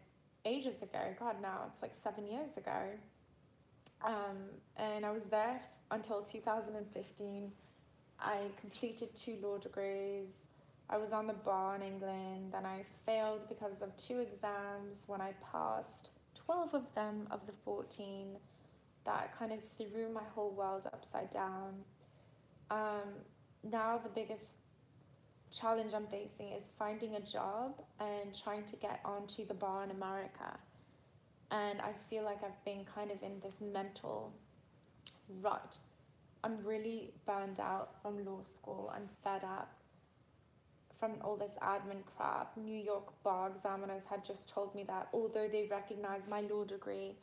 ages ago. God, now it's like 7 years ago. And I was there until 2015. I completed 2 law degrees. I was on the bar in England. Then I failed because of 2 exams. When I passed 12 of them of the 14, that kind of threw my whole world upside down. Now the biggest challenge I'm facing is finding a job and trying to get onto the bar in America. And I feel like I've been kind of in this mental rut I'm really burned out from law school. I'm fed up from all this admin crap. New York bar examiners had just told me that although they recognize my law degree,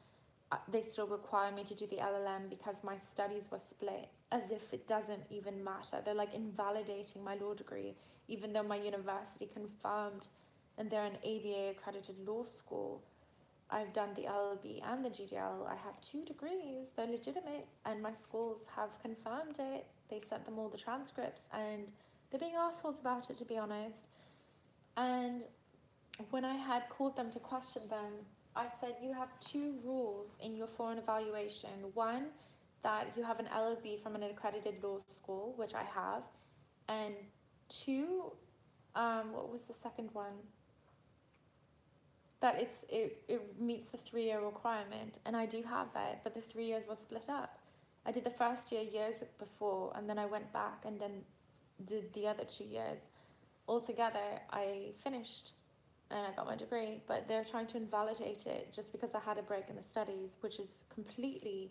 they still require me to do the LLM because my studies were split, as if it doesn't even matter. They're like invalidating my law degree, even though my university confirmed and they're an ABA accredited law school. I've done the LLB and the GDL. I have 2 degrees. They're legitimate, and my schools have confirmed it. They sent them all the transcripts, and they're being assholes about it, to be honest. And when I had called them to question them, I said, you have 2 rules in your foreign evaluation. One, that you have an LLB from an accredited law school, which I have. And 2, what was the second one? That it meets the 3-year requirement. And I do have it, but the 3 years was split up. I did the first year years before, and then I went back and then did the other 2 years. Altogether, I finished and I got my degree, but they're trying to invalidate it just because I had a break in the studies, which is completely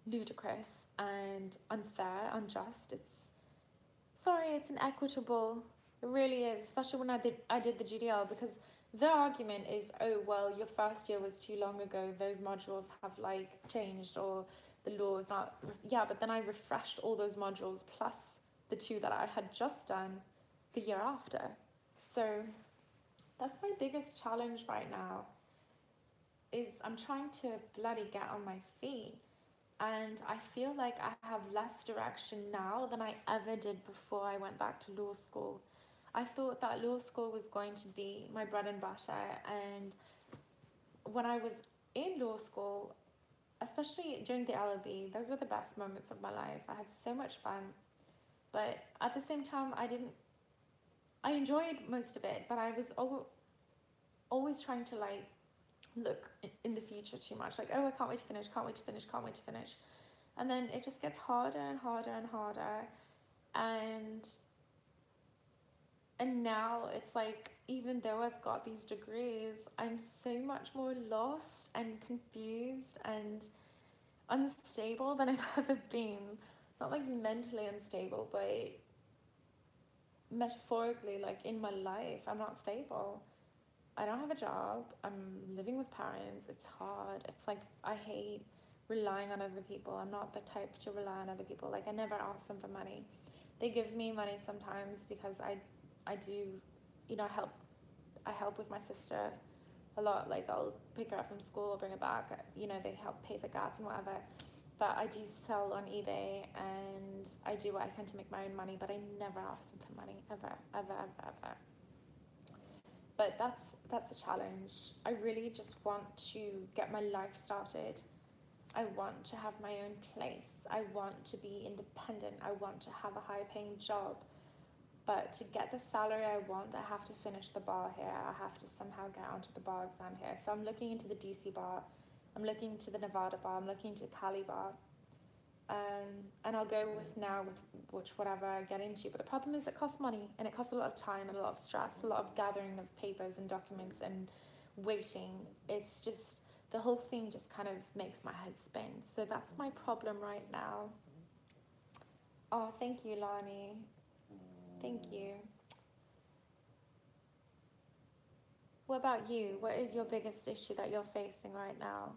ludicrous and unfair, unjust. It's inequitable. It really is, especially when I did the GDL, because their argument is, oh, well, your first year was too long ago, those modules have like changed, or the law is not, yeah, but then I refreshed all those modules plus the 2 that I had just done the year after. So that's my biggest challenge right now, is I'm trying to bloody get on my feet. And I feel like I have less direction now than I ever did before I went back to law school. I thought that law school was going to be my bread and butter. And when I was in law school, especially during the LLB, those were the best moments of my life. I had so much fun. But at the same time, I enjoyed most of it, but I was always trying to like look in the future too much. Like, oh, I can't wait to finish, can't wait to finish, can't wait to finish. And then it just gets harder and harder and harder. And now it's like, even though I've got these degrees, I'm so much more lost and confused and unstable than I've ever been. Not like mentally unstable, but metaphorically, like in my life, I'm not stable. I don't have a job. I'm living with parents. It's hard. It's like, I hate relying on other people. I'm not the type to rely on other people. Like, I never ask them for money. They give me money sometimes because I do, you know, I help with my sister a lot. Like, I'll pick her up from school, bring her back. You know, they help pay for gas and whatever. But I do sell on eBay, and I do what I can to make my own money, but I never ask them for money, ever, ever, ever, ever. But that's a challenge. I really just want to get my life started. I want to have my own place. I want to be independent. I want to have a high paying job. But to get the salary I want, I have to finish the bar here. I have to somehow get onto the bar exam here. So I'm looking into the DC bar. I'm looking into the Nevada bar. I'm looking into Cali bar. And I'll go with whatever I get into. But the problem is it costs money, and it costs a lot of time and a lot of stress, a lot of gathering of papers and documents and waiting. It's just, the whole thing just kind of makes my head spin. So that's my problem right now. Oh, thank you, Lani. Thank you. What about you? What is your biggest issue that you're facing right now?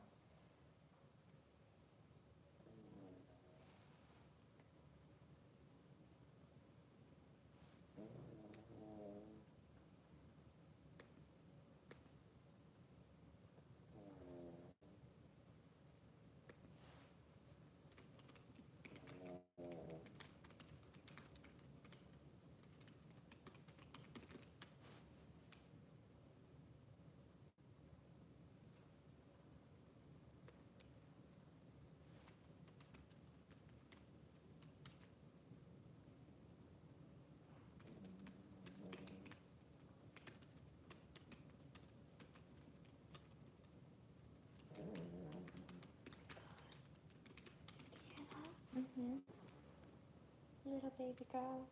Little baby girl.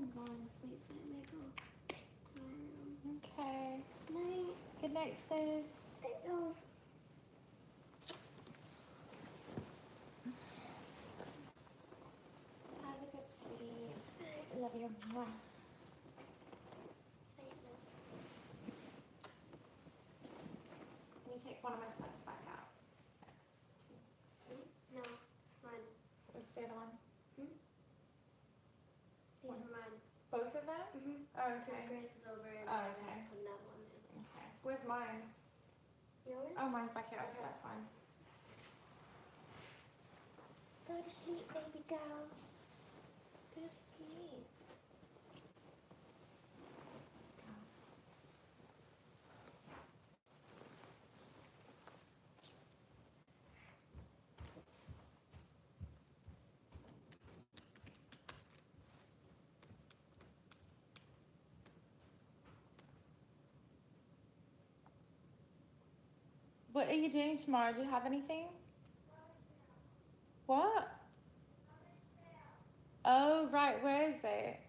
I'm falling asleep, so I may go to my room. Okay. Night. Good night, sis. Night, nose. Have a good sleep. Love you. Mwah. Night, nose. Can you take one of my plugs back out? No, it's mine. What's the other one? These are mine. Both of them? Mm-hmm. Oh, Because okay. Grace is over and Oh, I okay. put another one in. Okay. Where's mine? Yours? Oh, mine's back here. Okay, that's fine. Go to sleep, baby girl. Go to sleep. What are you doing tomorrow? Do you have anything? What? Oh, right. Where is it?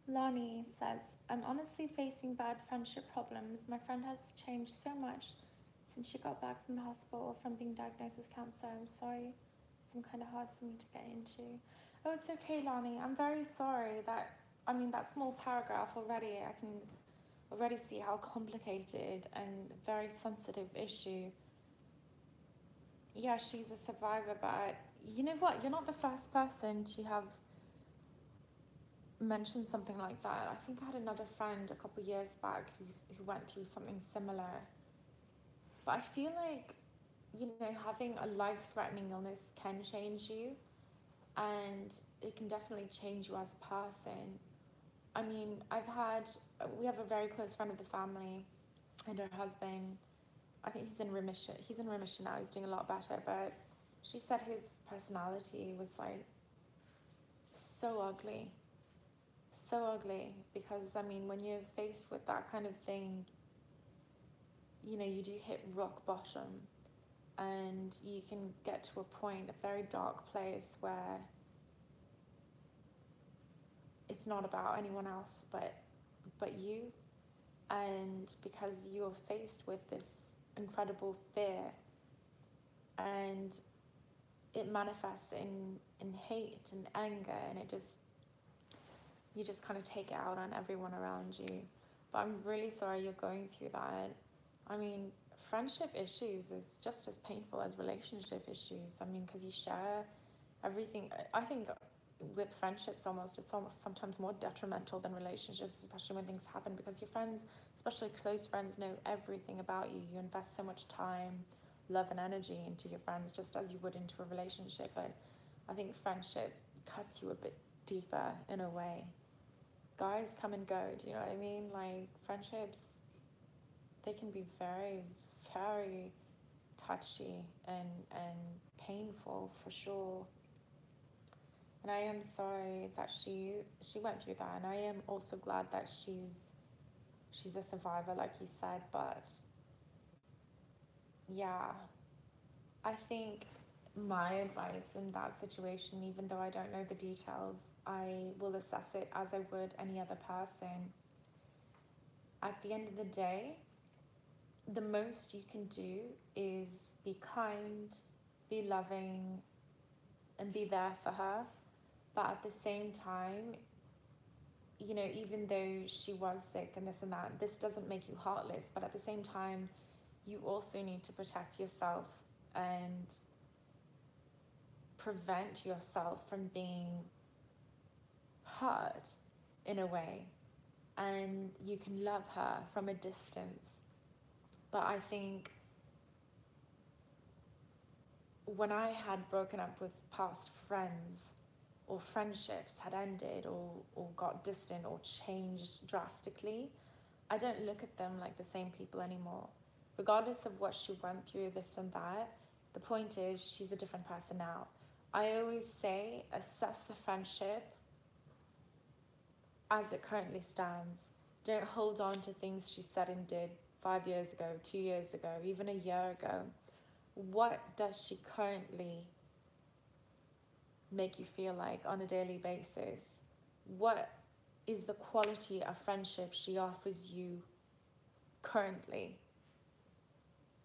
Lonnie says, I'm honestly facing bad friendship problems. My friend has changed so much since she got back from the hospital from being diagnosed with cancer. I'm sorry. It's kind of hard for me to get into. Oh, it's okay, Lonnie. I'm very sorry that, that small paragraph already, I can already see how complicated and very sensitive issue. Yeah, she's a survivor, but you know what? You're not the first person to have mentioned something like that. I think I had another friend a couple years back who went through something similar. But I feel like, having a life-threatening illness can change you, and it can definitely change you as a person. We have a very close friend of the family and her husband. I think he's in remission. He's in remission now. He's doing a lot better. But she said his personality was like so ugly. So ugly. Because, when you're faced with that kind of thing, you do hit rock bottom. And you can get to a point, a very dark place where it's not about anyone else but you. And because you're faced with this incredible fear, and it manifests in hate and anger, and you just kind of take it out on everyone around you. But I'm really sorry you're going through that. Friendship issues is just as painful as relationship issues. Because you share everything. I think with friendships it's almost sometimes more detrimental than relationships, especially when things happen, because your friends, especially close friends, know everything about you. You invest so much time, love and energy into your friends, just as you would into a relationship. But I think friendship cuts you a bit deeper in a way. Guys come and go, do you know what I mean? Like, friendships, they can be very, very touchy and painful for sure. And I am sorry that she went through that, and I am also glad that she's a survivor, like you said. But yeah, I think my advice in that situation, even though I don't know the details, I will assess it as I would any other person. At the end of the day, the most you can do is be kind, be loving, and be there for her. But at the same time, even though she was sick and this and that, this doesn't make you heartless. But at the same time, you also need to protect yourself and prevent yourself from being hurt in a way. And you can love her from a distance. But I think when I had broken up with past friends, or friendships had ended or got distant or changed drastically, I don't look at them like the same people anymore. Regardless of what she went through, this and that, the point is she's a different person now. I always say assess the friendship as it currently stands. Don't hold on to things she said and did 5 years ago, 2 years ago, even a year ago. What does she currently make you feel like on a daily basis? What is the quality of friendship she offers you currently?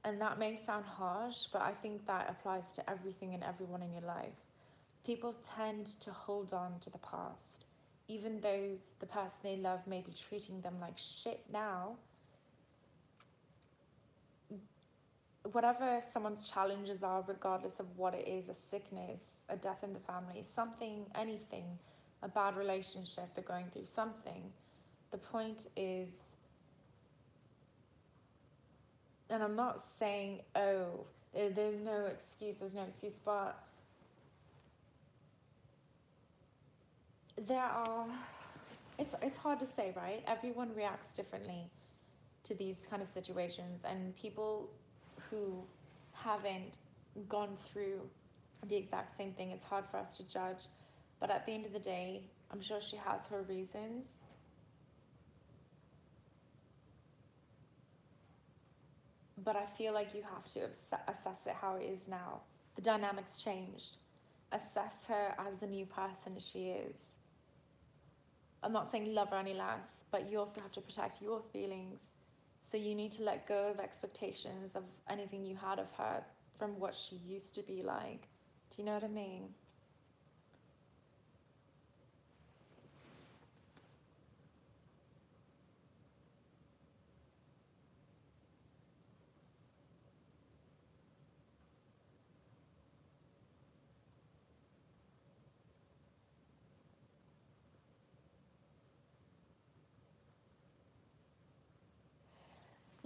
And that may sound harsh, but I think that applies to everything and everyone in your life. People tend to hold on to the past, even though the person they love may be treating them like shit now. Whatever someone's challenges are, regardless of what it is, a sickness, a death in the family, something, anything, a bad relationship, they're going through something. The point is, and I'm not saying, oh, there's no excuse, but there are, it's hard to say, right? Everyone reacts differently to these kind of situations, and people who haven't gone through the exact same thing, it's hard for us to judge. But at the end of the day, I'm sure she has her reasons. But I feel like you have to assess it how it is now. The dynamics changed. Assess her as the new person she is. I'm not saying love her any less, but you also have to protect your feelings. So you need to let go of expectations of anything you had of her from what she used to be like. Do you know what I mean?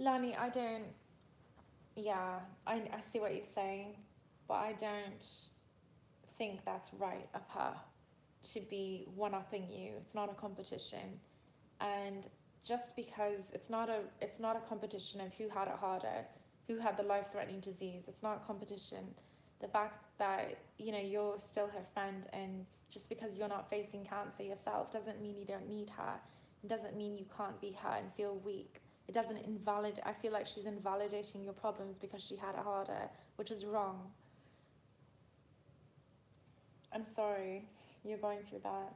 Lani, I see what you're saying, but I don't think that's right of her to be one-upping you. It's not a competition. And just because it's not a competition of who had it harder, who had the life-threatening disease. It's not a competition. The fact that, you're still her friend, and just because you're not facing cancer yourself doesn't mean you don't need her. It doesn't mean you can't be her and feel weak. It doesn't I feel like she's invalidating your problems because she had it harder, which is wrong. I'm sorry you're going through that.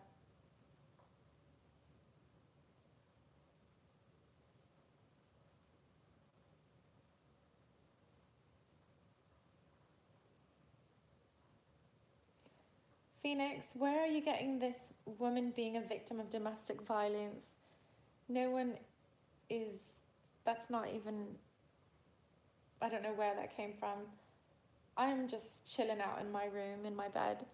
Phoenix, where are you getting this woman being a victim of domestic violence? No one is, that's not even, I don't know where that came from. I'm just chilling out in my room, in my bed.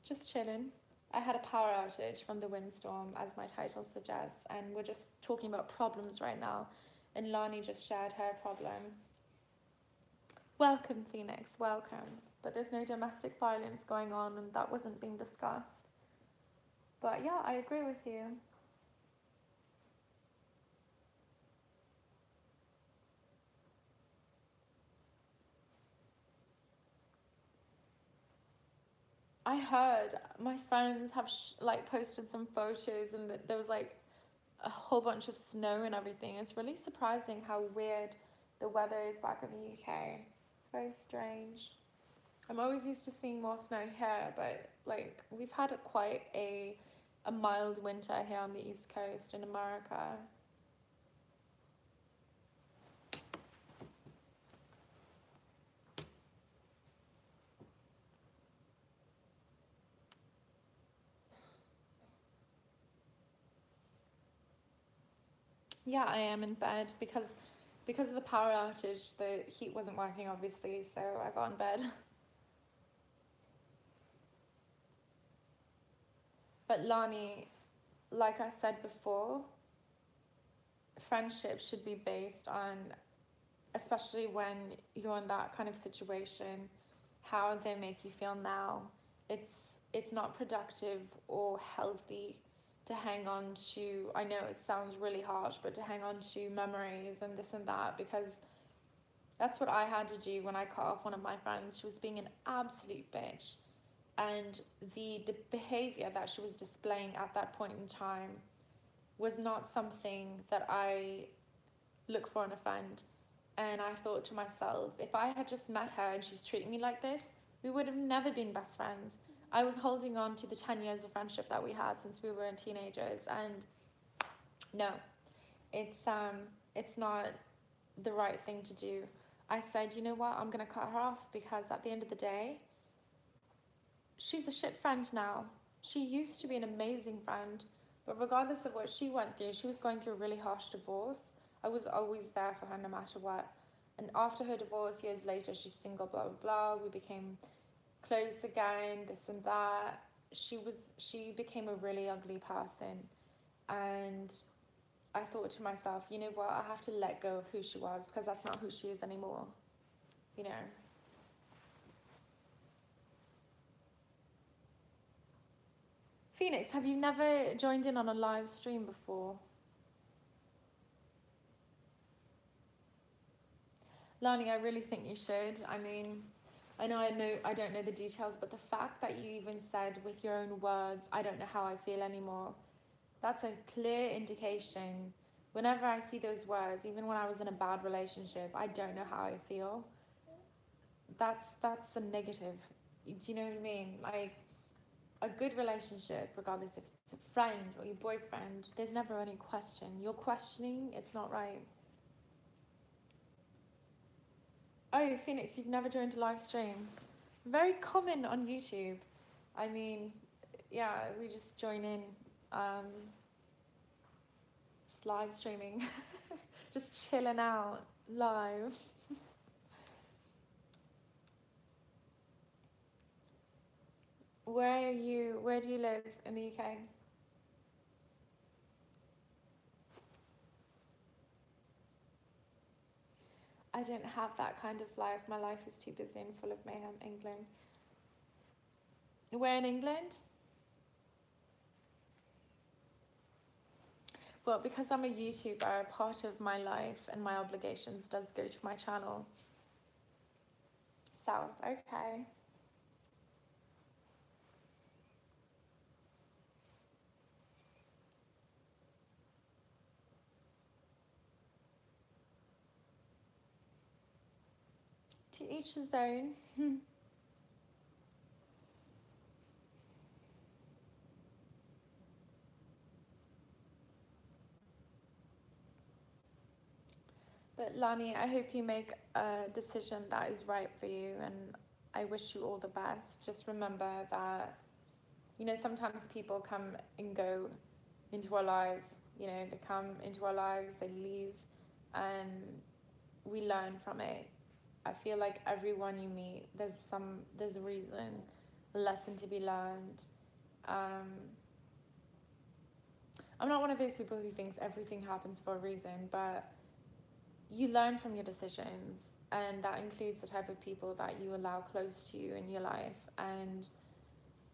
Just chilling. I had a power outage from the windstorm, as my title suggests, and we're just talking about problems right now. And Lani just shared her problem. Welcome, Phoenix, welcome. But there's no domestic violence going on, and that wasn't being discussed. But yeah, I agree with you. I heard my friends have posted some photos, and there was like a whole bunch of snow and everything. It's really surprising how weird the weather is back in the UK. It's very strange. I'm always used to seeing more snow here, but like we've had quite a mild winter here on the East Coast in America. Yeah, I am in bed because of the power outage. The heat wasn't working, obviously, so I got in bed. But Lani, like I said before, friendship should be based on, especially when you're in that kind of situation, how they make you feel now. It's not productive or healthy to hang on to, I know it sounds really harsh, but to hang on to memories and this and that, because that's what I had to do when I cut off one of my friends. She was being an absolute bitch. And the behavior that she was displaying at that point in time was not something that I look for in a friend. And I thought to myself, if I had just met her and she's treating me like this, we would have never been best friends. I was holding on to the 10 years of friendship that we had since we were teenagers, and no, it's not the right thing to do. I said, you know what, I'm gonna cut her off, because at the end of the day, she's a shit friend now. She used to be an amazing friend, but regardless of what she went through, she was going through a really harsh divorce. I was always there for her no matter what. And after her divorce, years later, she's single, blah, blah, blah. We became close again, this and that. She became a really ugly person. And I thought to myself, you know what, I have to let go of who she was, because that's not who she is anymore, you know. Phoenix, have you never joined in on a live stream before? Lani, I really think you should. I mean, I don't know the details, but the fact that you even said with your own words, I don't know how I feel anymore, that's a clear indication. Whenever I see those words, even when I was in a bad relationship, I don't know how I feel. That's a negative. Do you know what I mean? Like, a good relationship, regardless if it's a friend or your boyfriend, there's never any question. You're questioning, it's not right. Oh, Phoenix, you've never joined a live stream. Very common on YouTube. I mean, yeah, we just join in, just live streaming, just chilling out live. Where do you live in the UK? I don't have that kind of life. My life is too busy and full of mayhem. England. Where in England? Well, because I'm a YouTuber, part of my life and my obligations does go to my channel. South, okay. To each his own. But Lani, I hope you make a decision that is right for you, and I wish you all the best. Just remember that, you know, sometimes people come and go into our lives. You know, they come into our lives, they leave, and we learn from it. I feel like everyone you meet, there's a reason, a lesson to be learned. I'm not one of those people who thinks everything happens for a reason, but you learn from your decisions, and that includes the type of people that you allow close to you in your life. And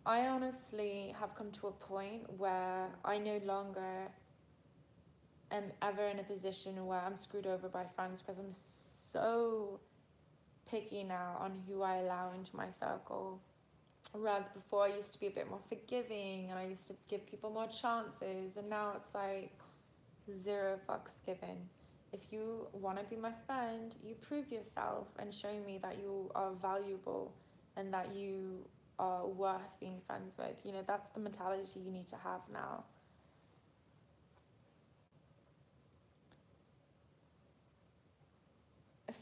I honestly have come to a point where I no longer am ever in a position where I'm screwed over by friends, because I'm so picky now on who I allow into my circle. Whereas before I used to be a bit more forgiving and I used to give people more chances, and now it's like zero fucks given. If you want to be my friend, you prove yourself and show me that you are valuable and that you are worth being friends with. You know, that's the mentality you need to have now.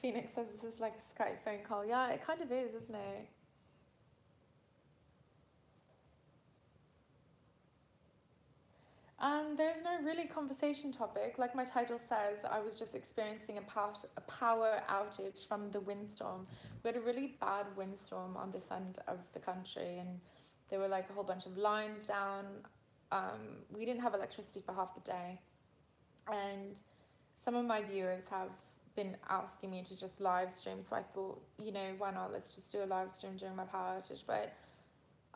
Phoenix says this is like a Skype phone call. Yeah, it kind of is, isn't it? There's no really conversation topic. Like my title says, I was just experiencing a power outage from the windstorm. We had a really bad windstorm on this end of the country, and there were like a whole bunch of lines down. We didn't have electricity for half the day, and some of my viewers have been asking me to just live stream, so I thought, you know, why not, let's just do a live stream during my power outage. But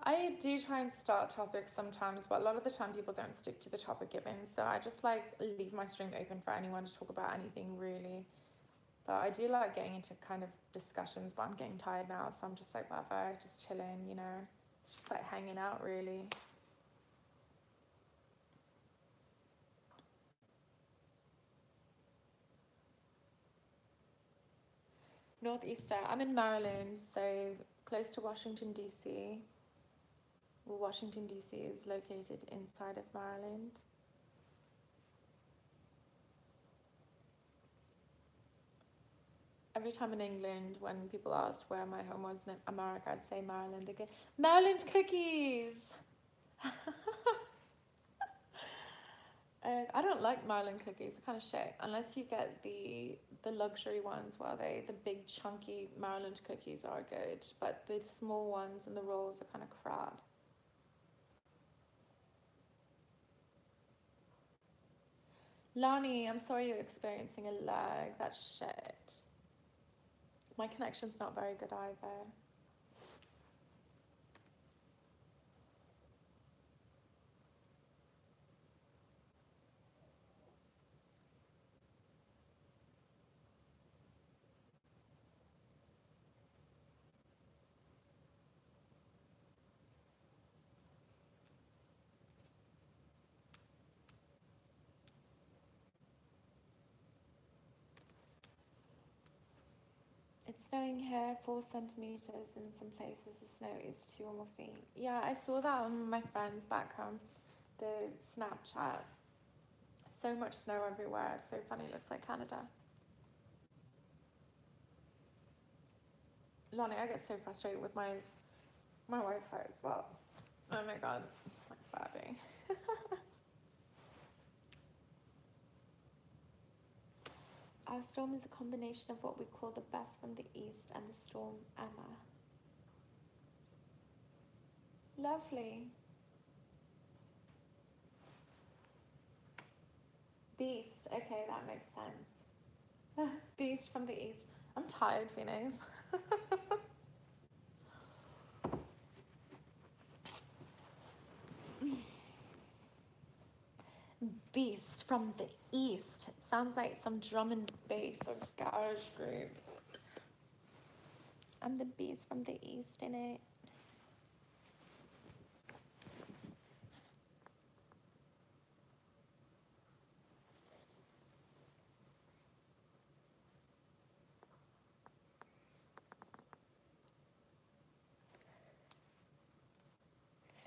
I do try and start topics sometimes, but a lot of the time people don't stick to the topic given, so I just like leave my stream open for anyone to talk about anything really. But I do like getting into kind of discussions, but I'm getting tired now, so I'm just like, whatever, just chilling, you know. It's just like hanging out really. Northeaster. I'm in Maryland, so close to Washington, D.C. Well, Washington, D.C. is located inside of Maryland. Every time in England, when people asked where my home was in America, I'd say Maryland. They go, Maryland cookies! I don't like Maryland cookies, they're kind of shit. Unless you get the luxury ones where the big chunky Maryland cookies are good, but the small ones and the rolls are kind of crap. Lani, I'm sorry you're experiencing a lag, that's shit. My connection's not very good either. It's snowing here, 4 centimeters in some places. The snow is 2 or more feet. Yeah, I saw that on my friends back home, the Snapchat. So much snow everywhere. It's so funny. It looks like Canada. Lonnie, I get so frustrated with my Wi-Fi as well. Oh my god, like babbing. Our storm is a combination of what we call the best from the east and the storm Emma. Lovely. Beast. Okay, that makes sense. Beast from the east. I'm tired, Phoenix. Beast from the east. It sounds like some drum and bass or garage group. I'm the beast from the east, innit?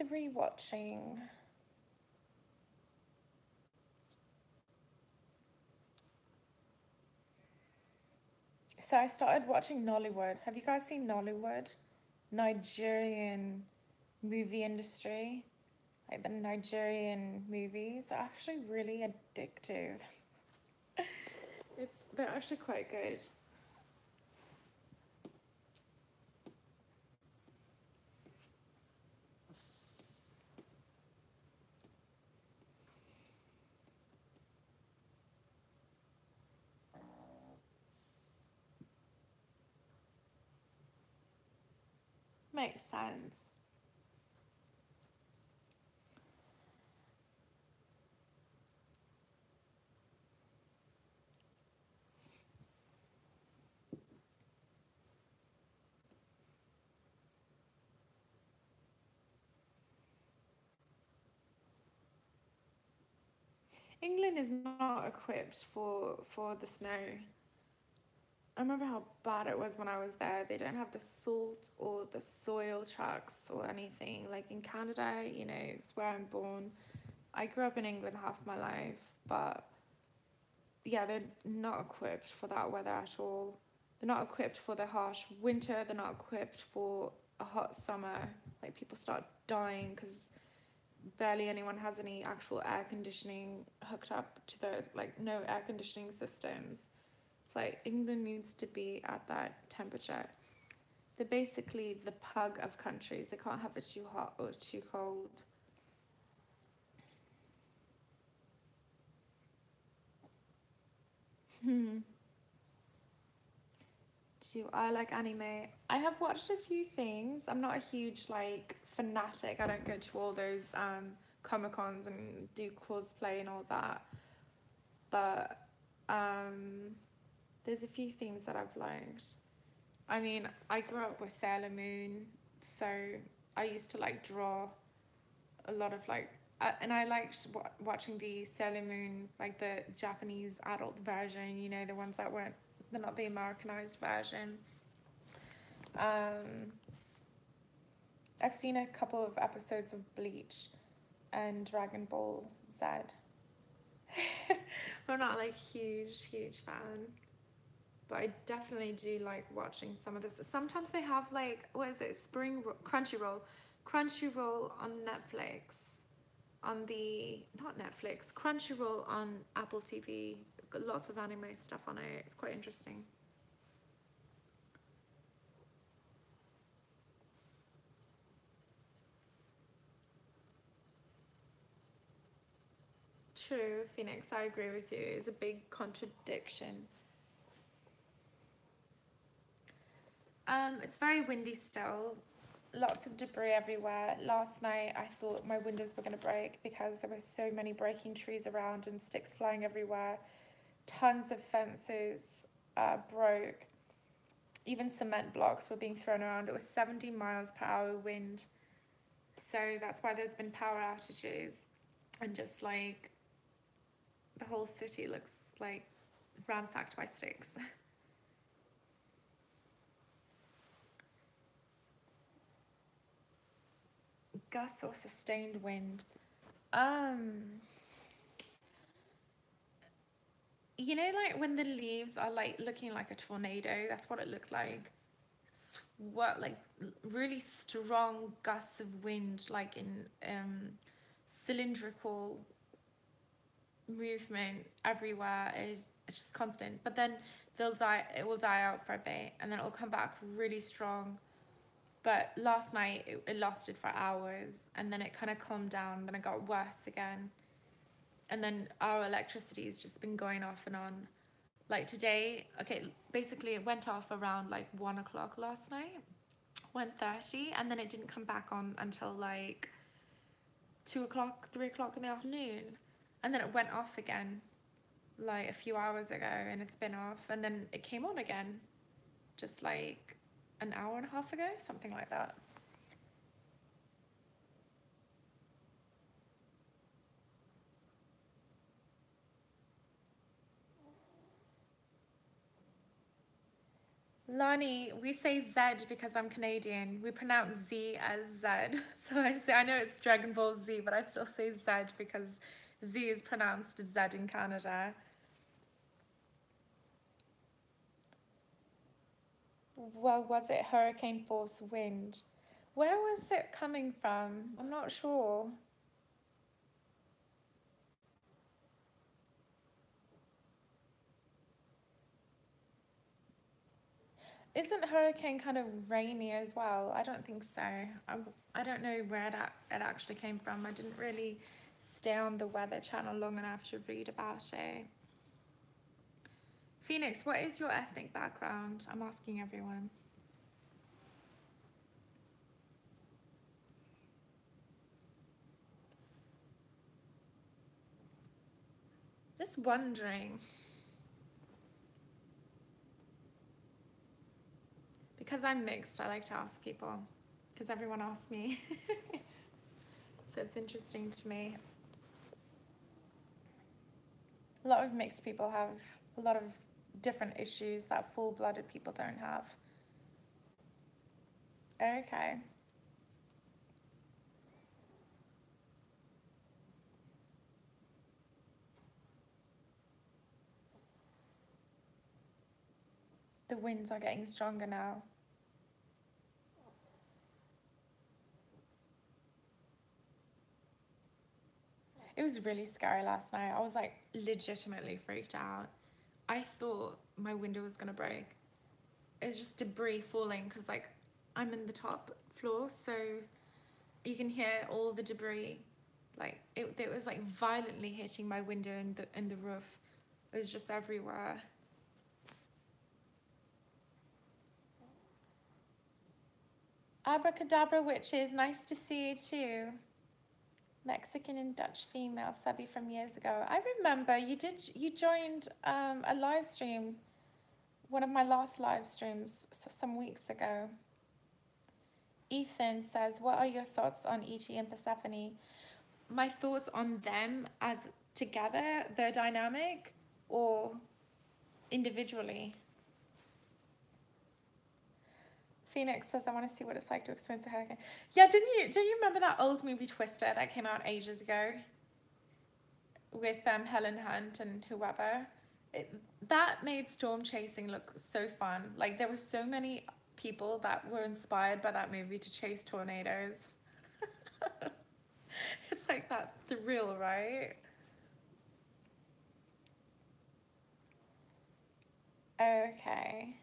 Three watching. So I started watching Nollywood. Have you guys seen Nollywood? Nigerian movie industry. Like the Nigerian movies are actually really addictive. They're actually quite good. Makes sense. England is not equipped for the snow. I remember how bad it was when I was there. They don't have the salt or the soil trucks or anything. Like in Canada, you know, it's where I'm born. I grew up in England half my life, but yeah, they're not equipped for that weather at all. They're not equipped for the harsh winter. They're not equipped for a hot summer. Like people start dying because barely anyone has any actual air conditioning hooked up to the, like, no air conditioning systems. It's like England needs to be at that temperature. They're basically the pug of countries. They can't have it too hot or too cold. Do I like anime? I have watched a few things. I'm not a huge like fanatic. I don't go to all those Comic-Cons and do cosplay and all that. But there's a few things that I've liked. I mean, I grew up with Sailor Moon, so I used to like draw a lot of like, and I liked watching the Sailor Moon, like the Japanese adult version, you know, the ones that weren't, they're not the Americanized version. I've seen a couple of episodes of Bleach and Dragon Ball Z. I'm not like huge fan, but I definitely do like watching some of this. Sometimes they have like, what is it, Crunchyroll on Netflix, on the, not Netflix, Crunchyroll on Apple TV. Got lots of anime stuff on it. It's quite interesting. True, Phoenix, I agree with you. It's a big contradiction. It's very windy still. Lots of debris everywhere. Last night I thought my windows were going to break because there were so many breaking trees around and sticks flying everywhere. Tons of fences broke. Even cement blocks were being thrown around. It was 70 miles per hour wind. So that's why there's been power outages. And just like the whole city looks like ransacked by sticks. Gusts or sustained wind. You know, like when the leaves are like looking like a tornado, that's what it looked like. What, like really strong gusts of wind, like in cylindrical movement everywhere. It's just constant. But then it will die out for a bit and then it will come back really strong. But last night it lasted for hours and then it kind of calmed down, then it got worse again. And then our electricity has just been going off and on. Like today, okay, basically it went off around like 1 o'clock last night, 1:30, and then it didn't come back on until like 2 o'clock, 3 o'clock in the afternoon. And then it went off again like a few hours ago and it's been off, and then it came on again just like an hour and a half ago, something like that. Lani, we say Z because I'm Canadian. We pronounce Z as Z. So I know it's Dragon Ball Z, but I still say Z because Z is pronounced Z in Canada. Well, was it hurricane force wind? Where was it coming from? I'm not sure. Isn't hurricane kind of rainy as well? I don't think so. I don't know where it actually came from. I didn't really stay on the weather channel long enough to read about it. Phoenix, what is your ethnic background? I'm asking everyone. Just wondering. Because I'm mixed, I like to ask people. Because everyone asks me. So it's interesting to me. A lot of mixed people have a lot of different issues that full-blooded people don't have. Okay. The winds are getting stronger now. It was really scary last night. I was like legitimately freaked out. I thought my window was gonna break. It was just debris falling because like I'm in the top floor, so you can hear all the debris. Like it was like violently hitting my window and the roof. It was just everywhere. Abracadabra witches, nice to see you too. Mexican and Dutch female subby from years ago. I remember you joined a live stream, one of my last live streams some weeks ago. Ethan says, what are your thoughts on E.T. and Persephone? My thoughts on them as together, their dynamic, or individually? Phoenix says, I want to see what it's like to experience a hurricane. Yeah, don't you remember that old movie Twister that came out ages ago? With Helen Hunt and whoever. That made storm chasing look so fun. Like, there were so many people that were inspired by that movie to chase tornadoes. It's like that thrill, right? Okay.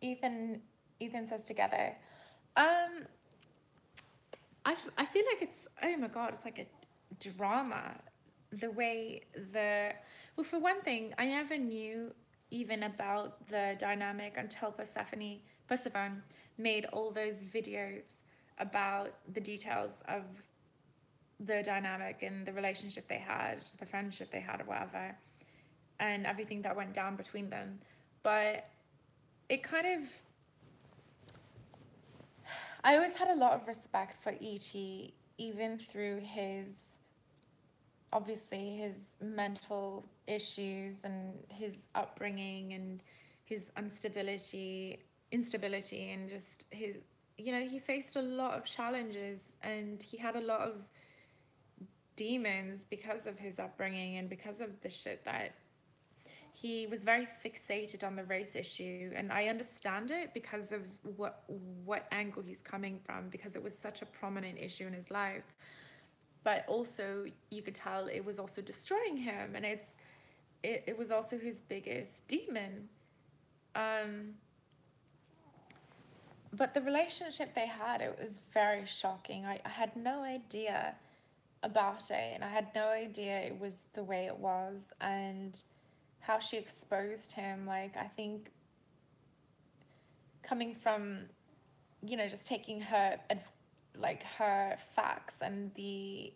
Ethan says together. I feel like it's, oh my god, it's like a drama. The way well, for one thing, I never knew even about the dynamic until Persephone made all those videos about the details of the dynamic and the relationship they had, the friendship they had or whatever, and everything that went down between them. But it kind of, I always had a lot of respect for E.T., even through obviously his mental issues and his upbringing and his instability, and just his, he faced a lot of challenges and he had a lot of demons because of his upbringing and because of the shit that he was very fixated on the race issue. And I understand it because of what angle he's coming from, because it was such a prominent issue in his life. But also you could tell it was also destroying him, and it was also his biggest demon. But the relationship they had, it was very shocking. I had no idea about it, and I had no idea it was the way it was, and how she exposed him. Like, I think coming from, just taking her facts and the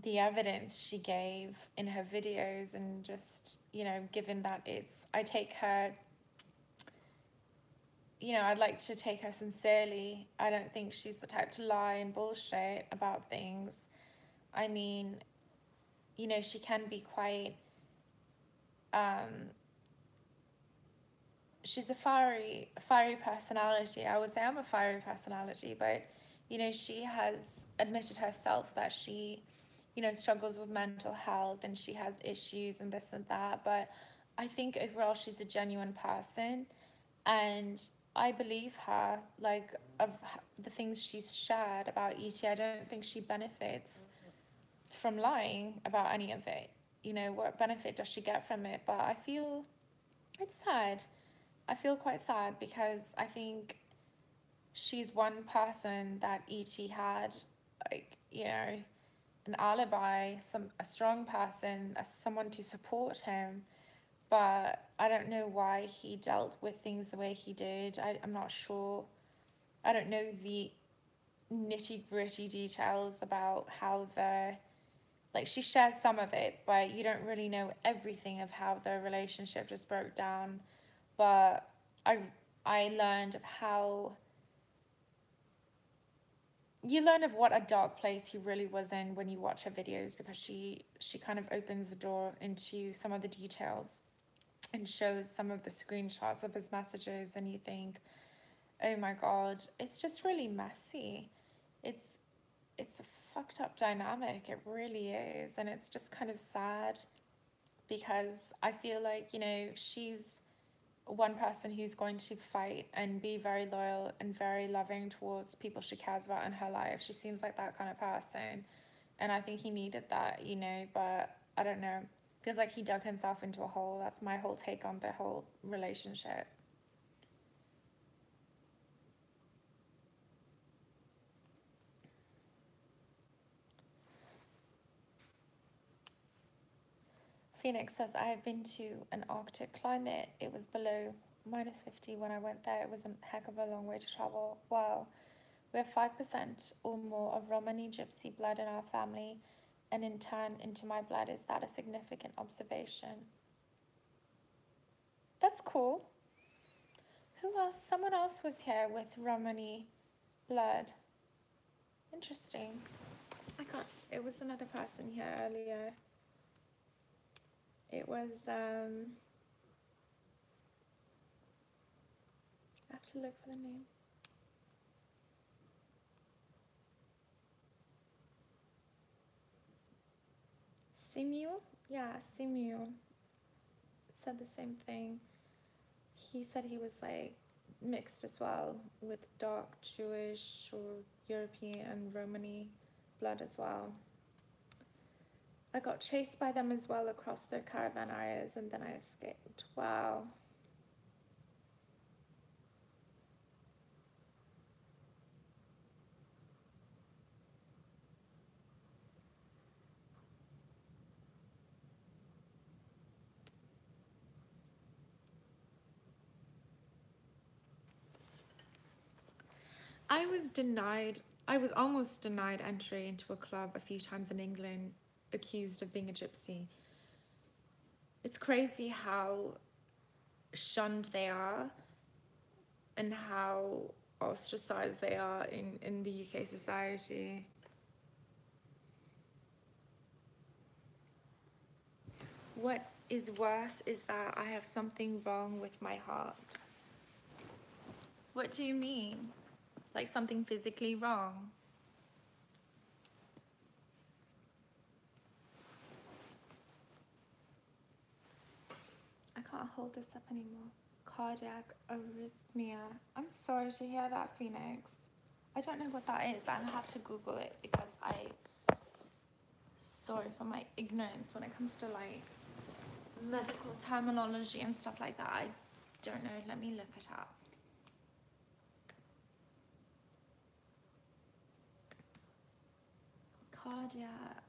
evidence she gave in her videos, and just, given that I take her, I'd like to take her sincerely. I don't think she's the type to lie and bullshit about things. I mean, she can be quite, she's a fiery personality. I would say I'm a fiery personality, but, she has admitted herself that she, struggles with mental health and she has issues and this and that. But I think overall she's a genuine person, and I believe her, like, of the things she's shared about E.T. I don't think she benefits from lying about any of it. What benefit does she get from it? But I feel it's sad. I feel quite sad because I think she's one person that E.T. had, like, an alibi, a strong person, someone to support him. But I don't know why he dealt with things the way he did. I'm not sure. I don't know the nitty-gritty details about how she shares some of it, but you don't really know everything of how the relationship just broke down. But I learned of how, you learn of what a dark place he really was in when you watch her videos, because she kind of opens the door into some of the details and shows some of the screenshots of his messages, and you think, oh my god, it's just really messy. It's a fucked up dynamic, it really is. And it's just kind of sad, because I feel like, she's one person who's going to fight and be very loyal and very loving towards people she cares about in her life. She seems like that kind of person, and I think he needed that, but I don't know. Feels like he dug himself into a hole. That's my whole take on the whole relationship. Phoenix says, I have been to an Arctic climate. It was below -50 when I went there. It was a heck of a long way to travel. Wow. We have 5% or more of Romani Gypsy blood in our family, and in turn into my blood. Is that a significant observation? That's cool. Who else? Someone else was here with Romani blood. Interesting. It was another person here earlier. It was, I have to look for the name. Simeon? Yeah, Simeon said the same thing. He said he was like mixed as well with dark Jewish or European and Romani blood as well. I got chased by them as well across the caravan areas and then I escaped. Wow. I was almost denied entry into a club a few times in England, accused of being a gypsy. It's crazy how shunned they are and how ostracized they are in the UK society. What is worse is that I have something wrong with my heart. What do you mean? Like something physically wrong? I can't hold this up anymore. Cardiac arrhythmia. I'm sorry to hear that, Phoenix. I don't know what that is. I'll have to Google it because sorry for my ignorance when it comes to like medical terminology and stuff like that. I don't know. Let me look it up. Cardiac.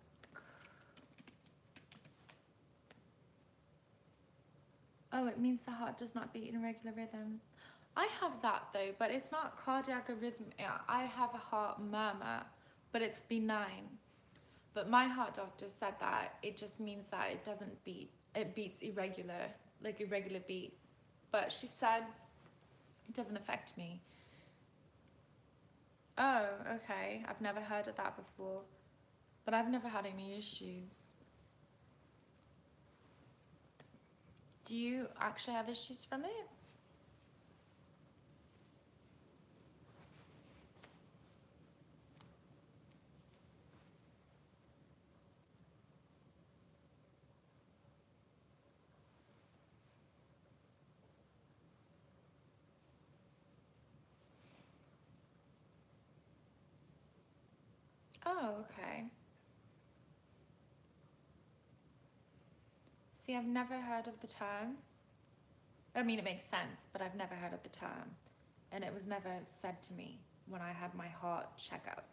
Oh, it means the heart does not beat in a regular rhythm. I have that though, but it's not cardiac arrhythmia. I have a heart murmur, but it's benign. But my heart doctor said that it just means that it doesn't beat. It beats irregular, like irregular beat. But she said it doesn't affect me. Oh, okay. I've never heard of that before, but I've never had any issues. Do you actually have issues from it? Oh, okay. See, I've never heard of the term. I mean, it makes sense, but I've never heard of the term. And it was never said to me when I had my heart checkup.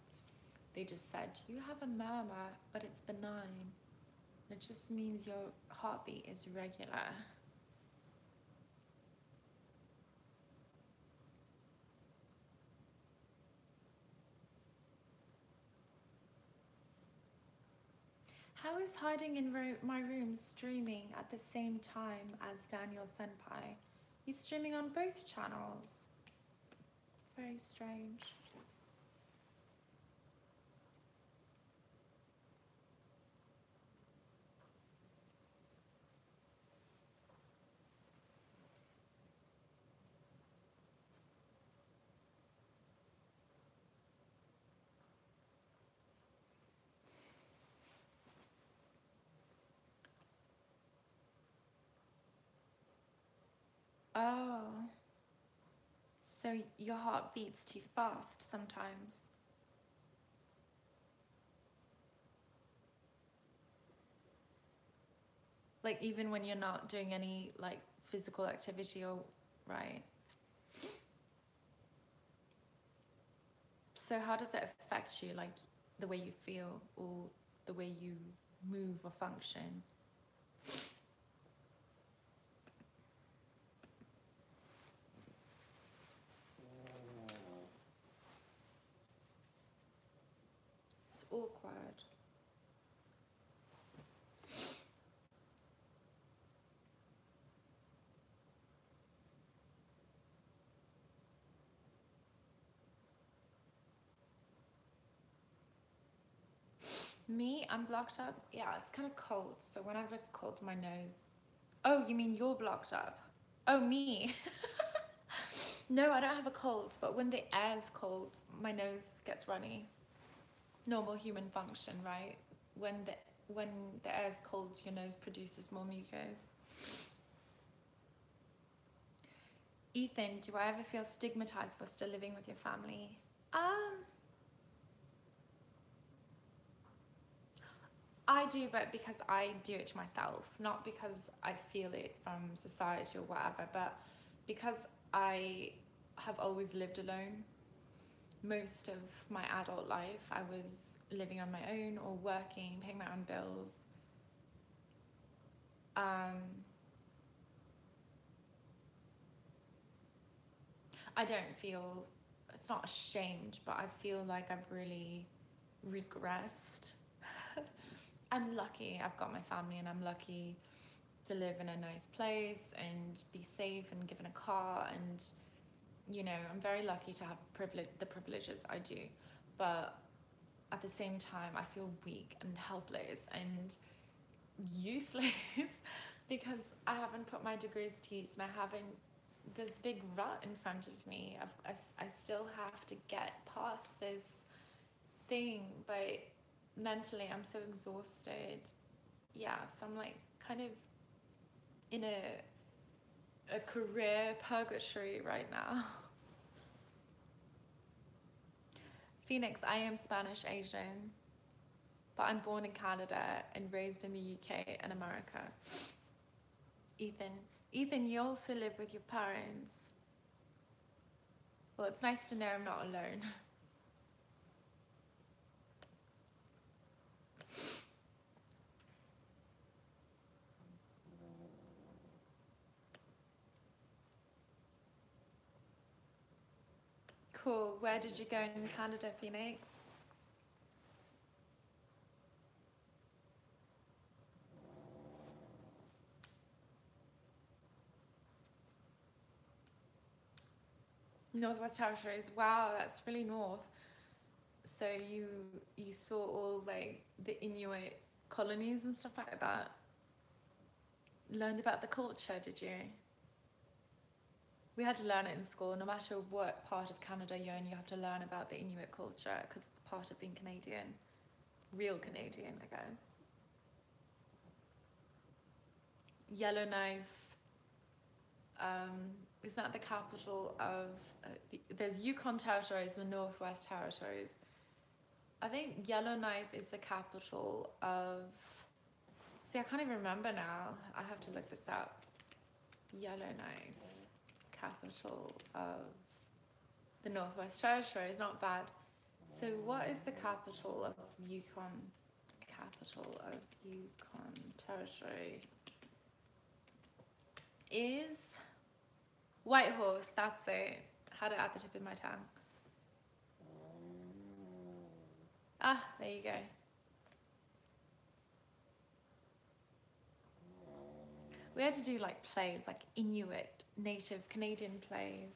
They just said, you have a murmur, but it's benign. It just means your heartbeat is regular. How is hiding in my room streaming at the same time as Daniel Senpai? He's streaming on both channels. Very strange. Oh, so your heart beats too fast sometimes. Like even when you're not doing any like physical activity or, right? So how does it affect you, like the way you feel or the way you move or function? It's awkward. Me, I'm blocked up. Yeah, it's kind of cold. So whenever it's cold, my nose. Oh, you mean you're blocked up? Oh, me. No, I don't have a cold, but when the air's cold, my nose gets runny. Normal human function, right? When the air's cold, your nose produces more mucus. Ethan, do I ever feel stigmatized for still living with your family? I do, but because I do it to myself, not because I feel it from society or whatever, but because I have always lived alone. Most of my adult life, I was living on my own or working, paying my own bills. I don't feel, it's not ashamed, but I feel like I've really regressed. I'm lucky I've got my family, and I'm lucky to live in a nice place and be safe and given a car, and you know, I'm very lucky to have the privileges I do, but at the same time I feel weak and helpless and useless because I haven't put my degrees to use, and I haven't, this big rut in front of me. I still have to get past this thing, but mentally I'm so exhausted. Yeah, so I'm like kind of in a career purgatory right now. Phoenix, I am Spanish Asian, but I'm born in Canada and raised in the UK and America. Ethan, you also live with your parents. Well, it's nice to know I'm not alone. Cool. Where did you go in Canada, Phoenix? Northwest Territories. Wow, that's really north. So you saw all like the Inuit colonies and stuff like that? Learned about the culture, did you? We had to learn it in school. No matter what part of Canada you're in, you have to learn about the Inuit culture because it's part of being Canadian. Real Canadian, I guess. Yellowknife. Is that the capital of... there's Yukon Territories and the Northwest Territories. I think Yellowknife is the capital of... See, I can't even remember now. I have to look this up. Yellowknife, capital of the Northwest Territories. Not bad. So what is the capital of Yukon? Capital of Yukon Territory is Whitehorse. That's it. Had it at the tip of my tongue. Ah, there you go. We had to do like plays, like Inuit, native Canadian plays.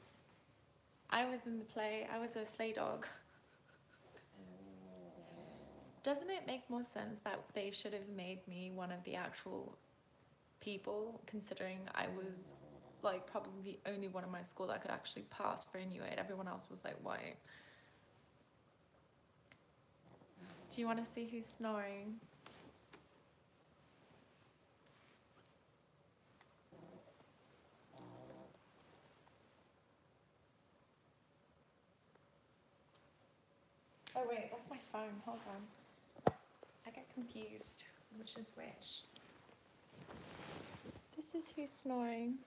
I was in the play. I was a sleigh dog. Doesn't it make more sense that they should have made me one of the actual people, considering I was like probably the only one in my school that could actually pass for Inuit. Everyone else was like white. Do you want to see who's snoring? Oh wait, that's my phone. Hold on. I get confused which is which. This is who's snoring.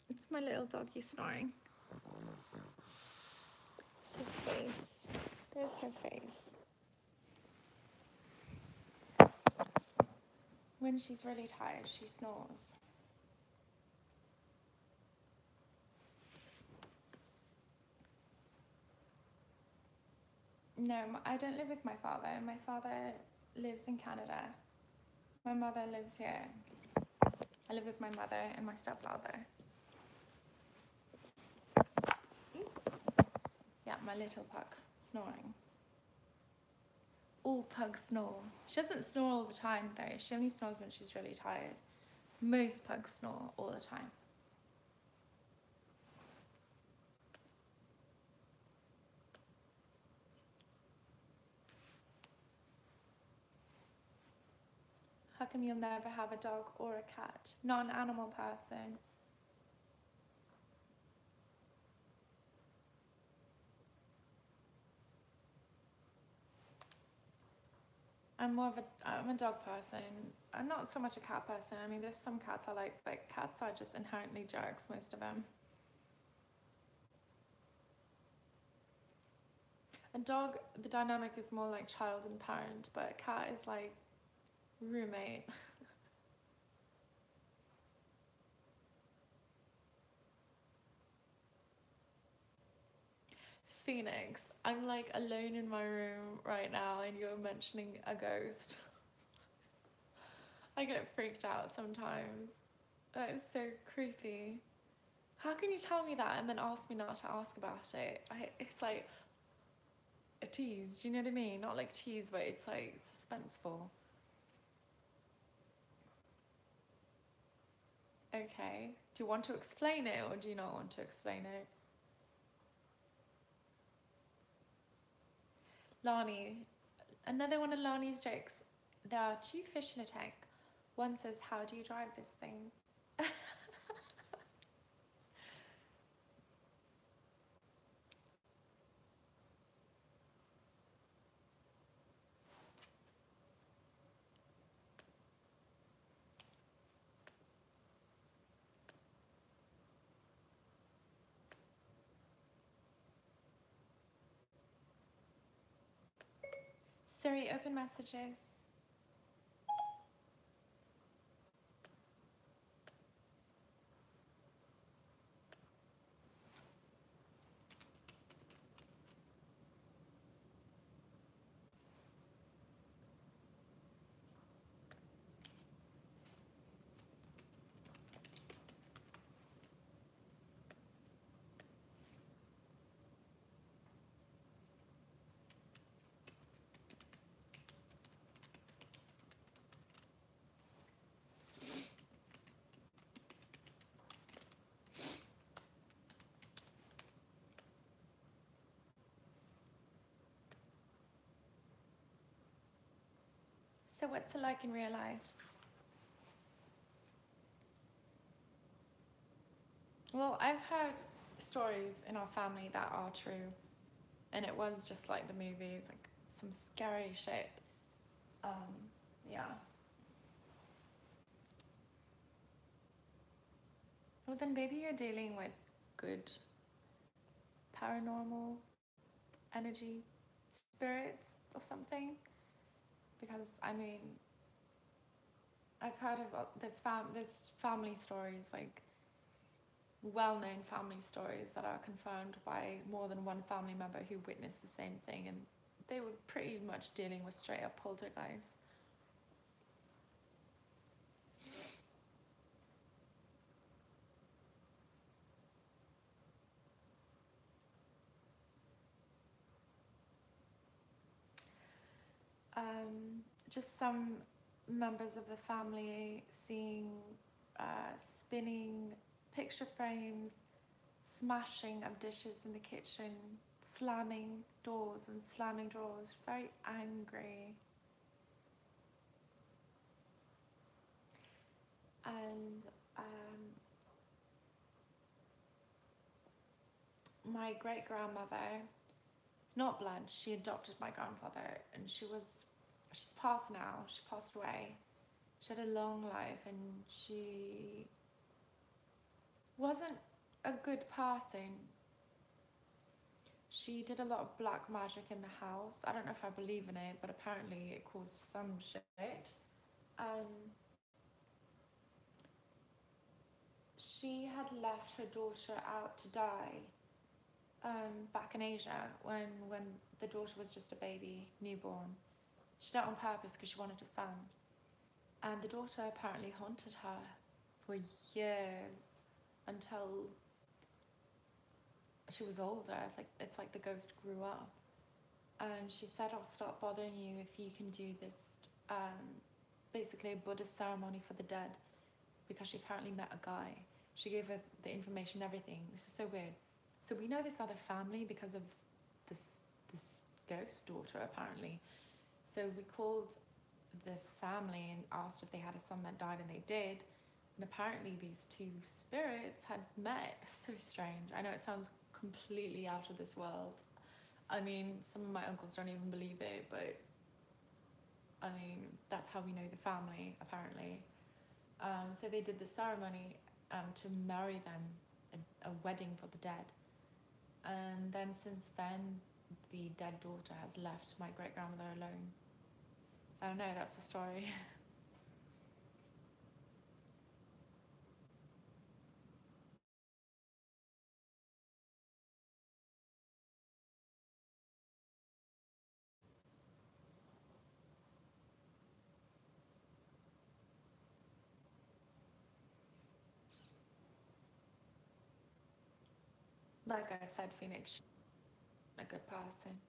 It's my little doggy snoring. It's her face. There's her face. When she's really tired, she snores. No, I don't live with my father. My father lives in Canada. My mother lives here. I live with my mother and my stepfather. Oops. Yeah, my little puck snoring. all pugs snore. She doesn't snore all the time though. She only snores when she's really tired. Most pugs snore all the time. How come you'll never have a dog or a cat? Not an animal person. I'm a dog person. I'm not so much a cat person. I mean, there's some cats I like, but cats are just inherently jerks, most of them. A dog, the dynamic is more like child and parent, but a cat is like roommate. Phoenix, I'm like alone in my room right now and you're mentioning a ghost. I get freaked out sometimes. That is so creepy. How can you tell me that and then ask me not to ask about it? It's like a tease, do you know what I mean? Not like tease, but it's like suspenseful. Okay, do you want to explain it or do you not want to explain it? Lani, another one of Lani's jokes. There are 2 fish in a tank. One says, how do you drive this thing? Siri, open messages. So what's it like in real life? Well, I've heard stories in our family that are true, and it was just like the movies, like some scary shit. Yeah. Well, then maybe you're dealing with good paranormal energy, spirits or something. Because I mean, I've heard of there's family stories, like well-known family stories that are confirmed by more than one family member who witnessed the same thing, and they were pretty much dealing with straight up poltergeists. Just some members of the family seeing spinning picture frames, smashing of dishes in the kitchen, slamming doors and slamming drawers, very angry. And my great-grandmother, not blood, she adopted my grandfather, and she's passed now, she passed away. She had a long life and she wasn't a good person. She did a lot of black magic in the house. I don't know if I believe in it, but apparently it caused some shit. She had left her daughter out to die back in Asia when the daughter was just a baby, newborn. She did it on purpose because she wanted a son. And the daughter apparently haunted her for years until she was older. Like, it's like the ghost grew up. and she said, I'll stop bothering you if you can do this, basically a Buddhist ceremony for the dead, because she apparently met a guy. She gave her the information, everything. This is so weird. So we know this other family because of this ghost daughter, apparently. So we called the family and asked if they had a son that died, and they did. And apparently these two spirits had met. So strange. I know it sounds completely out of this world. I mean, some of my uncles don't even believe it, but I mean, that's how we know the family, apparently. So they did the ceremony to marry them, a wedding for the dead. And then since then, the dead daughter has left my great-grandmother alone. I don't know, that's the story. Like I said, Phoenix, a good person.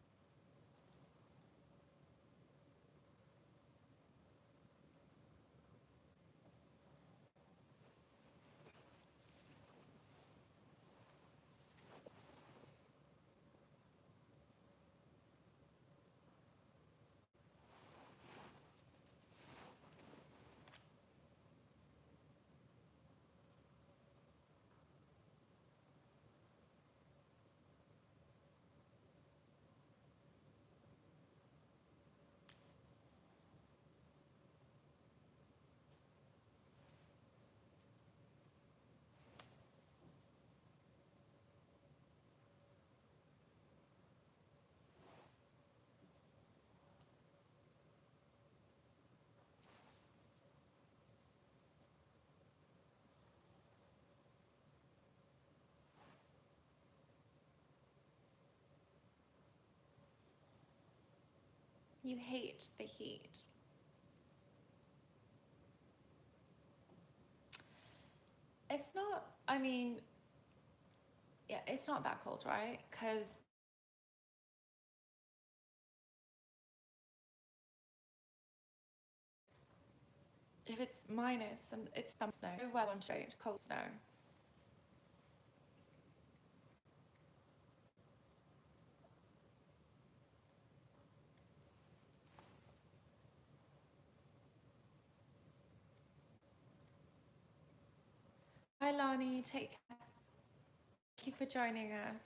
You hate the heat. It's not, I mean, yeah, it's not that cold, right? Because if it's minus and it's some snow, well on shade, cold snow. Hi Lani, take care. Thank you for joining us.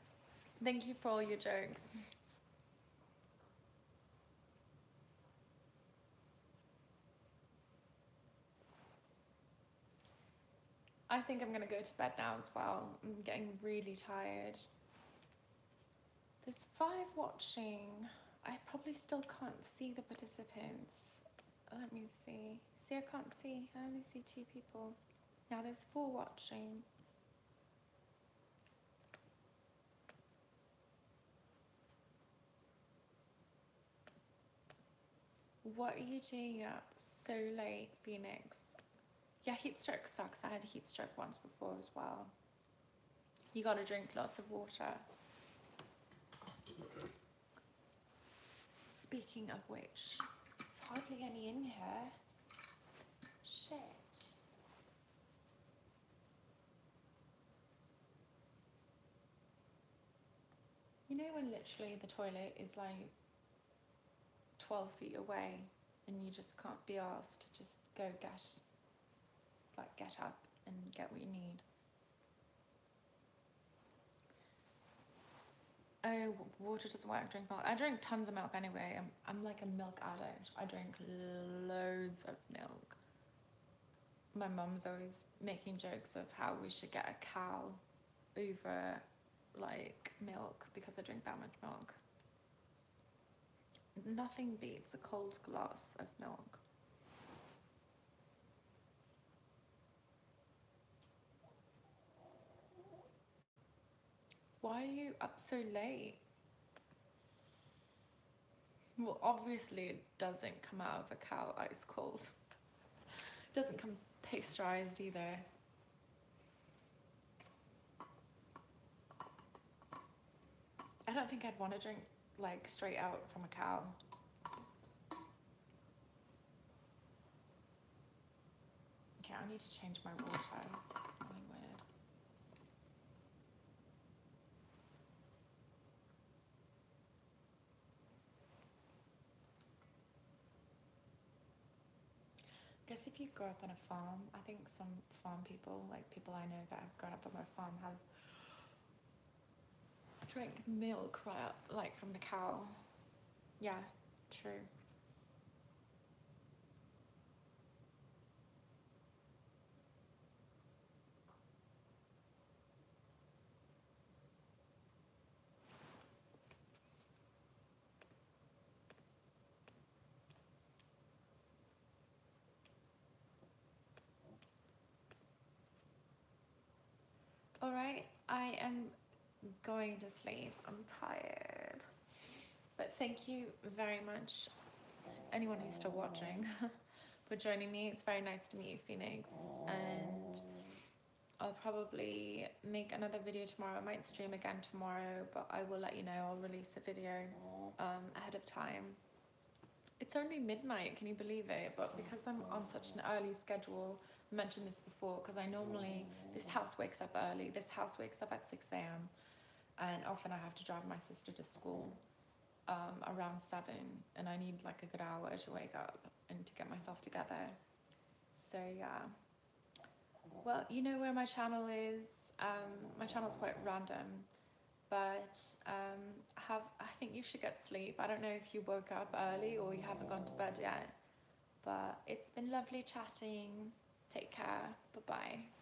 Thank you for all your jokes. I think I'm gonna go to bed now as well. I'm getting really tired. There's 5 watching. I probably still can't see the participants. Let me see. See, I can't see. I only see 2 people. Now there's 4 watching. What are you doing up so late, Phoenix? Yeah, heat stroke sucks. I had a heat stroke once before as well. You gotta drink lots of water. Speaking of which, there's hardly any in here. Shit. You know when literally the toilet is like 12 feet away and you just can't be asked to just go get up and get what you need. Oh, water doesn't work, drink milk. I drink tons of milk anyway. I'm like a milk addict. I drink loads of milk. My mum's always making jokes of how we should get a cow over like milk because I drink that much milk. Nothing beats a cold glass of milk. Why are you up so late? Well, obviously it doesn't come out of a cow ice cold. It doesn't come pasteurized either. I don't think I'd want to drink like straight out from a cow. Okay, I need to change my water. It's smelling weird. I guess if you grow up on a farm, I think some farm people, like people I know that have grown up on a farm, have drank milk right up, like from the cow. Yeah, true. All right, I am going to sleep. I'm tired. But thank you very much, anyone who's still watching, for joining me. It's very nice to meet you, Phoenix. And I'll probably make another video tomorrow. I might stream again tomorrow, but I will let you know. I'll release a video ahead of time. It's only midnight, can you believe it? But because I'm on such an early schedule, I mentioned this before, because I normally, this house wakes up early. This house wakes up at 6 a.m. and often I have to drive my sister to school around 7, and I need like a good hour to wake up and to get myself together. So yeah. Well, you know where my channel is. My channel's quite random, but I think you should get sleep. I don't know if you woke up early or you haven't gone to bed yet, but it's been lovely chatting. Take care. Bye-bye.